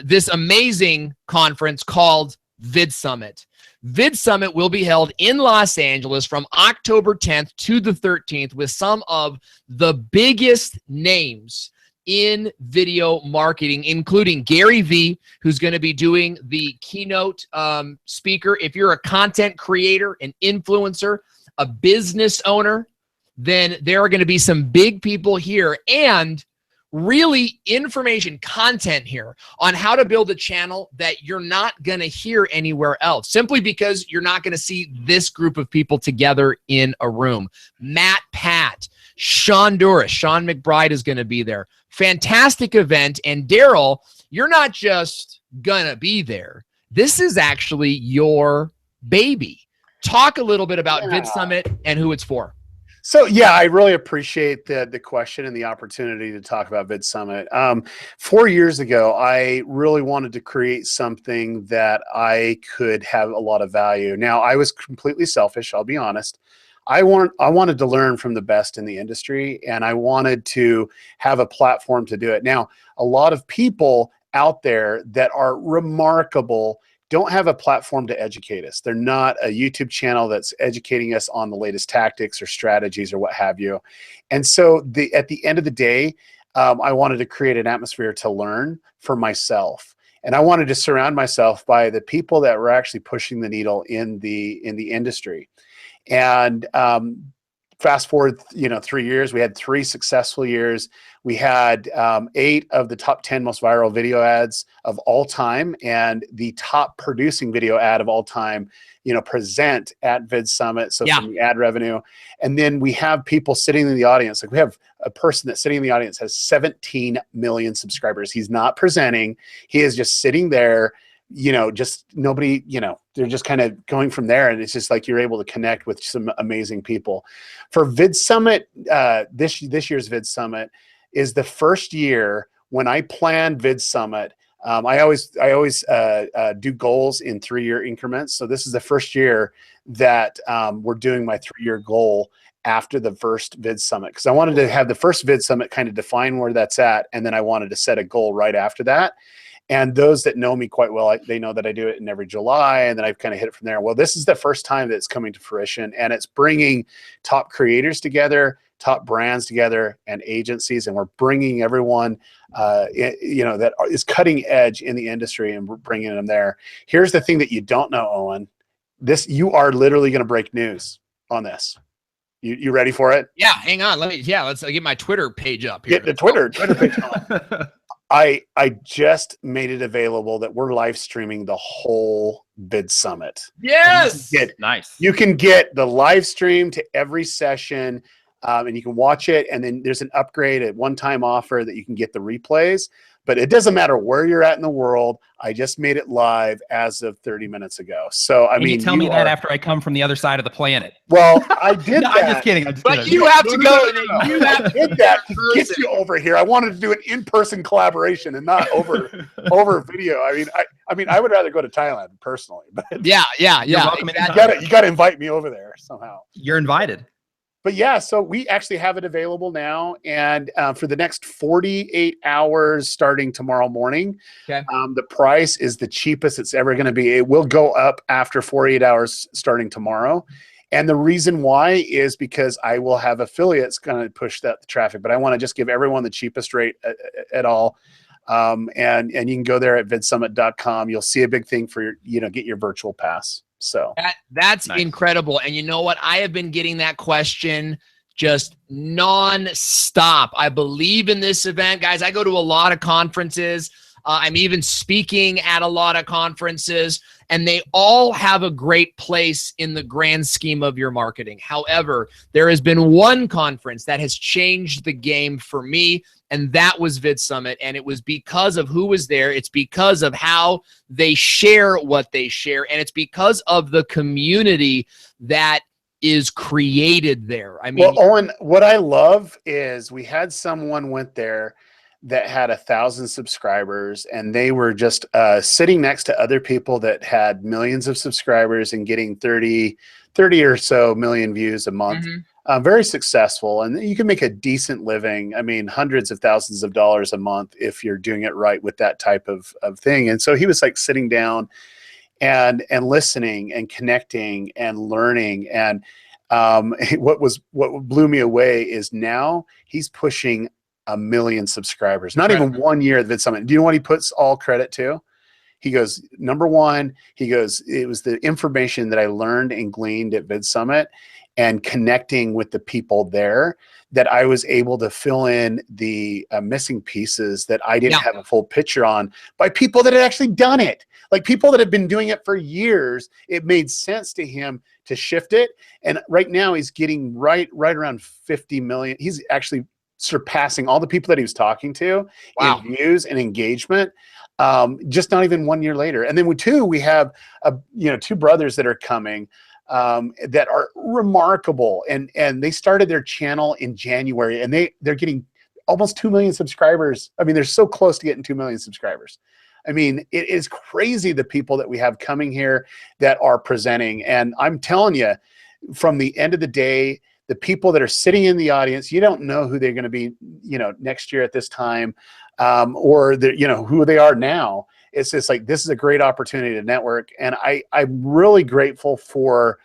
this amazing conference called VidSummit. VidSummit will be held in Los Angeles from October 10th to the 13th with some of the biggest names in video marketing, including Gary Vee, who's going to be doing the keynote speaker. If you're a content creator, an influencer, a business owner, then there are going to be some big people here and really information content here on how to build a channel that you're not going to hear anywhere else, simply because you're not going to see this group of people together in a room. Matt Pat, Sean Duras, Sean McBride is going to be there. Fantastic event. And Derral, you're not just going to be there. This is actually your baby. Talk a little bit about VidSummit and who it's for. So, yeah, I really appreciate the question and the opportunity to talk about VidSummit. 4 years ago, I really wanted to create something that I could have a lot of value. Now, I was completely selfish, I'll be honest. I wanted to learn from the best in the industry, and I wanted to have a platform to do it. Now, a lot of people out there that are remarkable don't have a platform to educate us. They're not a YouTube channel that's educating us on the latest tactics or strategies or what have you. And so at the end of the day, I wanted to create an atmosphere to learn for myself. And I wanted to surround myself by the people that were actually pushing the needle in the industry. And fast forward, 3 years, we had 3 successful years. We had 8 of the top 10 most viral video ads of all time, and the top producing video ad of all time, present at VidSummit. So from the ad revenue. And then we have people sitting in the audience. Like, we have a person that's sitting in the audience has 17 million subscribers. He's not presenting. He is just sitting there. Just nobody, they're just kind of going from there. And it's just like you're able to connect with some amazing people. For VidSummit, this year's VidSummit is the first year when I planned VidSummit. I always do goals in 3-year increments. So this is the first year that we're doing my 3-year goal after the first VidSummit, because I wanted to have the first VidSummit kind of define where that's at, and then I wanted to set a goal right after that. And those that know me quite well, they know that I do it in every July, and then I've kind of hit it from there. Well, this is the first time that it's coming to fruition, and it's bringing top creators together, top brands together, and agencies, and we're bringing everyone, that is cutting edge in the industry, and we're bringing them there. Here's the thing that you don't know, Owen. You are literally going to break news on this. You ready for it? Yeah, hang on. Let's get my Twitter page up here. Get the Twitter page on. I just made it available that we're live streaming the whole VidSummit. Yes. Nice. You can get the live stream to every session, and you can watch it. And then there's an upgrade, a one-time offer that you can get the replays. But it doesn't matter where you're at in the world. I just made it live as of 30 minutes ago. So I mean, you tell me that after I come from the other side of the planet. Well, I did. No, that. I'm just kidding. But you have to go. You have to get that to get you over here. I wanted to do an in-person collaboration and not over video. I mean, I would rather go to Thailand personally. But yeah. Welcome exactly. You got to invite me over there somehow. You're invited. But yeah, so we actually have it available now, and for the next 48 hours starting tomorrow morning, the price is the cheapest it's ever going to be. It will go up after 48 hours starting tomorrow. And the reason why is because I will have affiliates going to push the traffic, but I want to just give everyone the cheapest rate at all. And you can go there at vidsummit.com. You'll see a big thing for get your virtual pass. So that's nice. Incredible. And you know what? I have been getting that question just non-stop. I believe in this event, guys. I go to a lot of conferences. I'm even speaking at a lot of conferences, and they all have a great place in the grand scheme of your marketing. However, there has been one conference that has changed the game for me, and that was VidSummit. And it was because of who was there. It's because of how they share what they share, and it's because of the community that is created there. I mean, well, Owen, what I love is we had someone went there that had 1,000 subscribers, and they were just sitting next to other people that had millions of subscribers and getting 30 or so million views a month. Very successful, and you can make a decent living. I mean, hundreds of thousands of dollars a month if you're doing it right with that type of thing. And so he was like sitting down and listening and connecting and learning. And what blew me away is now he's pushing 1 million subscribers, not even 1 year at VidSummit. Do you know what he puts all credit to? He goes, number one, it was the information that I learned and gleaned at VidSummit and connecting with the people there that I was able to fill in the missing pieces that I didn't have a full picture on by people that had actually done it. Like people that have been doing it for years. It made sense to him to shift it. And right now he's getting right around 50 million. He's actually surpassing all the people that he was talking to in views and engagement, just not even 1 year later. And then we have two brothers that are coming that are remarkable, and they started their channel in January, and they're getting almost 2 million subscribers. I mean, they're so close to getting 2 million subscribers. I mean, it is crazy the people that we have coming here that are presenting. And I'm telling you, from the end of the day, the people that are sitting in the audience, you don't know who they're going to be, next year at this time, or who they are now. It's just like, this is a great opportunity to network. And I'm really grateful for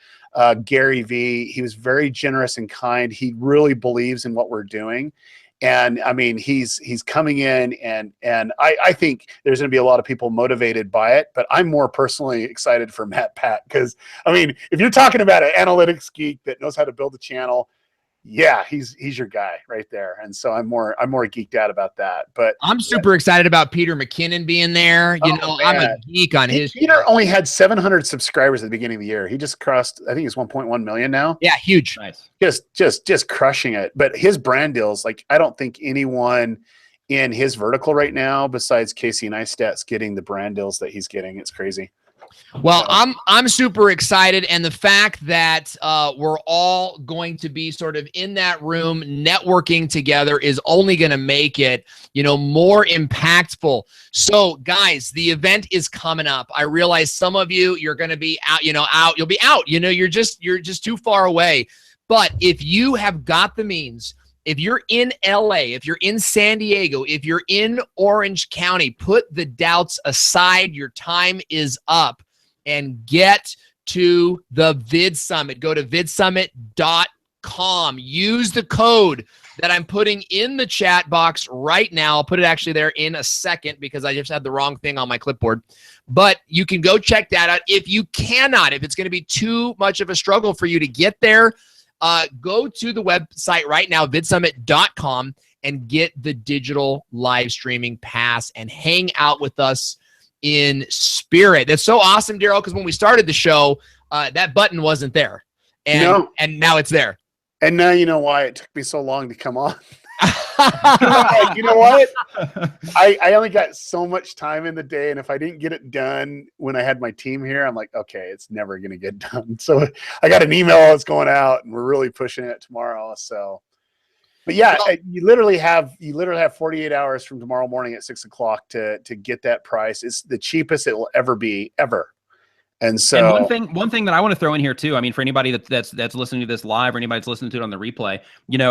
Gary V. He was very generous and kind. He really believes in what we're doing. And I mean, he's coming in, and I think there's going to be a lot of people motivated by it, but I'm more personally excited for Matt Pat, because I mean, if you're talking about an analytics geek that knows how to build a channel, yeah, he's your guy right there. And so I'm more geeked out about that. But I'm super excited about Peter McKinnon being there. I'm a geek on his. Peter only had 700 subscribers at the beginning of the year. He just crossed, I think he's 1.1 million now. Yeah, huge. Nice. Just crushing it. But his brand deals, like, I don't think anyone in his vertical right now besides Casey Neistat's getting the brand deals that he's getting. It's crazy. Well, I'm super excited, and the fact that we're all going to be sort of in that room networking together is only going to make it, more impactful. So, guys, the event is coming up. I realize some of you're going to be out. You'll be out. You're just too far away. But if you have got the means, if you're in LA, if you're in San Diego, if you're in Orange County, put the doubts aside. Your time is up. And get to the VidSummit. Go to vidsummit.com. Use the code that I'm putting in the chat box right now. I'll put it actually there in a second because I just had the wrong thing on my clipboard. But you can go check that out. If you cannot, if it's going to be too much of a struggle for you to get there, go to the website right now, vidsummit.com, and get the digital live streaming pass and hang out with us in spirit. That's so awesome, Derral, because when we started the show, that button wasn't there. And now it's there. And now you know why it took me so long to come on. You know what? I only got so much time in the day, and if I didn't get it done when I had my team here, I'm like, okay, it's never going to get done. So I got an email that's going out, and we're really pushing it tomorrow. So, but yeah, you literally have 48 hours from tomorrow morning at 6 o'clock to get that price. It's the cheapest it will ever be, ever. And so, and one thing that I want to throw in here too, I mean, for anybody that's listening to this live, or anybody that's listening to it on the replay,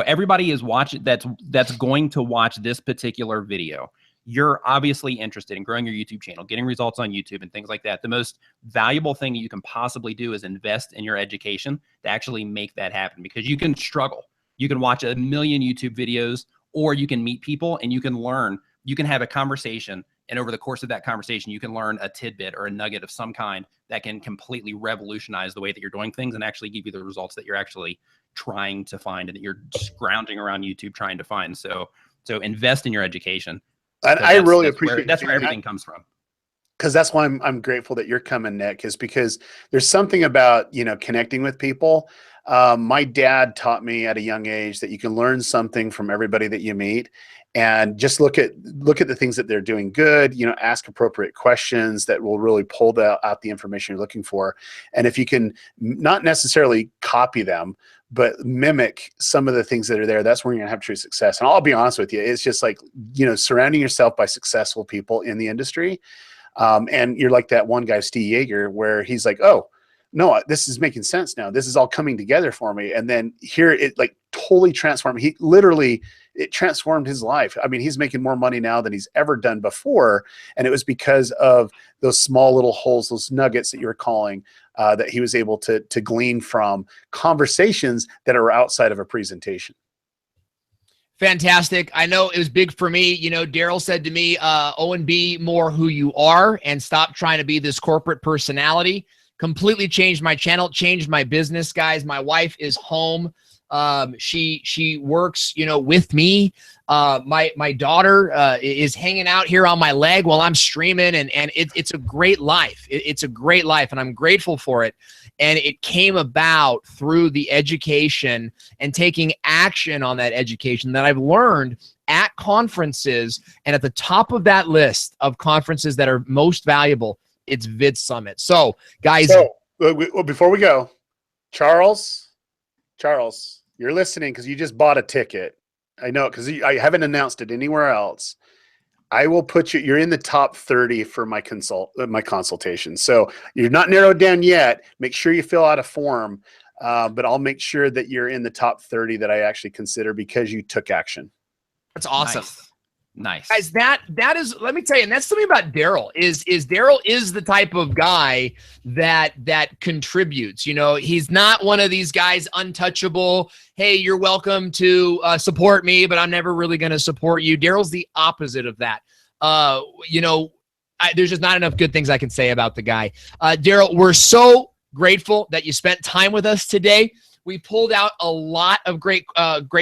everybody is watching that's going to watch this particular video. You're obviously interested in growing your YouTube channel, getting results on YouTube and things like that. The most valuable thing that you can possibly do is invest in your education to actually make that happen, because you can struggle. You can watch a million YouTube videos, or you can meet people and you can learn. You can have a conversation, and over the course of that conversation, you can learn a tidbit or a nugget of some kind that can completely revolutionize the way that you're doing things and actually give you the results that you're actually trying to find and that you're scrounging around YouTube trying to find. So invest in your education. And I really appreciate that's where everything comes from. Because that's why I'm grateful that you're coming, Nick, is because there's something about, connecting with people. My dad taught me at a young age that you can learn something from everybody that you meet, and just look at the things that they're doing good, ask appropriate questions that will really pull out the information you're looking for. And if you can not necessarily copy them, but mimic some of the things that are there, that's where you're gonna have true success. And I'll be honest with you, it's just like, surrounding yourself by successful people in the industry. And you're like that one guy, Steve Yeager, where he's like, oh, no, this is making sense now. This is all coming together for me. And then here it like totally transformed. It transformed his life. I mean, he's making more money now than he's ever done before. And it was because of those small little holes, those nuggets that you were calling, that he was able to glean from conversations that are outside of a presentation. Fantastic. I know it was big for me. Derral said to me, Owen, be more who you are and stop trying to be this corporate personality. Completely changed my channel, changed my business, guys. My wife is home. She works, with me. My daughter is hanging out here on my leg while I'm streaming, and it's a great life. It's a great life, and I'm grateful for it. And it came about through the education and taking action on that education that I've learned at conferences. And at the top of that list of conferences that are most valuable, it's VidSummit. So, guys. So, before we go, Charles, you're listening because you just bought a ticket. I know, because I haven't announced it anywhere else. I will put you're in the top 30 for my consultation. So you're not narrowed down yet. Make sure you fill out a form, but I'll make sure that you're in the top 30 that I actually consider because you took action. That's awesome. Nice. Guys, that is, let me tell you, and that's something about Derral is Derral is the type of guy that contributes. He's not one of these guys untouchable. Hey, you're welcome to support me, but I'm never really going to support you. Darrell's the opposite of that. There's just not enough good things I can say about the guy. Derral, we're so grateful that you spent time with us today. We pulled out a lot of great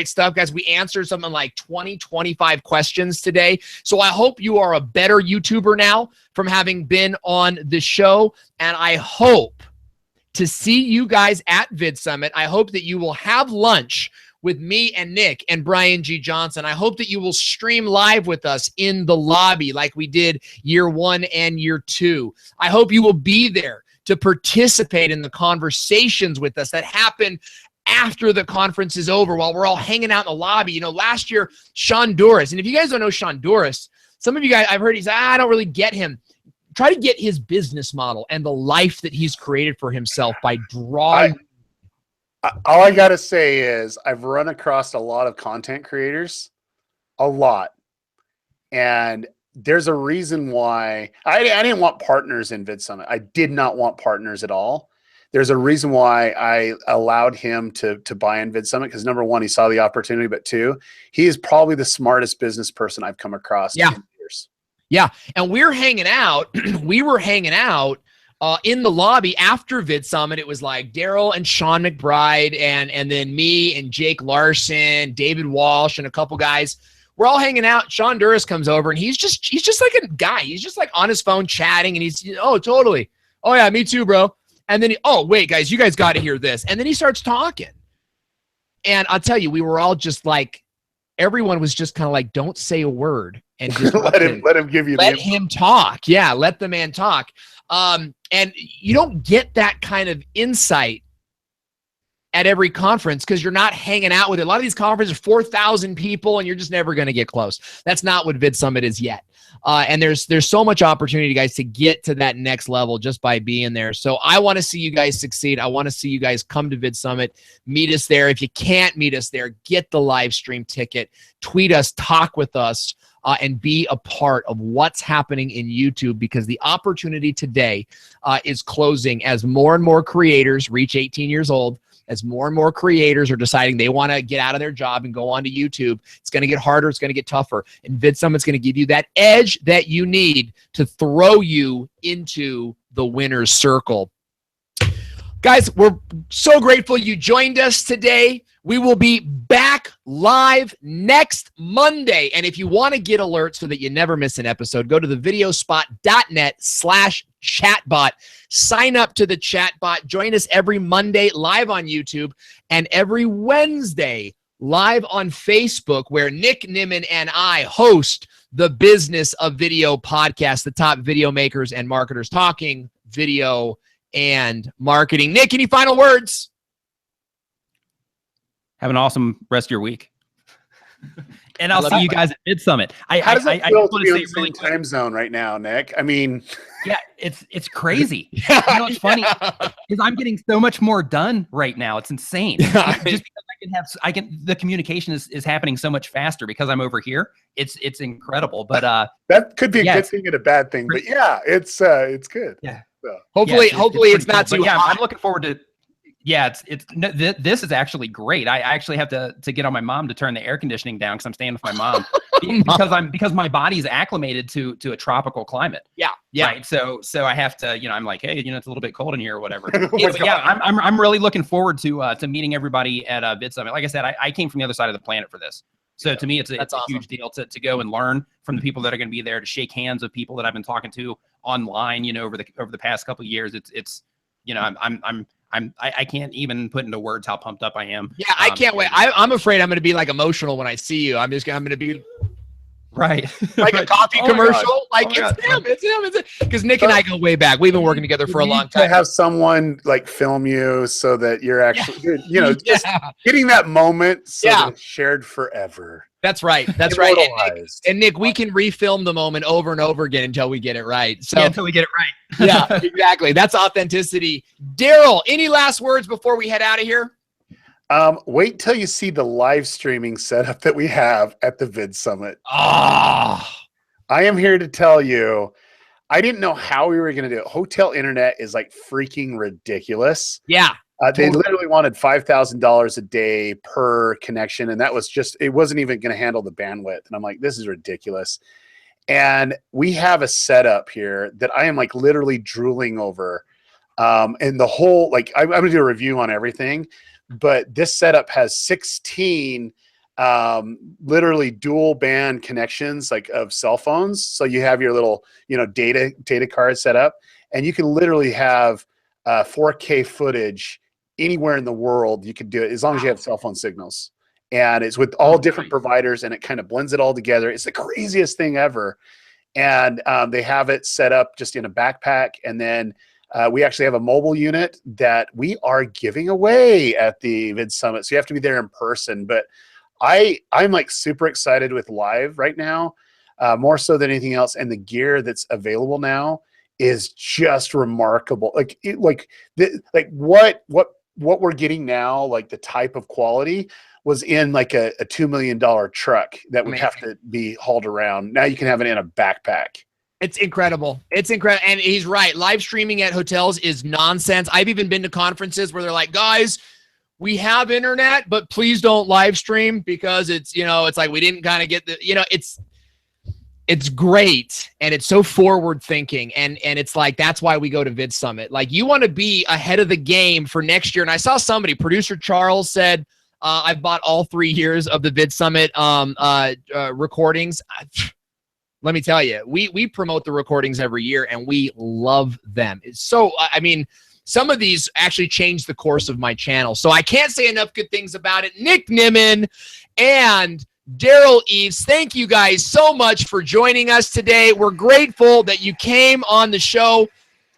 stuff, guys. We answered something like 25 questions today. So I hope you are a better YouTuber now from having been on the show. And I hope to see you guys at VidSummit. I hope that you will have lunch with me and Nick and Brian G. Johnson. I hope that you will stream live with us in the lobby like we did year 1 and year 2. I hope you will be there to participate in the conversations with us that happen after the conference is over while we're all hanging out in the lobby. You know, last year, Sean Doris, and if you guys don't know Sean Doris, some of you guys, I've heard he's, I don't really get him. Try to get his business model and the life that he's created for himself by drawing. All I got to say is I've run across a lot of content creators, a lot. And there's a reason why I didn't want partners in VidSummit. I did not want partners at all. There's a reason why I allowed him to buy in VidSummit, because number one, he saw the opportunity, but two, he is probably the smartest business person I've come across in years. Yeah, and we're hanging out. We were hanging out in the lobby after VidSummit. It was like Derral and Sean McBride and then me and Jake Larson, David Walsh, and a couple guys. We're all hanging out. Sean Duras comes over, and he's just like a guy. He's just like on his phone chatting, and he's, oh, totally. Oh, yeah, me too, bro. And then, oh, wait, guys, you guys got to hear this. And then he starts talking. And I'll tell you, we were all just like, everyone was just kind of like, don't say a word. And just let him give you let him talk. Yeah, let the man talk. And you don't get that kind of insight at every conference because you're not hanging out with it. A lot of these conferences are 4,000 people, and you're just never going to get close. That's not what VidSummit is yet. And there's so much opportunity, guys, to get to that next level just by being there. So I want to see you guys succeed. I want to see you guys come to VidSummit, meet us there. If you can't meet us there, get the live stream ticket, tweet us, talk with us, and be a part of what's happening in YouTube, because the opportunity today is closing as more and more creators reach 18 years old. As more and more creators are deciding they want to get out of their job and go on to YouTube, it's going to get harder. It's going to get tougher. And VidSummit's going to give you that edge that you need to throw you into the winner's circle. Guys, we're so grateful you joined us today. We will be back live next Monday. And if you want to get alerts so that you never miss an episode, go to thevideospot.net/chatbot. Sign up to the chatbot. Join us every Monday live on YouTube and every Wednesday live on Facebook, where Nick, Nimmin, and I host the Business of Video podcast, the top video makers and marketers talking video and marketing. Nick, any final words? Have an awesome rest of your week. And I'll see you guys at VidSummit. How does it feel to be in the same time zone right now, Nick? I mean, yeah, it's crazy. You know what's funny is I'm getting so much more done right now. It's insane. Just because the communication is happening so much faster because I'm over here. It's incredible. But that could be a good thing and a bad thing. But yeah, it's good. Yeah. So. Hopefully it's not too hot. I'm looking forward to. Yeah, this is actually great. I actually have to get on my mom to turn the air conditioning down because I'm staying with my mom because my body's acclimated to a tropical climate. Yeah. Right. So I have to, I'm like, hey, it's a little bit cold in here or whatever. I'm really looking forward to meeting everybody at VidSummit. Like I said, I came from the other side of the planet for this. So to me, it's awesome. A huge deal to go and learn from the people that are going to be there, to shake hands with people that I've been talking to online, over the past couple of years. I can't even put into words how pumped up I am. Yeah, I can't wait. I'm afraid I'm going to be like emotional when I see you. I'm going to be right, like a coffee commercial. Like it's him. Because Nick and I go way back. We've been working together for a long time. To have someone like film you so that you're actually, just getting that moment that it's shared forever. That's right. That's right. And Nick, we can refilm the moment over and over again until we get it right. So until we get it right. Yeah, exactly. That's authenticity. Derral, any last words before we head out of here? Wait till you see the live streaming setup that we have at the VidSummit. I am here to tell you, I didn't know how we were going to do it. Hotel internet is like freaking ridiculous. Yeah. They literally wanted $5,000 a day per connection. And that was it wasn't even going to handle the bandwidth. And I'm like, this is ridiculous. And we have a setup here that I am like literally drooling over. And the whole, I'm going to do a review on everything, but this setup has 16 literally dual band connections of cell phones. So you have your little, data card set up, and you can literally have 4K footage anywhere in the world. You could do it as long as you have cell phone signals. and it's with all different providers, and it kind of blends it all together. It's the craziest thing ever. And they have it set up just in a backpack, and then we actually have a mobile unit that we are giving away at the VidSummit. So you have to be there in person. But I'm like super excited with live right now, more so than anything else. And the gear that's available now is just remarkable. Like what we're getting now, like the type of quality was in like a $2 million truck that would have to be hauled around. Now you can have it in a backpack. It's incredible. It's incredible. And he's right. Live streaming at hotels is nonsense. I've even been to conferences where they're like, guys, we have internet, but please don't live stream because it's, it's like we didn't kind of get the, it's great, and it's so forward thinking, and it's like that's why we go to VidSummit. Like, you want to be ahead of the game for next year. And I saw somebody, producer Charles, said, I've bought all 3 years of the VidSummit recordings. Let me tell you, we promote the recordings every year, and we love them. It's so, I mean, some of these actually changed the course of my channel. So I can't say enough good things about it. Nick Nimmin and Derral Eves, thank you guys so much for joining us today. We're grateful that you came on the show,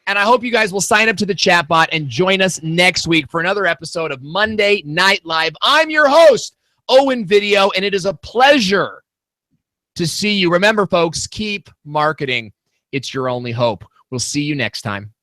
and I hope you guys will sign up to the chatbot and join us next week for another episode of Monday Night Live. I'm your host, Owen Video, and it is a pleasure to see you. Remember, folks, keep marketing. It's your only hope. We'll see you next time.